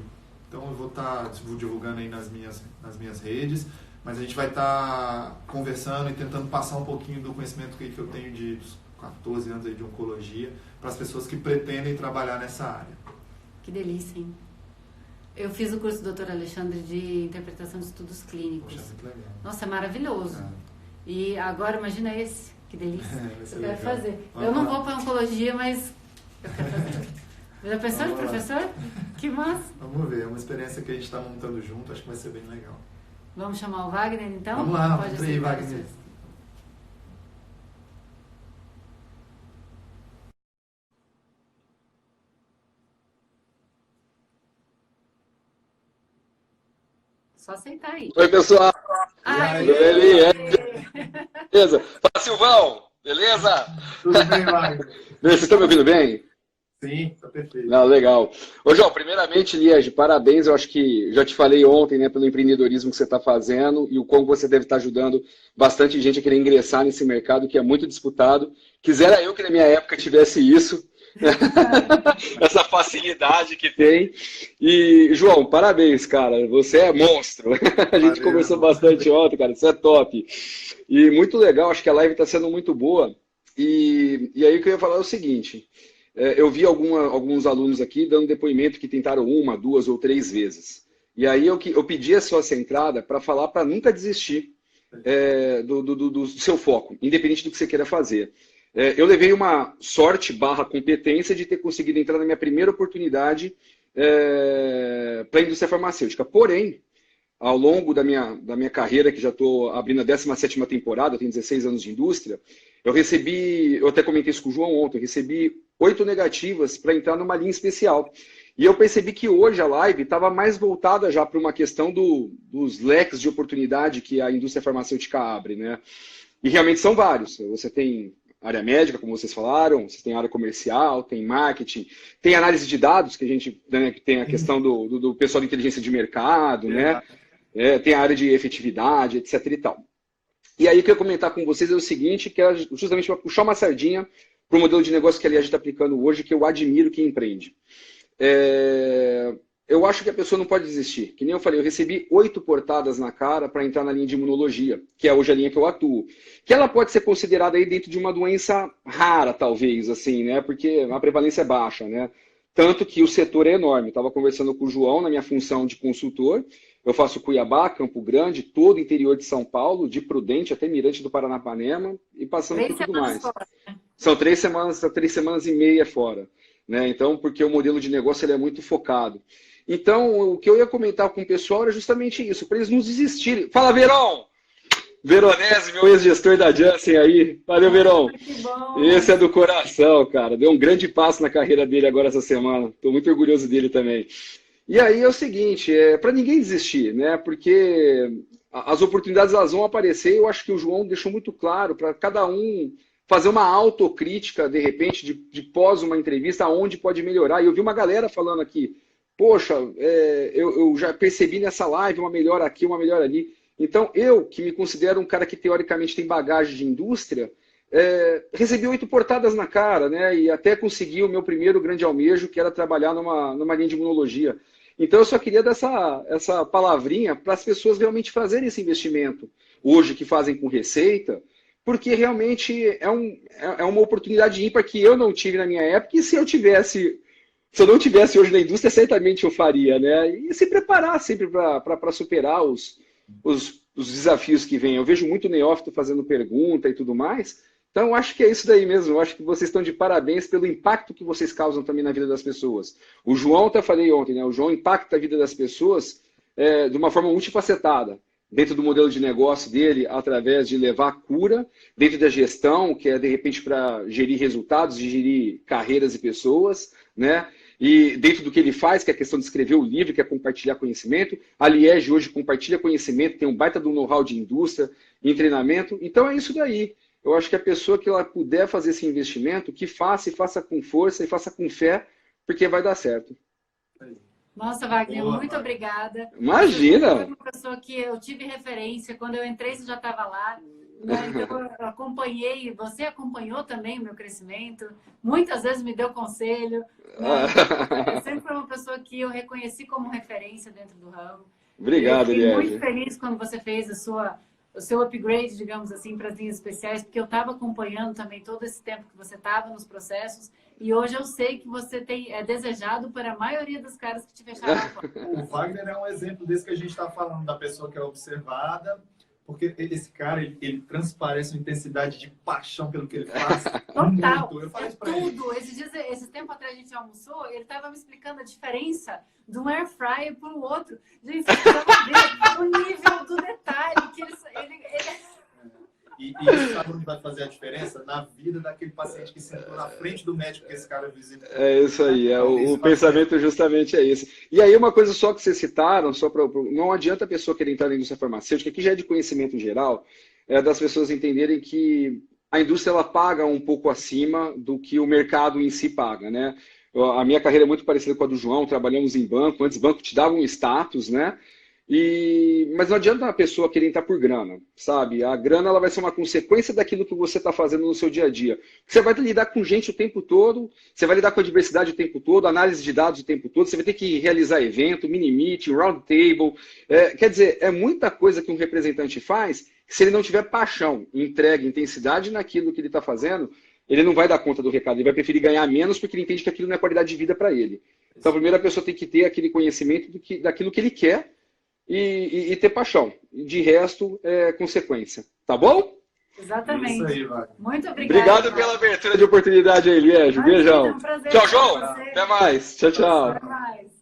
Então eu vou estar divulgando aí nas minhas redes, mas a gente vai estar conversando e tentando passar um pouquinho do conhecimento que eu tenho de 14 anos aí de oncologia para as pessoas que pretendem trabalhar nessa área. Que delícia, hein? Eu fiz o curso do Dr. Alexandre de Interpretação de Estudos Clínicos. Poxa, muito legal. Nossa, é maravilhoso. E agora, imagina esse, que delícia. Eu quero fazer. Vamos eu não lá. vou para oncologia, mas eu quero fazer. Já pensou de professor? Que massa! Vamos ver, é uma experiência que a gente está montando junto, acho que vai ser bem legal. Vamos chamar o Wagner, então? Vamos lá, Pode entra aí, aceitar Wagner. vocês. Só aceitar aí. Oi, pessoal. Ai, Tudo bem? Beleza. Fala, Silvão. Beleza? Tudo bem, Wagner? Vocês estão me ouvindo bem? Sim, está perfeito. Não, legal. Ô, João, primeiramente, Liege, parabéns. Eu acho que já te falei ontem, né, pelo empreendedorismo que você está fazendo e o como você deve estar ajudando bastante gente a querer ingressar nesse mercado que é muito disputado. Quisera eu que na minha época tivesse isso. Essa facilidade que tem. E, João, parabéns, cara. Você é monstro. A gente conversou bastante ontem, cara. Isso é top. E muito legal, acho que a live está sendo muito boa. E aí o que eu ia falar é o seguinte. Eu vi alguns alunos aqui dando depoimento que tentaram 1, 2 ou 3 vezes. E aí eu pedi a sua entrada para falar para nunca desistir. do seu foco, independente do que você queira fazer. Eu levei uma sorte / competência de ter conseguido entrar na minha primeira oportunidade para a indústria farmacêutica. Porém, ao longo da minha carreira, que já estou abrindo a 17ª temporada, eu tenho 16 anos de indústria, eu até comentei isso com o João ontem, eu recebi 8 negativas para entrar numa linha especial. E eu percebi que hoje a live estava mais voltada já para uma questão dos leques de oportunidade que a indústria farmacêutica abre, né? E realmente são vários. Você tem área médica, como vocês falaram, você tem área comercial, tem marketing, tem análise de dados, que a gente tem a questão do pessoal de inteligência de mercado, né? Tem a área de efetividade, etc. e tal. E aí o que eu ia comentar com vocês é o seguinte, que é justamente para puxar uma sardinha para o modelo de negócio que a gente está aplicando hoje, que eu admiro quem empreende. Eu acho que a pessoa não pode desistir. Que nem eu falei, eu recebi 8 portadas na cara para entrar na linha de imunologia, que é hoje a linha que eu atuo. Que ela pode ser considerada aí dentro de uma doença rara, talvez, assim, né? Porque a prevalência é baixa, né? Tanto que o setor é enorme. Estava conversando com o João na minha função de consultor. Eu faço Cuiabá, Campo Grande, todo o interior de São Paulo, de Prudente até Mirante do Paranapanema e passando por tudo mais. Fora, né? São 3 semanas e meia fora. Né? Então, porque o modelo de negócio ele é muito focado. Então, o que eu ia comentar com o pessoal era justamente isso, para eles não desistirem. Fala, Verão! Veronese, meu ex-gestor da Janssen aí. Valeu, Verão. Esse é do coração, cara. Deu um grande passo na carreira dele agora essa semana. Estou muito orgulhoso dele também. E aí é o seguinte, para ninguém desistir, né? Porque as oportunidades elas vão aparecer. Eu acho que o João deixou muito claro para cada um fazer uma autocrítica, de repente, de pós uma entrevista, aonde pode melhorar. E eu vi uma galera falando aqui, poxa, eu já percebi nessa live uma melhora aqui, uma melhora ali. Então, eu, que me considero um cara que teoricamente tem bagagem de indústria, recebi 8 portadas na cara, né? E até consegui o meu primeiro grande almejo, que era trabalhar numa linha de imunologia. Então, eu só queria dar essa palavrinha para as pessoas realmente fazerem esse investimento. Hoje, que fazem com receita, porque realmente é uma oportunidade ímpar que eu não tive na minha época, e se eu não tivesse hoje na indústria, certamente eu faria, né? E se preparar sempre para superar os desafios que vêm. Eu vejo muito neófito fazendo pergunta e tudo mais, então eu acho que é isso daí mesmo. Eu acho que vocês estão de parabéns pelo impacto que vocês causam também na vida das pessoas. O João, até falei ontem, né? O João impacta a vida das pessoas de uma forma multifacetada. Dentro do modelo de negócio dele, através de levar cura, dentro da gestão, que é de repente para gerir resultados, de gerir carreiras e pessoas, né? E dentro do que ele faz, que é a questão de escrever o livro, que é compartilhar conhecimento. A Liege hoje compartilha conhecimento, tem um baita do know-how de indústria e treinamento. Então é isso daí. Eu acho que a pessoa que ela puder fazer esse investimento, que faça, e faça com força, e faça com fé, porque vai dar certo. Nossa, Wagner, muito obrigada. Imagina! Você foi uma pessoa que eu tive referência. Quando eu entrei, você já estava lá. Né? Então, eu acompanhei, você acompanhou também o meu crescimento. Muitas vezes me deu conselho. Né? Você sempre foi uma pessoa que eu reconheci como referência dentro do ramo. Obrigado, Liege. Eu fiquei Liege. muito feliz quando você fez o seu upgrade, digamos assim, para as linhas especiais, porque eu estava acompanhando também todo esse tempo que você estava nos processos. E hoje eu sei que você é desejado para a maioria dos caras que te fecharam a porta. O Wagner é um exemplo desse que a gente está falando, da pessoa que é observada, porque esse cara, ele transparece uma intensidade de paixão pelo que ele faz. Total. Muito. Eu falei pra ele. Tudo. Esse tempo atrás a gente almoçou, ele estava me explicando a diferença de um air fryer para o outro. Gente, você precisava ver o nível do detalhe que ele E isso sabe onde vai fazer a diferença? Na vida daquele paciente que sentou na frente do médico que esse cara visitou. É isso aí, o pensamento justamente é esse. E aí uma coisa só que vocês citaram, não adianta a pessoa querer entrar na indústria farmacêutica, que já é de conhecimento geral, das pessoas entenderem que a indústria ela paga um pouco acima do que o mercado em si paga, né? A minha carreira é muito parecida com a do João, trabalhamos em banco, antes banco te dava um status, né? Mas não adianta a pessoa querer entrar por grana, sabe? A grana ela vai ser uma consequência daquilo que você está fazendo no seu dia a dia. Você vai lidar com gente o tempo todo, você vai lidar com a diversidade o tempo todo, análise de dados o tempo todo, você vai ter que realizar evento, mini-meeting, round table. Quer dizer, é muita coisa que um representante faz, que se ele não tiver paixão, entrega, intensidade naquilo que ele está fazendo, ele não vai dar conta do recado, ele vai preferir ganhar menos porque ele entende que aquilo não é qualidade de vida para ele. Então, primeiro a pessoa tem que ter aquele conhecimento daquilo que ele quer, e ter paixão. De resto, é consequência. Tá bom? Exatamente. Isso aí, vai. Muito obrigada. Obrigado pela abertura de oportunidade aí, Liege. Beijão. É um prazer Tchau, estar com João. você. Até mais. Tchau, tchau. Até mais.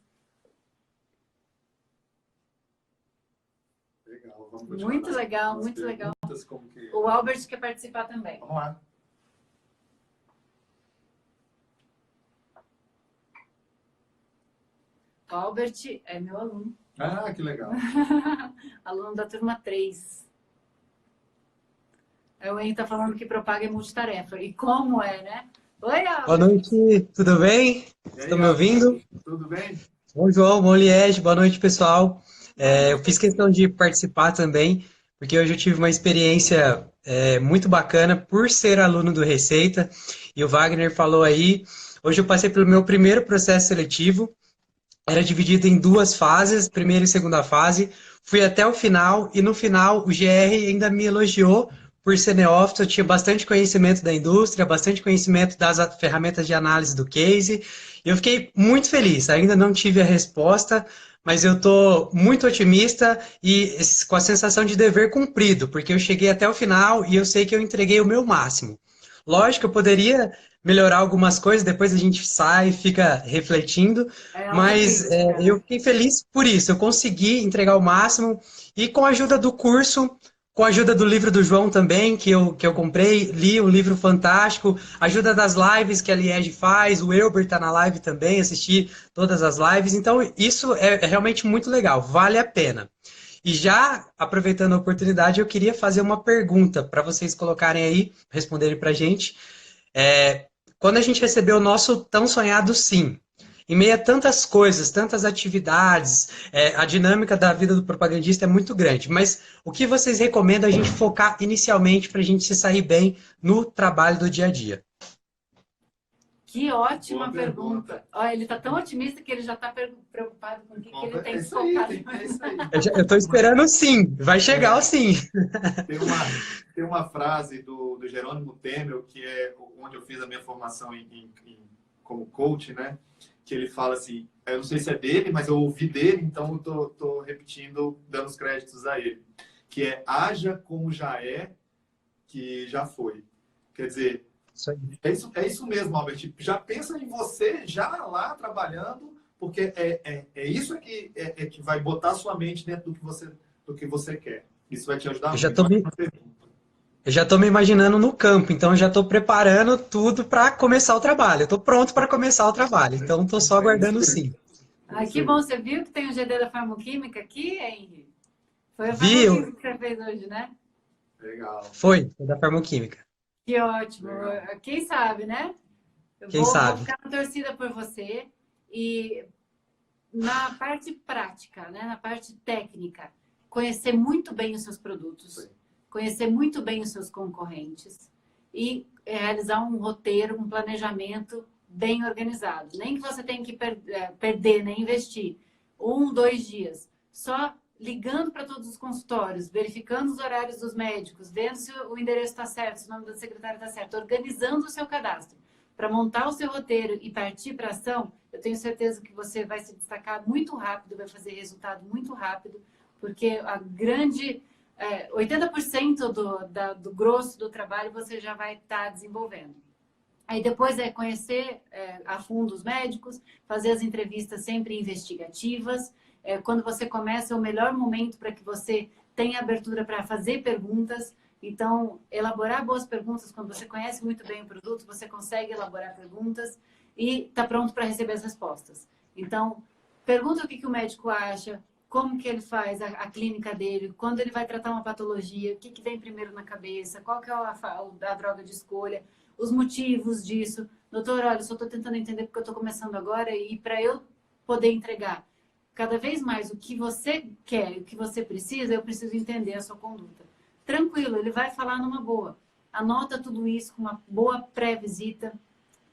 Legal, vamos continuar Muito nas- legal, nas muito legal. perguntas, como que... O Albert quer participar também. Vamos lá. O Albert é meu aluno. Ah, que legal. Aluno da turma 3. O Henrique tá falando que propaga é multitarefa. E como é, né? Oi, Albert. Boa noite, tudo bem? E aí, Estão me ouvindo? Tudo bem? Bom, João, bom, Liege, boa noite, pessoal. Eu fiz questão de participar também, porque hoje eu tive uma experiência muito bacana por ser aluno do Receita, e o Wagner falou aí, hoje eu passei pelo meu primeiro processo seletivo, era dividido em 2 fases, primeira e segunda fase, fui até o final, e no final o GR ainda me elogiou por ser neófito, eu tinha bastante conhecimento da indústria, bastante conhecimento das ferramentas de análise do case, e eu fiquei muito feliz, ainda não tive a resposta, mas eu estou muito otimista e com a sensação de dever cumprido, porque eu cheguei até o final e eu sei que eu entreguei o meu máximo. Lógico, eu poderia melhorar algumas coisas, depois a gente sai e fica refletindo, mas eu fiquei feliz por isso, eu consegui entregar o máximo e com a ajuda do curso, com a ajuda do livro do João também, que eu comprei, li um livro fantástico, ajuda das lives que a Liege faz, o Elber está na live também, assisti todas as lives, então isso é realmente muito legal, vale a pena. E já aproveitando a oportunidade, eu queria fazer uma pergunta para vocês colocarem aí, responderem para a gente. Quando a gente recebeu o nosso tão sonhado sim, em meio a tantas coisas, tantas atividades, a dinâmica da vida do propagandista é muito grande, mas o que vocês recomendam a gente focar inicialmente para a gente se sair bem no trabalho do dia a dia? Que ótima Boa pergunta. pergunta. Olha, ele está tão otimista que ele já está preocupado com o que ele tem É que isso aí, focar. é isso aí. Eu estou esperando o sim, vai chegar o sim. Tem uma frase do Jerônimo Temel, que é onde eu fiz a minha formação como coach, né? Que ele fala assim, eu não sei se é dele, mas eu ouvi dele, então eu tô repetindo, dando os créditos a ele. Que é, haja como já é, que já foi. Quer dizer, é isso mesmo, Albert. Já pensa em você, já lá trabalhando, porque é isso que vai botar a sua mente dentro do que você quer. Isso vai te ajudar muito. Eu já estou me imaginando no campo, então eu já estou preparando tudo para começar o trabalho. Eu estou pronto para começar o trabalho, então estou só aguardando o sim. Ai, que bom, você viu que tem o GD da Farmoquímica aqui, Henry? Foi a Viu? Farmoquímica que você fez hoje, né? Legal. Foi da Farmoquímica. Que ótimo. Legal. Quem sabe, né? Quem sabe? Vou ficar na torcida por você. E na parte prática, né? Na parte técnica, conhecer muito bem os seus produtos, conhecer muito bem os seus concorrentes e realizar um roteiro, um planejamento bem organizado. Nem que você tenha que perder, nem investir 1, 2 dias. Só ligando para todos os consultórios, verificando os horários dos médicos, vendo se o endereço está certo, se o nome do secretário está certo, organizando o seu cadastro para montar o seu roteiro e partir para ação, eu tenho certeza que você vai se destacar muito rápido, vai fazer resultado muito rápido, porque a grande 80% do grosso do trabalho você já vai estar desenvolvendo. Aí depois é conhecer a fundo os médicos, fazer as entrevistas sempre investigativas. Quando você começa, é o melhor momento para que você tenha abertura para fazer perguntas. Então, elaborar boas perguntas, quando você conhece muito bem o produto, você consegue elaborar perguntas e está pronto para receber as respostas. Então, pergunta o que o médico acha, como que ele faz a clínica dele, quando ele vai tratar uma patologia, o que vem primeiro na cabeça, qual que é a droga de escolha, os motivos disso. Doutor, olha, só estou tentando entender porque eu estou começando agora e para eu poder entregar cada vez mais o que você quer, o que você precisa, eu preciso entender a sua conduta. Tranquilo, ele vai falar numa boa. Anota tudo isso com uma boa pré-visita,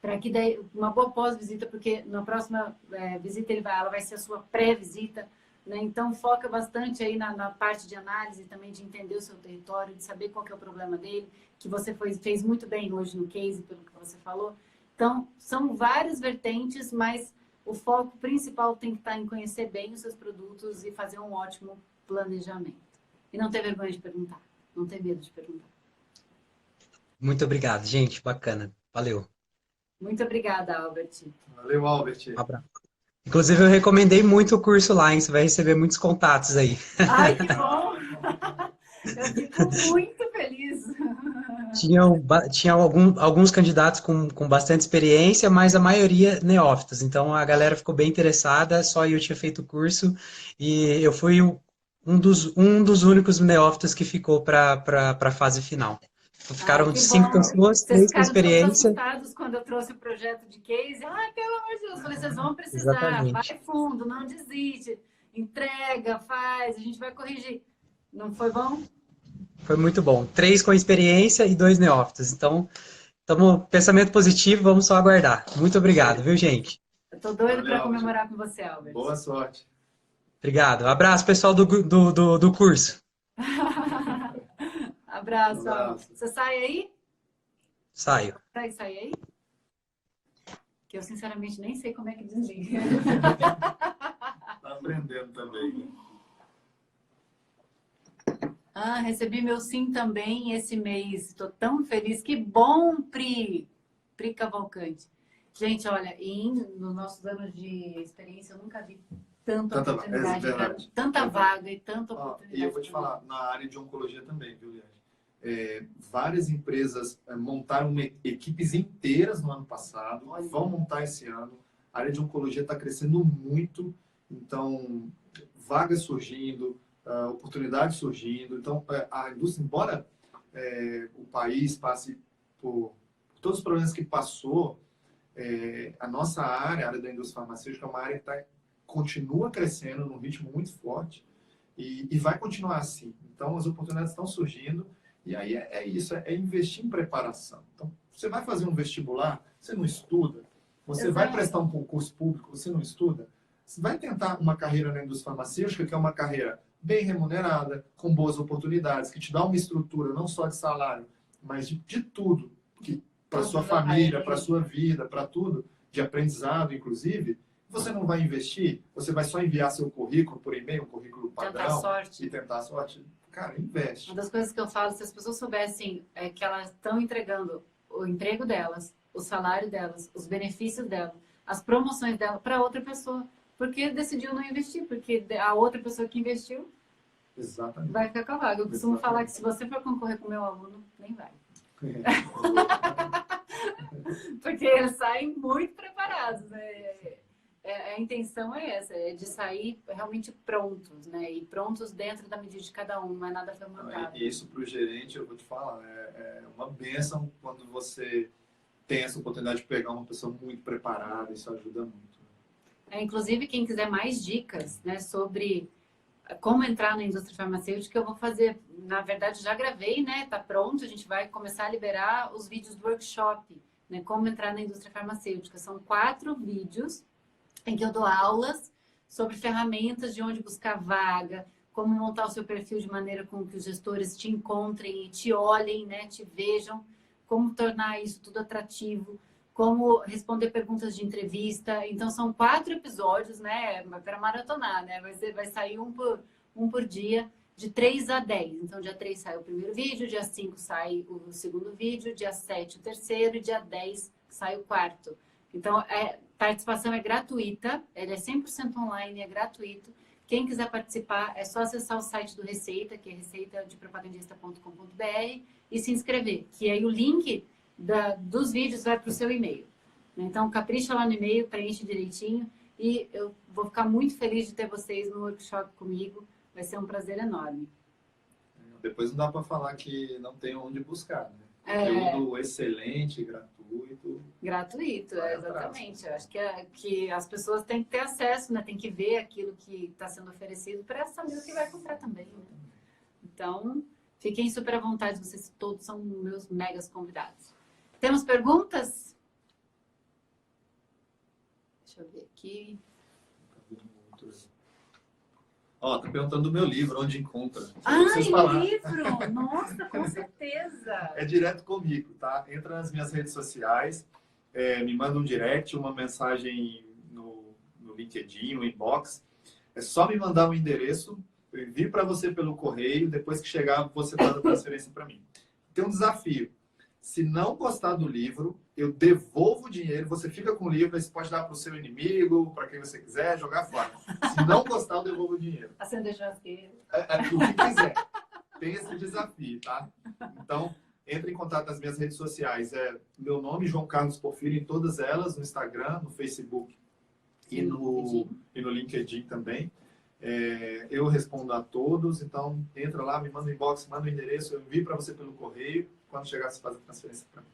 para que daí, uma boa pós-visita, porque na próxima visita ela vai ser a sua pré-visita, né? Então foca bastante aí na parte de análise também, de entender o seu território, de saber qual que é o problema dele, que você fez muito bem hoje no case, pelo que você falou. Então, são várias vertentes, mas o foco principal tem que estar em conhecer bem os seus produtos e fazer um ótimo planejamento. E não ter vergonha de perguntar, não ter medo de perguntar. Muito obrigado, gente. Bacana. Valeu. Muito obrigada, Albert. Valeu, Albert. Um abraço. Inclusive, eu recomendei muito o curso lá, hein? Você vai receber muitos contatos aí. Ai, que bom! Eu fico muito feliz. Tinha alguns candidatos com bastante experiência, mas a maioria neófitos. Então, a galera ficou bem interessada, só eu tinha feito o curso e eu fui um dos únicos neófitos que ficou para a fase final. Então, ficaram 5 pessoas, 3 com experiência. Vocês ficaram todos assustados quando eu trouxe o projeto de case. Ai, pelo amor de Deus, eu falei, vocês vão precisar, Exatamente. vai fundo, não desiste, entrega, faz, a gente vai corrigir. Não foi bom? Foi muito bom. 3 com experiência e 2 neófitos. Então, pensamento positivo, vamos só aguardar. Muito obrigado, viu, gente? Eu tô doido para comemorar com você, Albert. Boa sorte. Obrigado. Abraço, pessoal do curso. Abraço, Albert. Você sai aí? Saio. Sai aí? Que eu, sinceramente, nem sei como é que desliga. Tá aprendendo também. Recebi meu sim também esse mês. Estou tão feliz. Que bom, Pri Cavalcante. Gente, olha, nos nossos anos de experiência, eu nunca vi tanta oportunidade, tanta vaga e tanta oportunidade. E eu vou te falar, na área de oncologia também, viu, Liane? Várias empresas montaram equipes inteiras no ano passado, vão montar esse ano. A área de oncologia está crescendo muito, então, vagas surgindo, oportunidades surgindo. Então, a indústria, embora o país passe por todos os problemas que passou, a nossa área, a área da indústria farmacêutica, é uma área que continua crescendo num ritmo muito forte e vai continuar assim. Então, as oportunidades estão surgindo e aí é isso, é investir em preparação. Então, você vai fazer um vestibular, você não estuda, você vai prestar um concurso público, você não estuda, você vai tentar uma carreira na indústria farmacêutica, que é uma carreira bem remunerada, com boas oportunidades, que te dá uma estrutura não só de salário, mas de tudo, para sua família, para sua vida, para tudo, de aprendizado, inclusive. Você não vai investir, você vai só enviar seu currículo por e-mail, um currículo padrão, e tentar a sorte. Cara, investe. Uma das coisas que eu falo, se as pessoas soubessem que elas estão entregando o emprego delas, o salário delas, os benefícios delas, as promoções dela para outra pessoa, porque decidiu não investir, porque a outra pessoa que investiu vai ficar com a vaga. Eu costumo falar que se você for concorrer com o meu aluno, nem vai. Porque eles saem muito preparados, né? A intenção é essa, é de sair realmente prontos, né? E prontos dentro da medida de cada um, não é nada fermentado. E isso para o gerente, eu vou te falar, é uma bênção quando você tem essa oportunidade de pegar uma pessoa muito preparada, isso ajuda muito. Inclusive, quem quiser mais dicas, né, sobre como entrar na indústria farmacêutica, eu vou fazer, na verdade, já gravei, né? Tá pronto, a gente vai começar a liberar os vídeos do workshop, né? Como entrar na indústria farmacêutica. São 4 vídeos em que eu dou aulas sobre ferramentas de onde buscar vaga, como montar o seu perfil de maneira com que os gestores te encontrem e te olhem, né? Te vejam, como tornar isso tudo atrativo, como responder perguntas de entrevista. Então, são 4 episódios, né? Para maratonar, né? Vai sair um por dia, de 3 a 10. Então, dia 3 sai o primeiro vídeo, dia 5 sai o segundo vídeo, dia 7 o terceiro e dia 10 sai o quarto. Então, participação é gratuita, ele é 100% online, é gratuito. Quem quiser participar, é só acessar o site do Receita, que é receitadepropagandista.com.br, e se inscrever, que aí o link dos vídeos vai para o seu e-mail. Então, capricha lá no e-mail, preenche direitinho, e eu vou ficar muito feliz de ter vocês no workshop comigo. Vai ser um prazer enorme. Depois não dá para falar que não tem onde buscar, né? Conteúdo excelente, gratuito. Gratuito, exatamente. Eu acho que as pessoas têm que ter acesso, né? Tem que ver aquilo que está sendo oferecido para saber o que vai comprar também, né? Então, fiquem super à vontade, vocês todos são meus megas convidados. Temos perguntas? Deixa eu ver aqui. Tá perguntando do meu livro, onde encontra. Livro! Nossa, com certeza! É direto comigo, tá? Entra nas minhas redes sociais, me manda um direct, uma mensagem LinkedIn, no inbox. É só me mandar um endereço, eu envio para você pelo correio, depois que chegar, você faz a transferência para mim. Tem um desafio. Se não gostar do livro, eu devolvo o dinheiro, você fica com o livro, você pode dar para o seu inimigo, para quem você quiser, jogar fora. Se não gostar, eu devolvo o dinheiro. Acender churrasqueiro. O que quiser. Tem esse desafio, tá? Então, entre em contato nas minhas redes sociais. Meu nome, João Carlos Porfírio, em todas elas, no Instagram, no Facebook e no LinkedIn também. Eu respondo a todos, então entra lá, me manda um inbox, manda o endereço, eu envio para você pelo correio. Quando chegar, você faz a transferência para mim.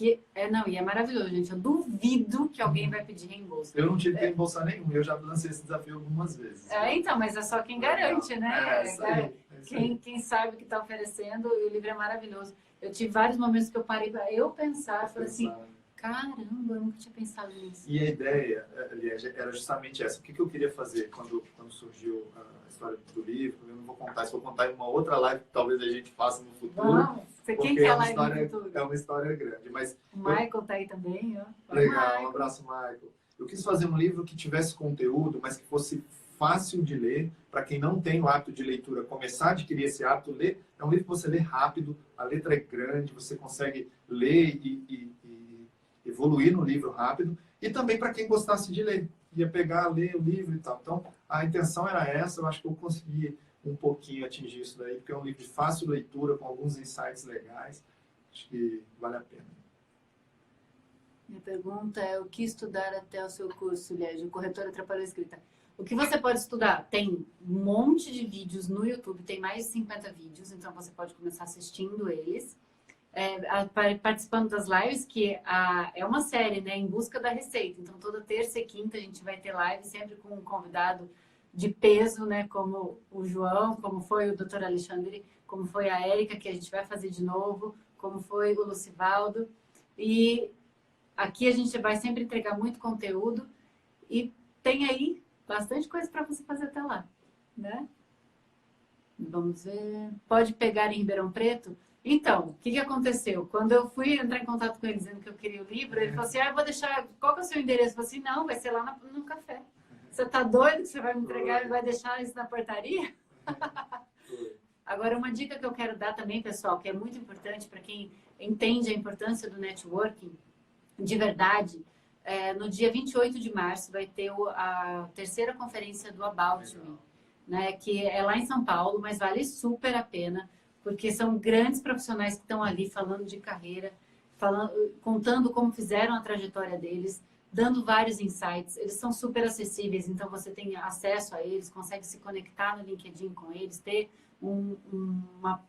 E é maravilhoso, gente. Eu duvido que alguém vai pedir reembolso. Eu não tive que reembolsar nenhum, eu já lancei esse desafio algumas vezes. Então, mas é só quem garante, né? Isso aí. Quem sabe o que está oferecendo, e o livro é maravilhoso. Eu tive vários momentos que eu parei para eu pensar, falei assim, caramba, eu nunca tinha pensado nisso. E a ideia, aliás, era justamente essa. O que eu queria fazer quando surgiu a história do livro? Eu não vou contar, vou contar em uma outra live que talvez a gente faça no futuro. Vamos. Quem quer live no futuro? É uma história grande. Mas o Michael tá aí também, ó. Legal, um abraço, Michael. Eu quis fazer um livro que tivesse conteúdo, mas que fosse fácil de ler, para quem não tem o hábito de leitura, começar a adquirir esse hábito, ler. É um livro que você lê rápido, a letra é grande, você consegue ler e evoluir no livro rápido. E também para quem gostasse de ler, ia pegar, ler o livro e tal. Então, a intenção era essa, eu acho que eu consegui um pouquinho atingir isso daí, porque é um livro de fácil leitura, com alguns insights legais. Acho que vale a pena. Minha pergunta é, o que estudar até o seu curso, Liege? O corretor atrapalhou a escrita. O que você pode estudar? Tem um monte de vídeos no YouTube, tem mais de 50 vídeos, então você pode começar assistindo eles. Participando das lives, que é uma série, né, em busca da receita. Então, toda terça e quinta a gente vai ter live, sempre com um convidado de peso, né, como o João, como foi o Dr. Alexandre, como foi a Érica, que a gente vai fazer de novo, como foi o Lucivaldo. E aqui a gente vai sempre entregar muito conteúdo e tem aí bastante coisa para você fazer até lá, né? Vamos ver. Pode pegar em Ribeirão Preto? Então, o que aconteceu? Quando eu fui entrar em contato com ele dizendo que eu queria o livro, ele falou assim, eu vou deixar, qual que é o seu endereço? Eu falei assim, não, vai ser lá no café. Você tá doido que você vai me entregar e vai deixar isso na portaria? Agora, uma dica que eu quero dar também, pessoal, que é muito importante para quem entende a importância do networking, de verdade, no dia 28 de março vai ter a terceira conferência do About Me, né, que é lá em São Paulo, mas vale super a pena, porque são grandes profissionais que estão ali falando de carreira, contando como fizeram a trajetória deles, dando vários insights. Eles são super acessíveis, então você tem acesso a eles, consegue se conectar no LinkedIn com eles, ter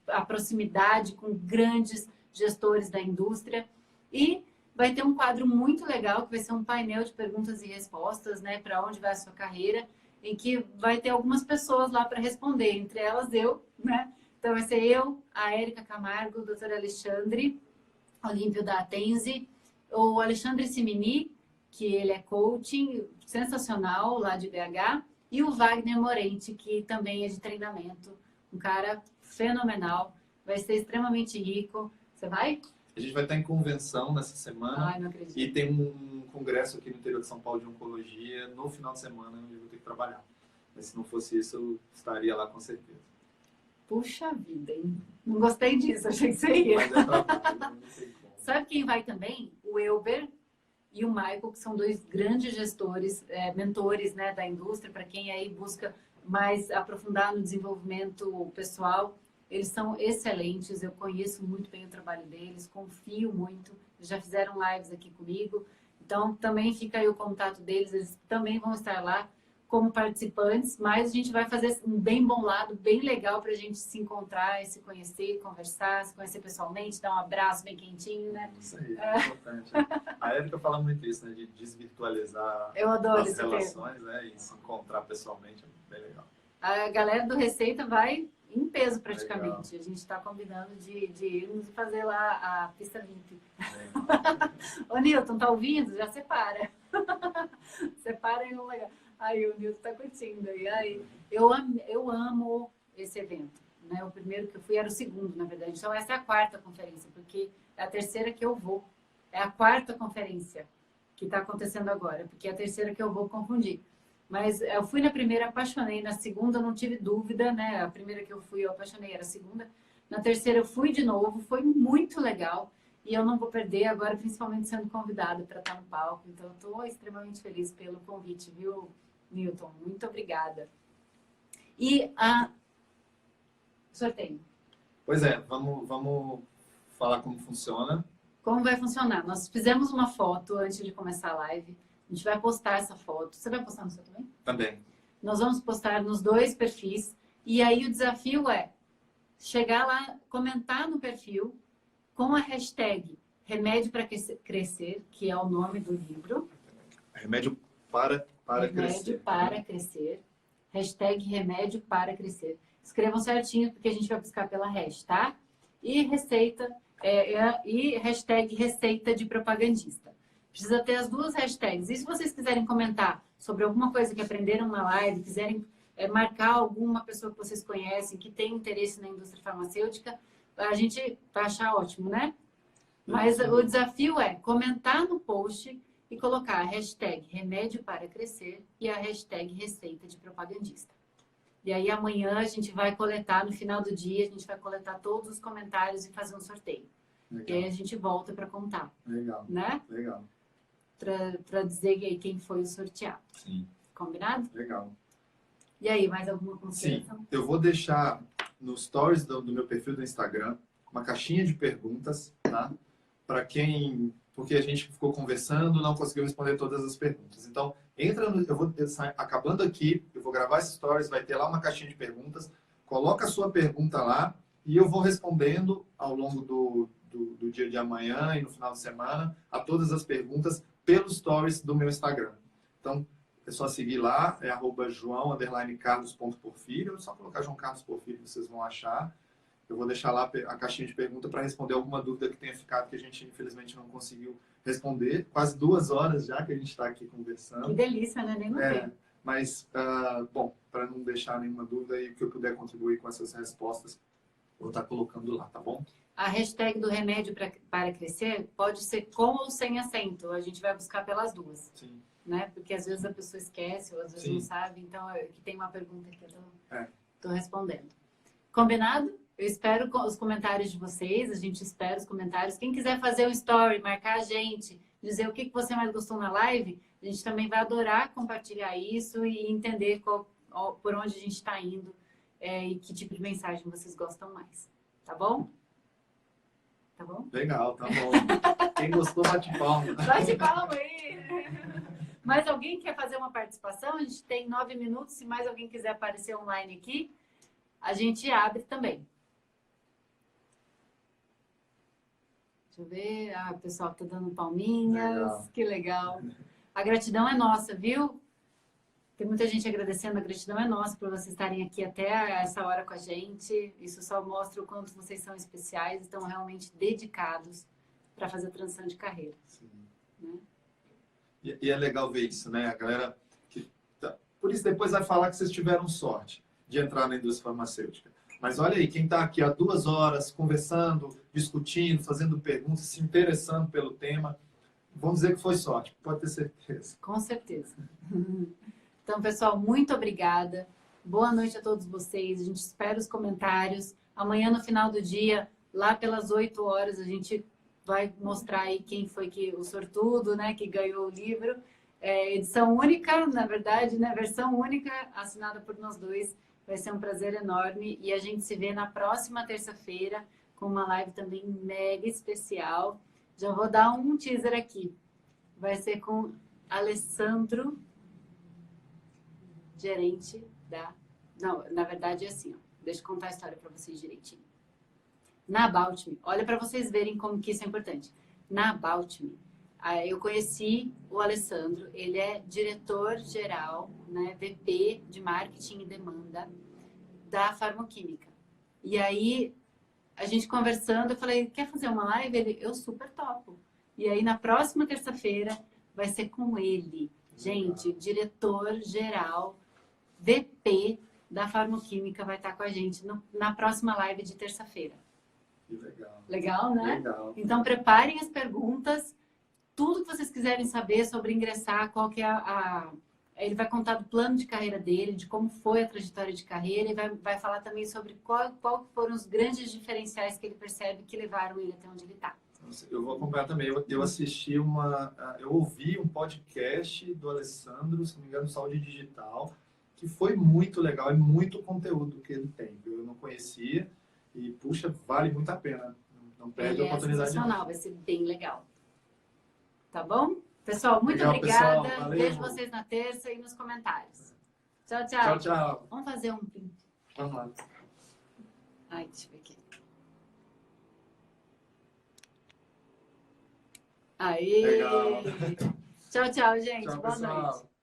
a proximidade com grandes gestores da indústria. E vai ter um quadro muito legal, que vai ser um painel de perguntas e respostas, né, para onde vai a sua carreira, em que vai ter algumas pessoas lá para responder, entre elas eu, né? Então, vai ser eu, a Érica Camargo, o Dr. Alexandre, Olímpio da Atenze, o Alexandre Simini, que ele é coaching sensacional lá de BH, e o Wagner Morente, que também é de treinamento, um cara fenomenal, vai ser extremamente rico. Você vai? A gente vai estar em convenção nessa semana. Ai, não acredito. E tem um congresso aqui no interior de São Paulo de oncologia no final de semana, onde eu vou ter que trabalhar. Mas se não fosse isso, eu estaria lá com certeza. Puxa vida, hein? Não gostei disso, achei que você ia. Mas é trabalho, não sei como. Sabe quem vai também? O Elber e o Michael, que são dois grandes gestores, mentores, né, da indústria, para quem aí busca mais aprofundar no desenvolvimento pessoal. Eles são excelentes, eu conheço muito bem o trabalho deles, confio muito, já fizeram lives aqui comigo. Então, também fica aí o contato deles, eles também vão estar lá como participantes, mas a gente vai fazer um bem bom lado, bem legal para a gente se encontrar e se conhecer, conversar, se conhecer pessoalmente, dar um abraço bem quentinho, né? Isso aí, é importante. A Érica fala muito isso, né? De desvirtualizar as relações, né? E se encontrar pessoalmente, é bem legal. A galera do Receita vai em peso praticamente. Legal. A gente está combinando de irmos fazer lá a pista limpa. Ô Nilton, tá ouvindo? Já separa. Separa em um lugar. Aí o Nilton tá curtindo. E aí, eu amo esse evento. Né? O primeiro que eu fui era o segundo, na verdade. Então essa é a quarta conferência, porque é a terceira que eu vou. É a quarta conferência. que está acontecendo agora, porque é a terceira que eu vou confundir. Mas eu fui na primeira, apaixonei. Na segunda, eu não tive dúvida, né? A primeira que eu fui, eu apaixonei, era a segunda. Na terceira, eu fui de novo, foi muito legal. E eu não vou perder agora, principalmente sendo convidada para estar no palco. Então, eu estou extremamente feliz pelo convite, viu, Newton? Muito obrigada. E a sorteio. Pois é, vamos falar como funciona. Como vai funcionar? Nós fizemos uma foto antes de começar a live. A gente vai postar essa foto. Você vai postar no seu também? Também. Nós vamos postar nos 2 perfis. E aí o desafio é chegar lá, comentar no perfil com a hashtag Remédio para Crescer, que é o nome do livro. Remédio para Remédio crescer. para crescer. Hashtag Remédio para Crescer. Escrevam certinho, porque a gente vai buscar pela hash, tá? E receita, e hashtag Receita de Propagandista. Precisa ter as 2 hashtags. E se vocês quiserem comentar sobre alguma coisa que aprenderam na live, quiserem marcar alguma pessoa que vocês conhecem, que tem interesse na indústria farmacêutica, a gente vai achar ótimo, né? Mas o desafio é comentar no post e colocar a hashtag Remédio para Crescer e a hashtag Receita de Propagandista. E aí amanhã a gente vai coletar, no final do dia, a gente vai coletar todos os comentários e fazer um sorteio. Legal. E aí a gente volta para contar. Legal. Né? Legal. Para dizer quem foi o sorteado. Sim. Combinado? Legal. E aí, mais alguma consideração? Sim, eu vou deixar no stories do meu perfil do Instagram uma caixinha de perguntas, tá? Para quem... Porque a gente ficou conversando, não conseguiu responder todas as perguntas. Então, entra no... acabando aqui, eu vou gravar esses stories, vai ter lá uma caixinha de perguntas, coloca a sua pergunta lá e eu vou respondendo ao longo do dia de amanhã e no final de semana a todas as perguntas pelos stories do meu Instagram. Então, é só seguir lá, é @joão_carlos.porfírio, é só colocar João Carlos Porfírio, vocês vão achar. Eu vou deixar lá a caixinha de pergunta para responder alguma dúvida que tenha ficado que a gente, infelizmente, não conseguiu responder. Quase 2 horas já que a gente está aqui conversando. Que delícia, né? Nem notei. Mas, bom, para não deixar nenhuma dúvida e que eu puder contribuir com essas respostas, vou estar colocando lá, tá bom? A hashtag do Remédio para Crescer pode ser com ou sem acento. A gente vai buscar pelas 2. Sim. Né? Porque às vezes a pessoa esquece ou às vezes não sabe. Então, que tem uma pergunta que eu estou respondendo. Combinado? Eu espero os comentários de vocês. A gente espera os comentários. Quem quiser fazer um story, marcar a gente, dizer o que você mais gostou na live, a gente também vai adorar compartilhar isso e entender por onde a gente está indo e que tipo de mensagem vocês gostam mais. Tá bom? Tá bom? Legal, tá bom. Quem gostou, bate palma. Bate palma aí. Mais alguém quer fazer uma participação? A gente tem 9 minutos. Se mais alguém quiser aparecer online aqui, a gente abre também. Deixa eu ver. Ah, o pessoal está dando palminhas. Legal. Que legal. A gratidão é nossa, viu? Tem muita gente agradecendo. A gratidão é nossa por vocês estarem aqui até essa hora com a gente. Isso só mostra o quanto vocês são especiais, estão realmente dedicados para fazer a transição de carreira. Sim. Né? E é legal ver isso, né? A galera que por isso depois vai falar que vocês tiveram sorte de entrar na indústria farmacêutica. Mas olha aí, quem está aqui há 2 horas conversando, discutindo, fazendo perguntas, se interessando pelo tema, vamos dizer que foi sorte, pode ter certeza. Com certeza. Então, pessoal, muito obrigada. Boa noite a todos vocês. A gente espera os comentários. Amanhã, no final do dia, lá pelas 8 horas, a gente vai mostrar aí quem foi o sortudo, né, que ganhou o livro. Edição única, na verdade, né, versão única, assinada por nós dois. Vai ser um prazer enorme. E a gente se vê na próxima terça-feira com uma live também mega especial. Já vou dar um teaser aqui. Vai ser com Alessandro, gerente da... Não, na verdade é assim, ó. Deixa eu contar a história para vocês direitinho. Na About Me, olha para vocês verem como que isso é importante. Na About Me, eu conheci o Alessandro, ele é diretor-geral, né, VP de Marketing e Demanda da Farmoquímica. E aí, a gente conversando, eu falei, quer fazer uma live? Ele, eu super topo. E aí, na próxima terça-feira, vai ser com ele. Gente, diretor-geral, VP da Farmoquímica vai estar com a gente na próxima live de terça-feira. Que legal. Legal, né? Legal. Então, preparem as perguntas. tudo que vocês quiserem saber sobre ingressar, qual que é ele vai contar do plano de carreira dele, de como foi a trajetória de carreira, e vai falar também sobre qual foram os grandes diferenciais que ele percebe que levaram ele até onde ele está. Eu vou acompanhar também. Eu assisti eu ouvi um podcast do Alessandro, se não me engano, Saúde Digital, que foi muito legal e muito conteúdo que ele tem. Eu não conhecia e, puxa, vale muito a pena. Não perde a oportunidade. Sensacional, vai ser bem legal. Tá bom? Pessoal, muito legal, obrigada. pessoal, Vejo vocês na terça e nos comentários. Tchau, tchau. Tchau, tchau. Vamos fazer um... Vamos lá. Ai, deixa eu ver aqui. Aê! Legal. Tchau, tchau, gente. Tchau, Boa pessoal. noite.